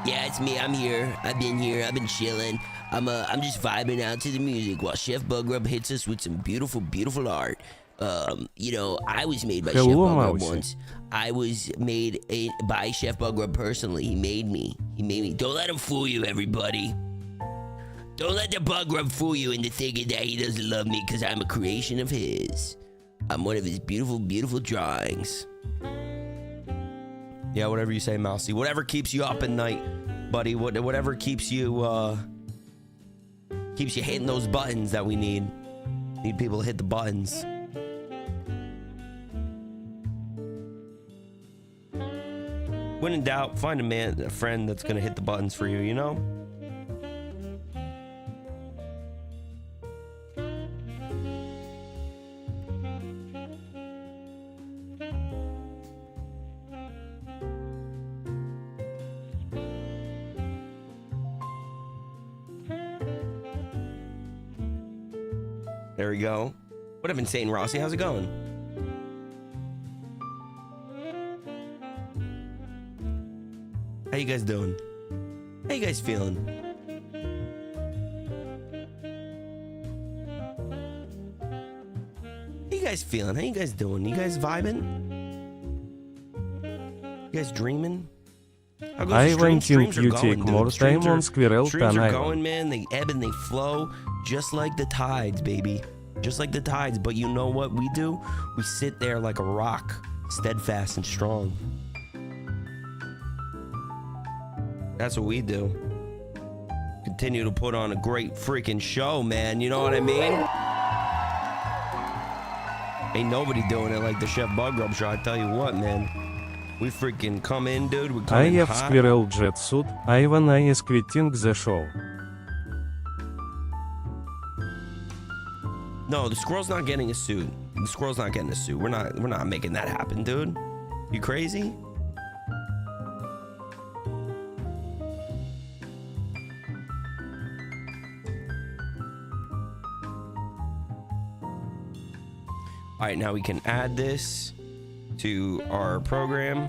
Yeah, it's me. I'm here. I've been here. I've been chilling. I'm just vibing out to the music while Chef Buggrub hits us with some beautiful, beautiful art. You know, I was made by Chef Buggrub once. I was made by Chef Buggrub personally. He made me. Don't let him fool you, everybody. Don't let the Buggrub fool you into thinking that he doesn't love me because I'm a creation of his. I'm one of his beautiful, beautiful drawings. Yeah, whatever you say, Mousy. Whatever keeps you up at night, buddy. Whatever keeps you hitting those buttons that we need. Need people to hit the buttons. When in doubt, find a friend that's gonna hit the buttons for you, you know? There we go. What up, Insane Rossi? How's it going? How you guys doing? How you guys feeling? How you guys feeling? How you guys doing? You guys vibing? You guys dreaming? How goes the Ivan, streams? think Streams are you going, take dude. more Streams time are- on Squirrel Streams than are Ivan. going, man. They ebb and they flow, just like the tides, baby. Just like the tides. But you know what we do? We sit there like a rock, steadfast and strong. That's what we do. Continue to put on a great freaking show, man. You know what I mean? Ain't nobody doing it like the Chef Buggrub show. I tell you what, man. We freaking come in, dude. We come I in have hot. Squirrel jet suit. Ivan is quitting the show. No, the squirrel's not getting a suit. The squirrel's not getting a suit. We're not making that happen, dude. You crazy? All right, now we can add this to our program.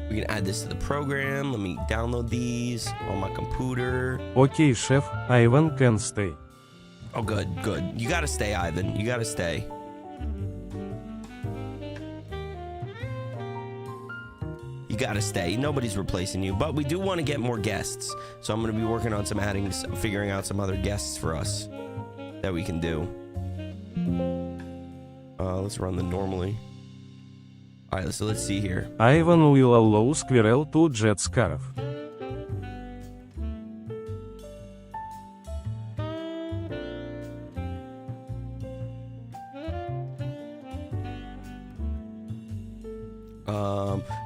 We can add this to the program. Let me download these on my computer. Okay, chef, Ivan can stay. Oh, good, good. You gotta stay, Ivan. You gotta stay. You gotta stay. Nobody's replacing you, but we do want to get more guests. So I'm gonna be working on figuring out some other guests for us that we can do. Let's run them normally. All right, so let's see here. Ivan will allow Squirrel to jet scarf.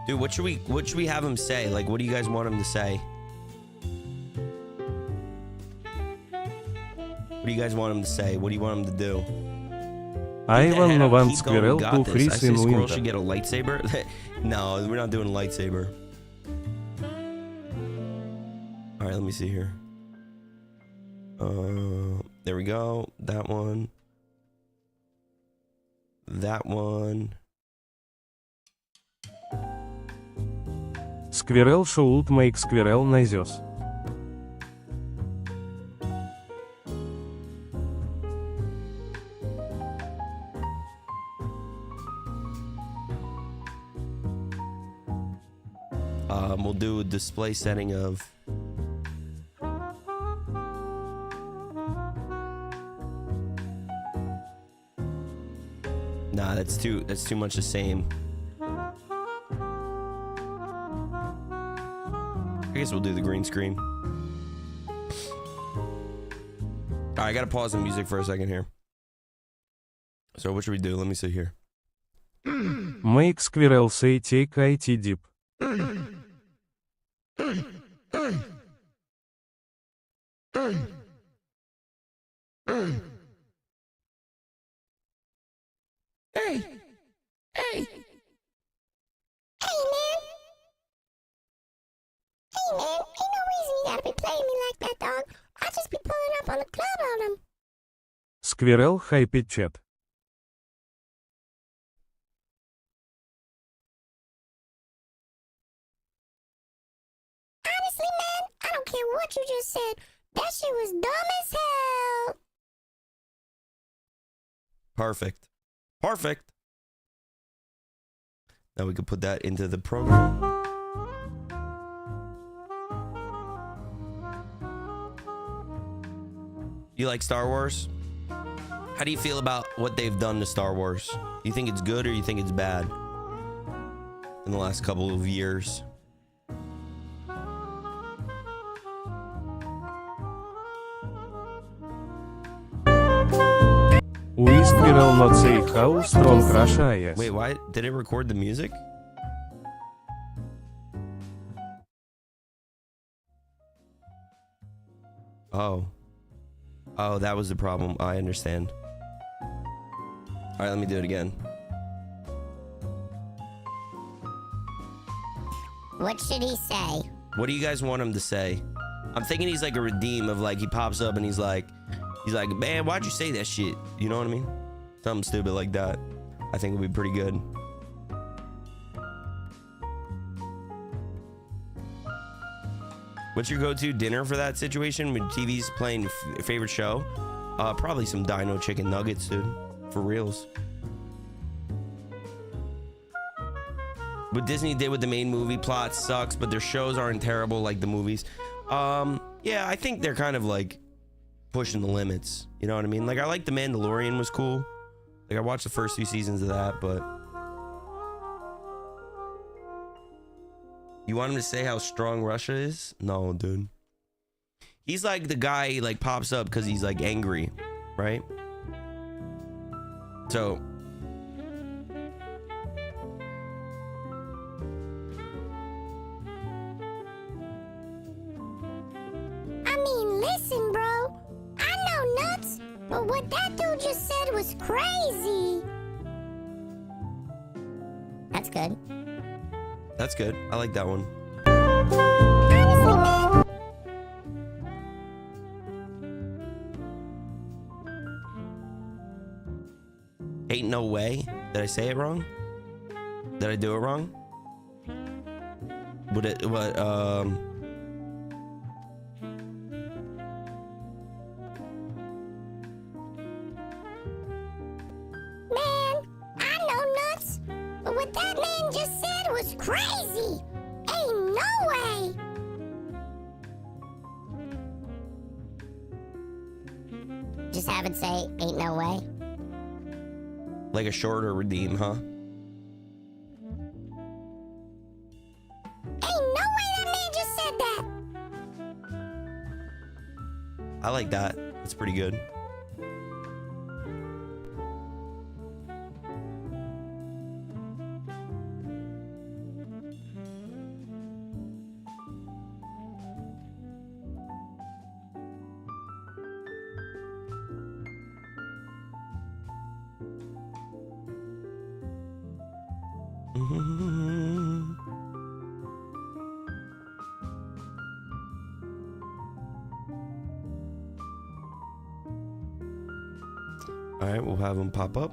Dude, what should we have him say? Like, what do you guys want him to say? What do you guys want him to say? What do you want him to do? Ivan Keep wants going, Squirrel we got to this. freeze I say in Squirrel winter. should get a lightsaber. No, we're not doing a lightsaber. All right, let me see here. There we go. That one. That one. Squirrel should make Squirrel noises. We'll do a display setting of. Nah, that's too much the same. I guess we'll do the green screen. Alright, I gotta pause the music for a second here. So what should we do? Let me see here. Make Squirrel say take IT dip. Hey! Hey! Hey, man! Hey, man! Ain't no reason you gotta be playing me like that, dog. I just be pulling up on the club on them. Squirrel happy chat. Honestly, man, I don't care what you just said. That shit was dumb as hell. Perfect. Perfect. Now we can put that into the program. You like Star Wars? How do you feel about what they've done to Star Wars? You think it's good or you think it's bad? In the last couple of years. We Squirrel not say how strong Russia is. Wait, why did it record the music? Oh. Oh, that was the problem. I understand. All right, let me do it again. What should he say? What do you guys want him to say? I'm thinking he's like a redeem of like he pops up and he's like, man, why'd you say that shit? You know what I mean? Something stupid like that. I think would be pretty good. What's your go-to dinner for that situation when TV's playing favorite show? Probably some Dino chicken nuggets, dude. For reals. What Disney did with the main movie plot sucks, but their shows aren't terrible like the movies. Yeah, I think they're kind of like pushing the limits. You know what I mean? Like, I like The Mandalorian was cool. Like, I watched the first 2 seasons of that, but... You want him to say how strong Russia is? No, dude. He's like the guy, he like pops up because he's like angry, right? So... I mean, listen, bro. I know nuts, but what that dude just said was crazy. That's good. That's good. I like that one. Honestly, man. Ain't no way. Did I say it wrong? Did I do it wrong? Would it, what, Man, I know nuts, but what that man just said was crazy. Ain't no way. Just have it say, ain't no way. like a shorter redeem, huh? Ain't no way that man just said that. I like that. That's pretty good. All right, we'll have them pop up.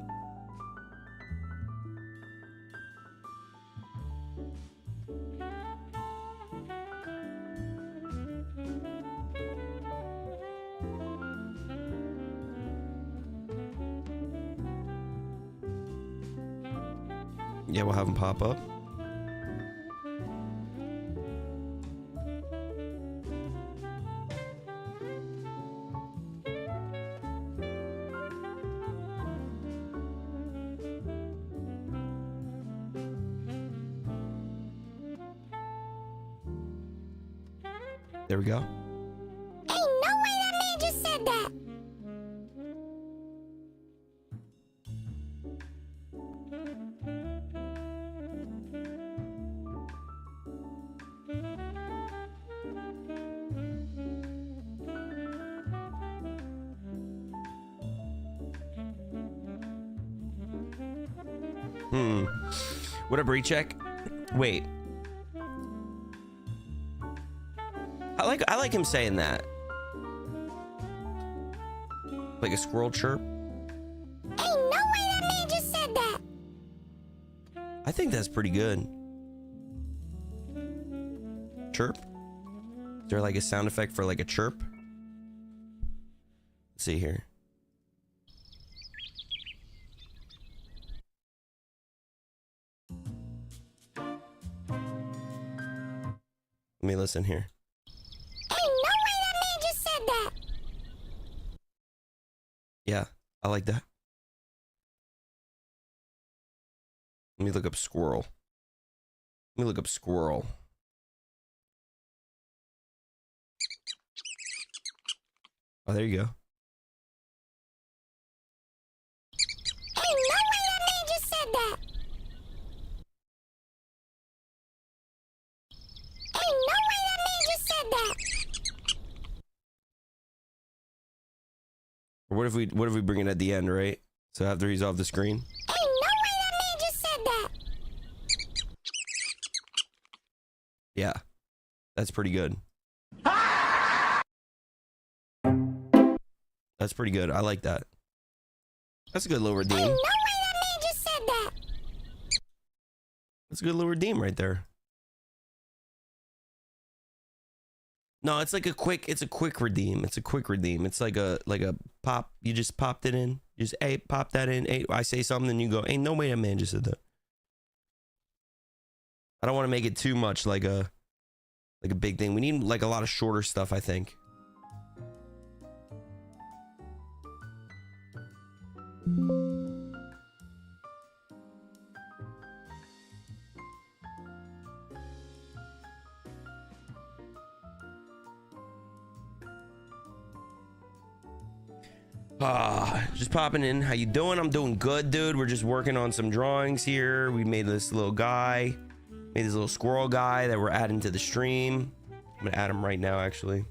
Yeah, we'll have them pop up. There we go. Ain't no way that man just said that. What up, recheck? Wait. I like him saying that. Like a squirrel chirp. Ain't no way that man just said that. I think that's pretty good. Chirp? Is there like a sound effect for like a chirp? Let's see here. Let me listen here. Ain't no way that man just said that. Yeah, I like that. Let me look up squirrel. Let me look up squirrel. Oh, there you go. Ain't no way that man just said that. Ain't no way that man just said that. Or what if we bring it at the end, right? So after he's off the screen. Ain't no way that man just said that. Yeah, that's pretty good. That's pretty good. I like that. That's a good little redeem. Ain't no way that man just said that. That's a good little redeem right there. No, it's like a quick redeem. It's a quick redeem. It's like a pop. You just popped it in. Just, hey, pop that in. Hey, I say something and you go, ain't no way that man just said that. I don't want to make it too much like a big thing. We need like a lot of shorter stuff, I think. Just popping in. How you doing? I'm doing good, dude. We're just working on some drawings here. We made this little guy, made this little squirrel guy that we're adding to the stream. I'm gonna add him right now, actually.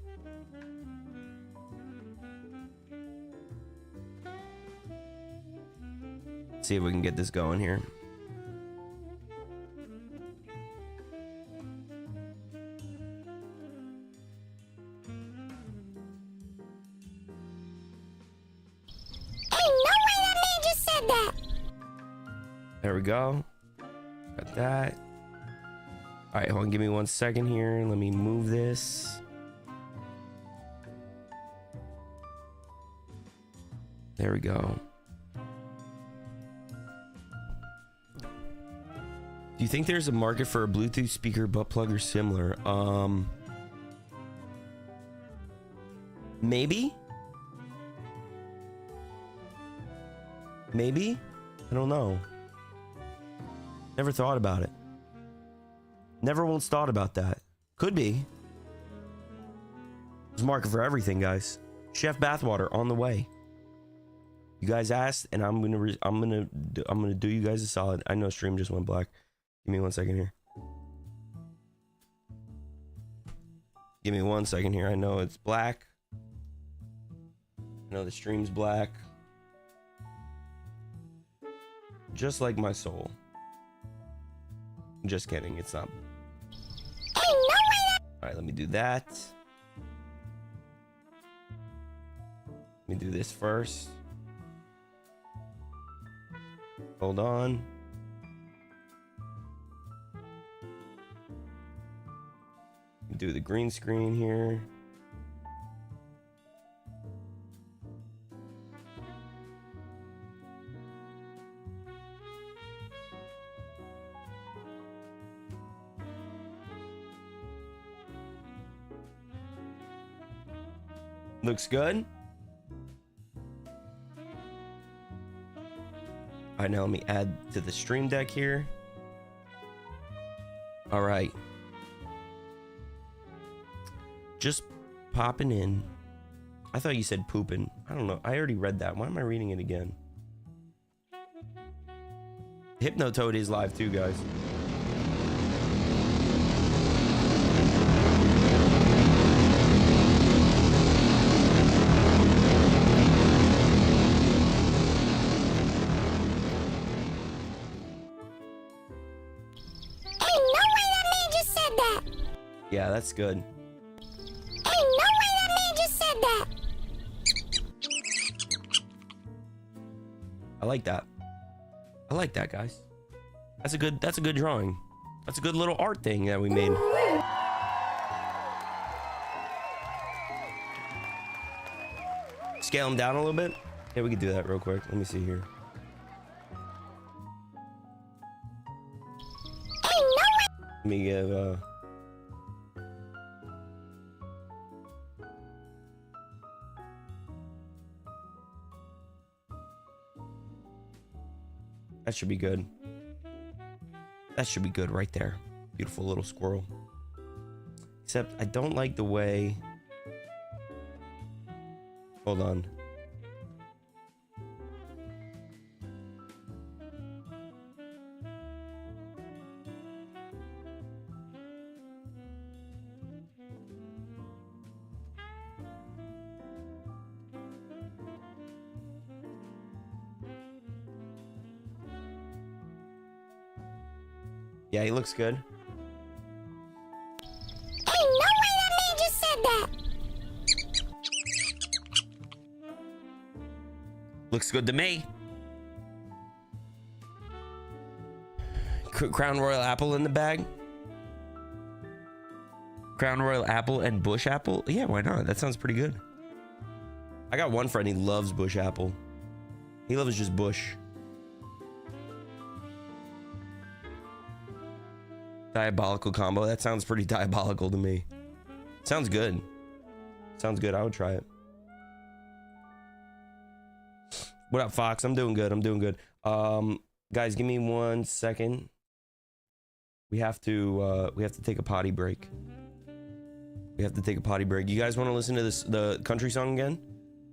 See if we can get this going here. There we go. Got that. All right, hold on. Give me 1 second here. Let me move this. There we go. Do you think there's a market for a Bluetooth speaker, butt plug, or similar? Maybe. Maybe. I don't know. Never thought about it. Never once thought about that. Could be. There's a market for everything, guys. Chef bathwater on the way. You guys asked, and I'm gonna do you guys a solid. I know stream just went black. Give me 1 second here. Give me 1 second here. I know it's black. I know the stream's black. Just like my soul. Just kidding, it's not. Alright, let me do that. Let me do this first. Hold on. Do the green screen here. Looks good. All right, now let me add to the stream deck here. All right. Just popping in. I thought you said pooping. I don't know. I already read that. Why am I reading it again? Hypnotoad is live too, guys. Yeah, that's good. Ain't no way that man just said that. I like that. I like that, guys. That's a good drawing. That's a good little art thing that we made. Scale them down a little bit. Yeah, we could do that real quick. Let me see here. Let me give that should be good. That should be good right there. Beautiful little squirrel. Except I don't like the way. Hold on. Yeah, he looks good. Ain't no way that man just said that. Looks good to me. Crown Royal apple in the bag. Crown Royal apple and bush apple? Yeah, why not? That sounds pretty good. I got one friend, he loves bush apple. He loves just bush. Diabolical combo. That sounds pretty diabolical to me. Sounds good. Sounds good. I would try it. What up, Fox? I'm doing good. I'm doing good. Guys, give me 1 second. We have to take a potty break. We have to take a potty break. You guys want to listen to the country song again?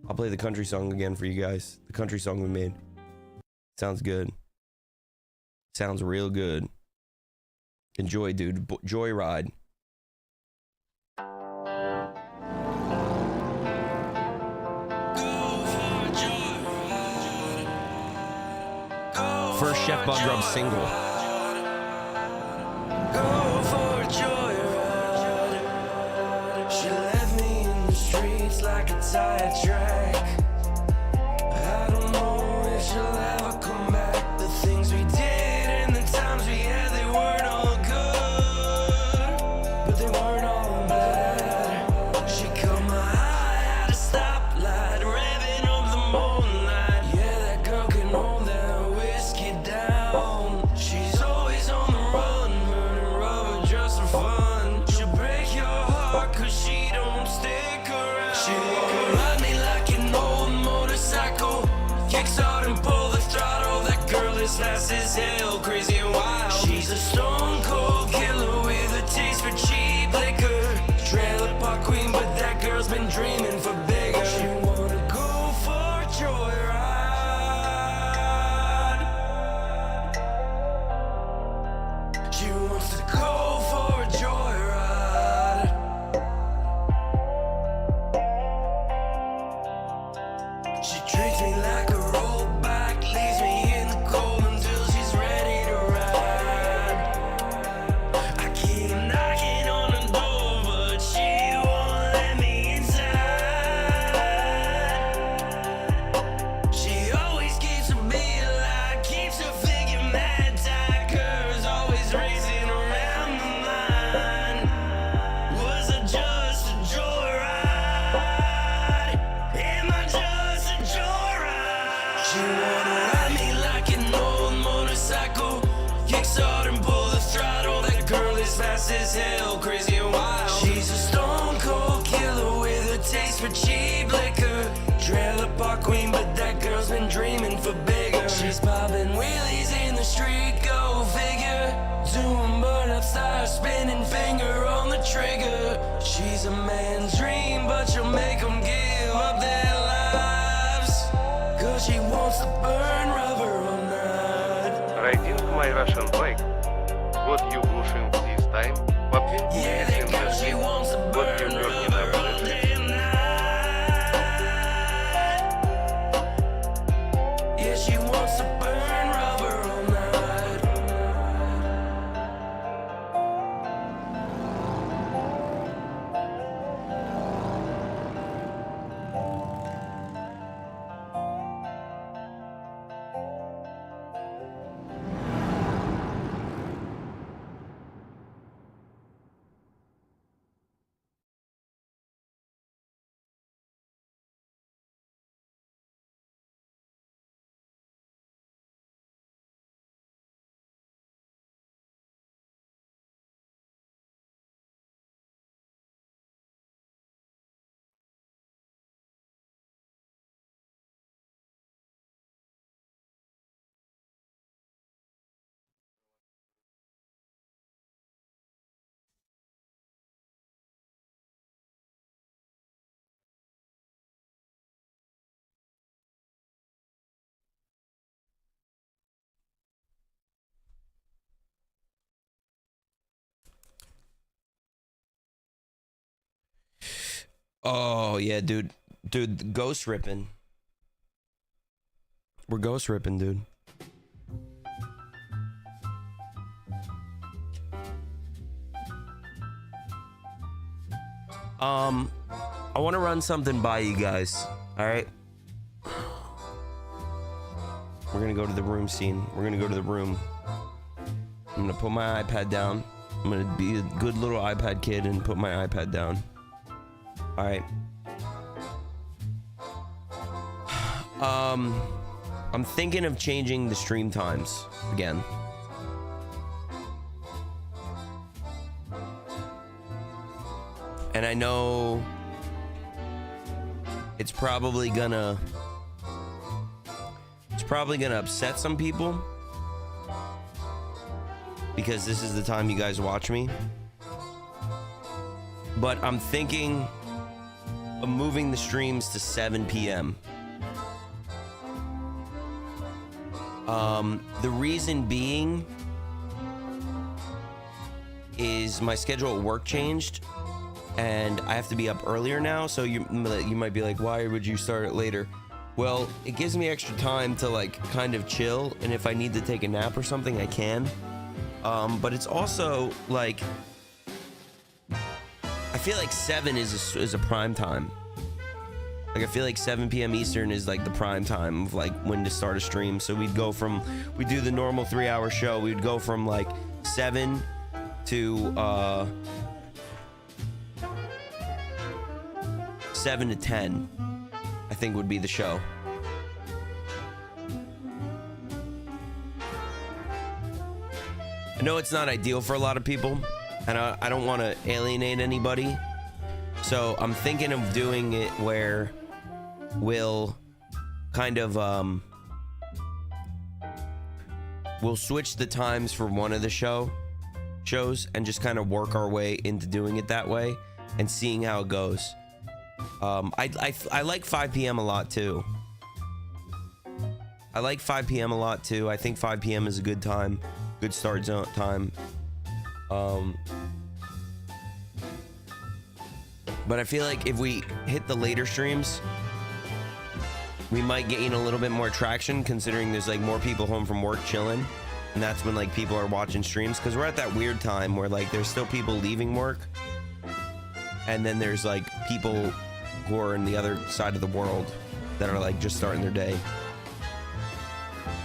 I'll play the country song again for you guys. The country song we made. Sounds good. Sounds real good. Enjoy, dude. Joyride. First Chef Buggrub single. Go for a joyride. She left me in the streets like a tire track. I don't know if she'll ever come back. The things we did and the times we had, they weren't all good, but they weren't all bad. She cut my eye at a stoplight, revving up the moonlight. Yeah, that girl can hold that whiskey down. She's always on the run, burning rubber just for fun. She'll break your heart 'cause she don't stick around. She won't ride me like an old motorcycle, kickstart and pull the throttle. That girl is fast as hell, crazy and wild. She's a stone cold killer with a taste for cheap liquor. Trailer park queen, but that girl's been dreaming for bigger. She wanna go for a joyride. She wants to go for a joyride. She treats me like a rollback, leaves me in the cold until she's ready to ride. I keep knocking on the door, but she won't let me inside. She always keeps a beat alive, keeps her figure mad tight, curves always racing around the line. Was it just a joyride? Am I just a joyride? She wanna ride me like an old motorcycle, kickstart and pull the throttle. That girl is fast as hell, crazy and wild. She's a stone cold killer with a taste for cheap liquor. Trailer park queen, but that girl's been dreaming for bigger. She's popping wheelies in the street, go figure. Doing burn-up stars, spinning finger on the trigger. She's a man's dream, but she'll make them give up their lives, 'cause she wants to burn rubber all night. Riding my Russian bike. What you blushing this time? What you Yeah, that girl, she wants to burn rubber all day and night. Yeah, she wants to burn rubber all night. Oh yeah, dude. Dude, ghost ripping. We're ghost ripping, dude. I want to run something by you guys. All right. We're gonna go to the room scene. We're gonna go to the room. I'm gonna put my iPad down. I'm gonna be a good little iPad kid and put my iPad down. All right. I'm thinking of changing the stream times again. And I know it's probably gonna upset some people because this is the time you guys watch me. But I'm thinking of moving the streams to 7 p.m. The reason being is my schedule at work changed and I have to be up earlier now. So you might be like, why would you start it later? Well, it gives me extra time to like kind of chill, and if I need to take a nap or something, I can. But it's also like, I feel like 7 is a prime time. Like I feel like 7 p.m. Eastern is like the prime time of like when to start a stream. So we'd do the normal 3-hour show. We'd go from like 7 to 7 to 10, I think would be the show. I know it's not ideal for a lot of people, and I don't want to alienate anybody. So I'm thinking of doing it where we'll kind of we'll switch the times for one of the shows and just kind of work our way into doing it that way and seeing how it goes. I like 5 p.m. a lot too. I like 5 p.m. a lot too. I think 5 p.m. is a good time, good start zone time. But I feel like if we hit the later streams, we might gain a little bit more traction, considering there's like more people home from work chilling, and that's when like people are watching streams, because we're at that weird time where like there's still people leaving work, and then there's like people who are in the other side of the world that are like just starting their day.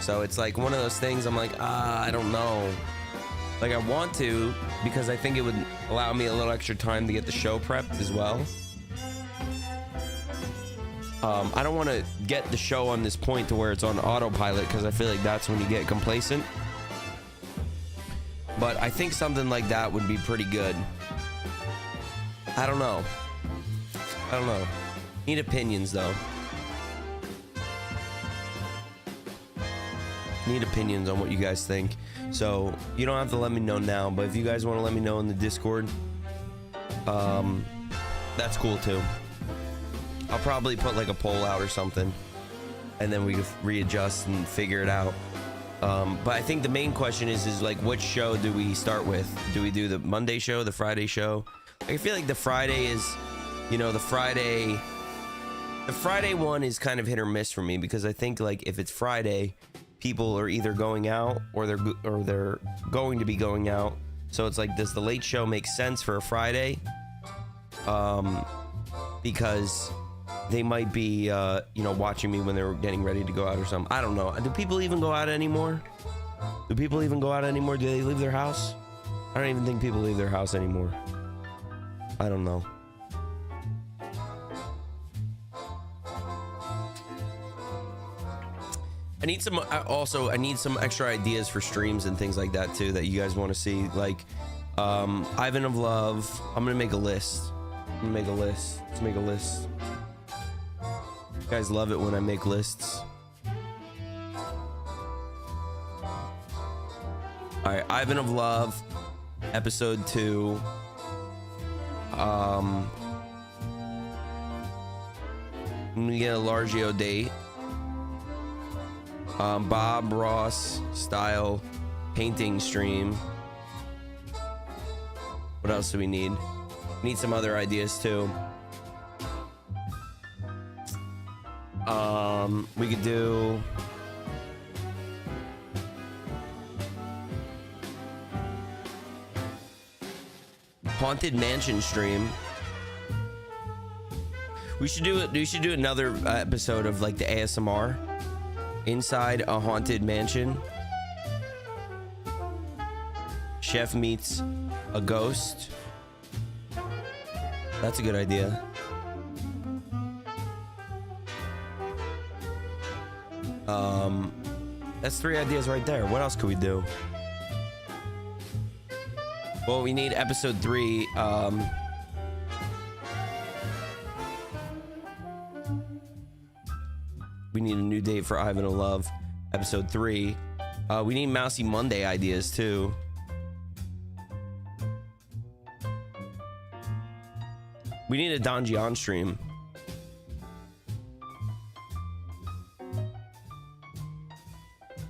So it's like one of those things I'm like, I don't know. Like I want to, because I think it would allow me a little extra time to get the show prepped as well. I don't want to get the show on this point to where it's on autopilot, because I feel like that's when you get complacent. But I think something like that would be pretty good. I don't know. Need opinions though. Need opinions on what you guys think. So you don't have to let me know now, but if you guys want to let me know in the Discord, that's cool too. I'll probably put like a poll out or something, and then we can readjust and figure it out. But I think the main question is like, which show do we start with? Do we do the Monday show, the Friday show? I feel like the Friday is, you know, the Friday one is kind of hit or miss for me, because I think like if it's Friday, people are either going out or they're going to be going out. So it's like, does the late show make sense for a Friday? Because they might be, you know, watching me when they're getting ready to go out or something. I don't know. Do people even go out anymore? Do they leave their house? I don't even think people leave their house anymore. I don't know. I need some extra ideas for streams and things like that too, that you guys want to see. Like, Ivan of Love. I'm gonna make a list. Let's make a list. You guys love it when I make lists. All right, Ivan of Love, episode 2. I'm gonna get a Largio date. Bob Ross style painting stream. What else do we need? Need some other ideas too. We could do Haunted Mansion stream. We should do another episode of like the ASMR inside a haunted mansion. Chef meets a ghost. That's a good idea. That's 3 ideas right there. What else could we do? Well, we need episode 3. We need a new date for Ivan of Love. Episode 3. We need Mousy Monday ideas too. We need a Don Gian stream.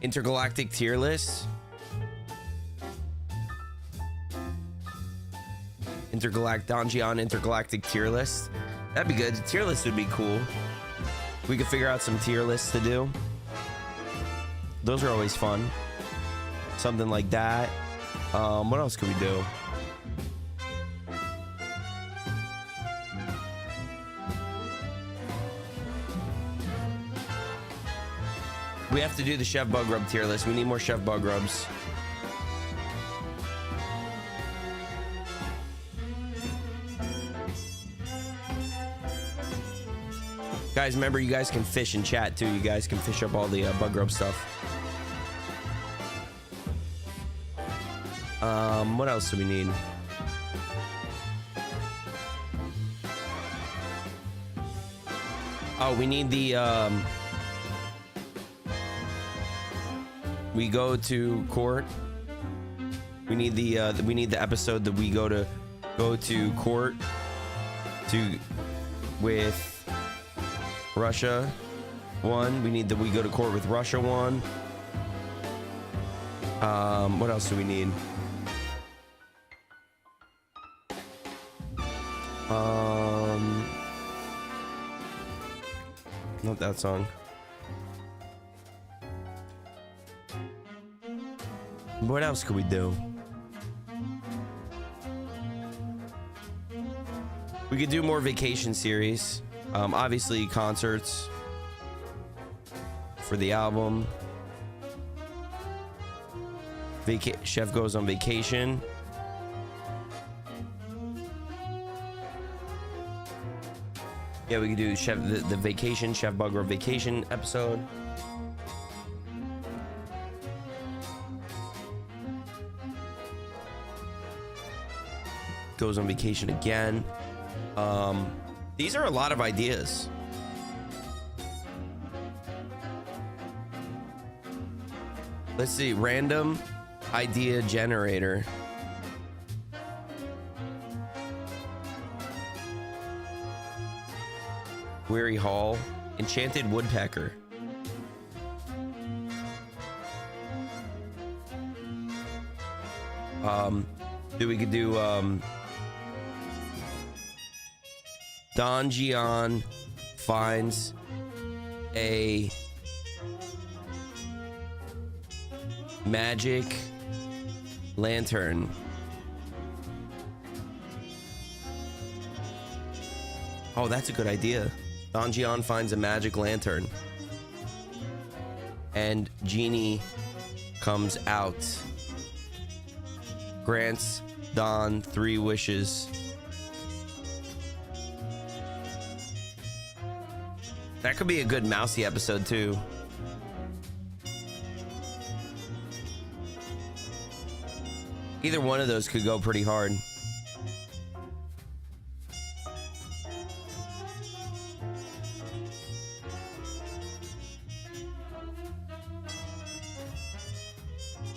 Intergalactic tier list. Don Gian intergalactic tier list. That'd be good. The tier list would be cool. We could figure out some tier lists to do. Those are always fun. Something like that. What else could we do? We have to do the Chef Buggrub tier list. We need more Chef Buggrubs. Guys, remember, you guys can fish in chat too. You guys can fish up all the Buggrub stuff. What else do we need? Oh, we need the we go to court. We need the episode that we go to court with Russia one. We need that we go to court with Russia one. What else do we need? Not that song. What else could we do? We could do more vacation series. Obviously concerts for the album. Chef goes on vacation. Yeah, we could do Chef the vacation, Chef Buggrub vacation episode. Goes on vacation again. These are a lot of ideas. Let's see, random idea generator. Weary Hall, enchanted woodpecker. We could do Don Gian finds a magic lantern. Oh, that's a good idea. Don Gian finds a magic lantern. And Genie comes out. Grants Don 3 wishes. That could be a good Mousy episode too. Either one of those could go pretty hard.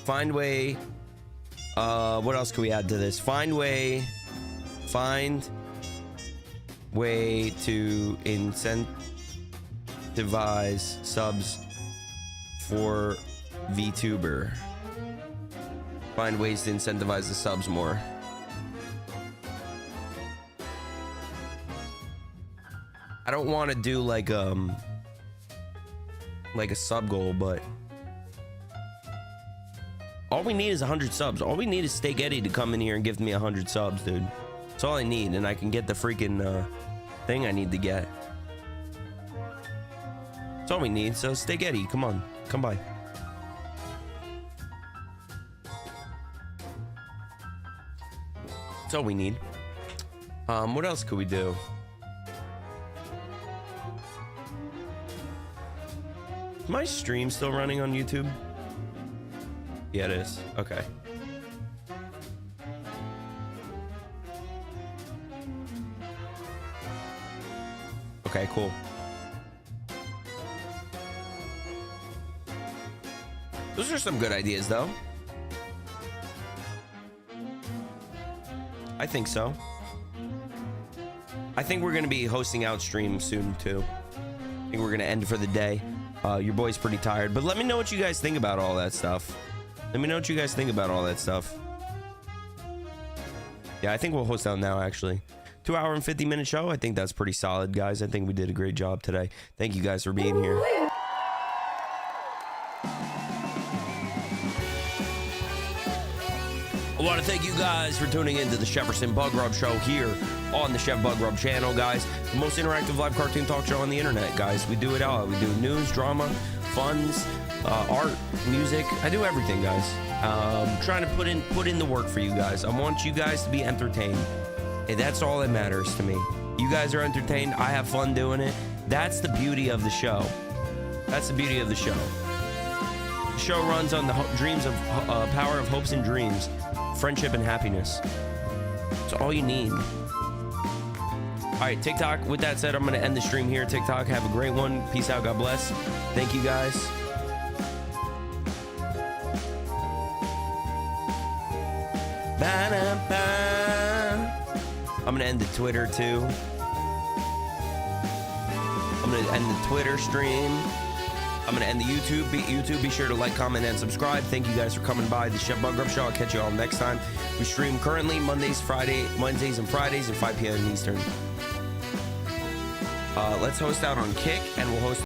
Find way. What else can we add to this? Find way to incentivize subs for VTuber. Find ways to incentivize the subs more. I don't want to do like a sub goal, but all we need is 100 subs. All we need is Steak Eddie to come in here and give me 100 subs, dude. That's all I need, and I can get the freaking thing I need to get. That's all we need. So Steak Eddie, come on, come by. That's all we need. What else could we do? Is my stream still running on YouTube? Yeah, it is. Okay. Okay, cool. Those are some good ideas, though. I think so. I think we're going to be hosting out streams soon, too. I think we're going to end for the day. Your boy's pretty tired, but let me know what you guys think about all that stuff. Let me know what you guys think about all that stuff. Yeah, I think we'll host out now, actually. 2 hour and 50-minute show. I think that's pretty solid, guys. I think we did a great job today. Thank you guys for being here. I want to thank you guys for tuning into the Jefferson Buggrub Show here on the Chef Buggrub channel, guys. The most interactive live cartoon talk show on the internet, guys. We do it all. We do news, drama, funs, art, music. I do everything, guys. Trying to put in the work for you guys. I want you guys to be entertained. And that's all that matters to me. You guys are entertained. I have fun doing it. That's the beauty of the show. That's the beauty of the show. The show runs on the dreams of power of hopes and dreams, friendship and happiness. That's all you need. All right, TikTok. With that said, I'm going to end the stream here. TikTok, have a great one. Peace out. God bless. Thank you, guys. I'm going to end the Twitter, too. I'm going to end the Twitter stream. I'm going to end the YouTube. Be sure to like, comment, and subscribe. Thank you guys for coming by the Chef Buggrub Show. I'll catch you all next time. We stream currently Wednesdays and Fridays at 5 p.m. Eastern. Let's host out on Kick, and we'll host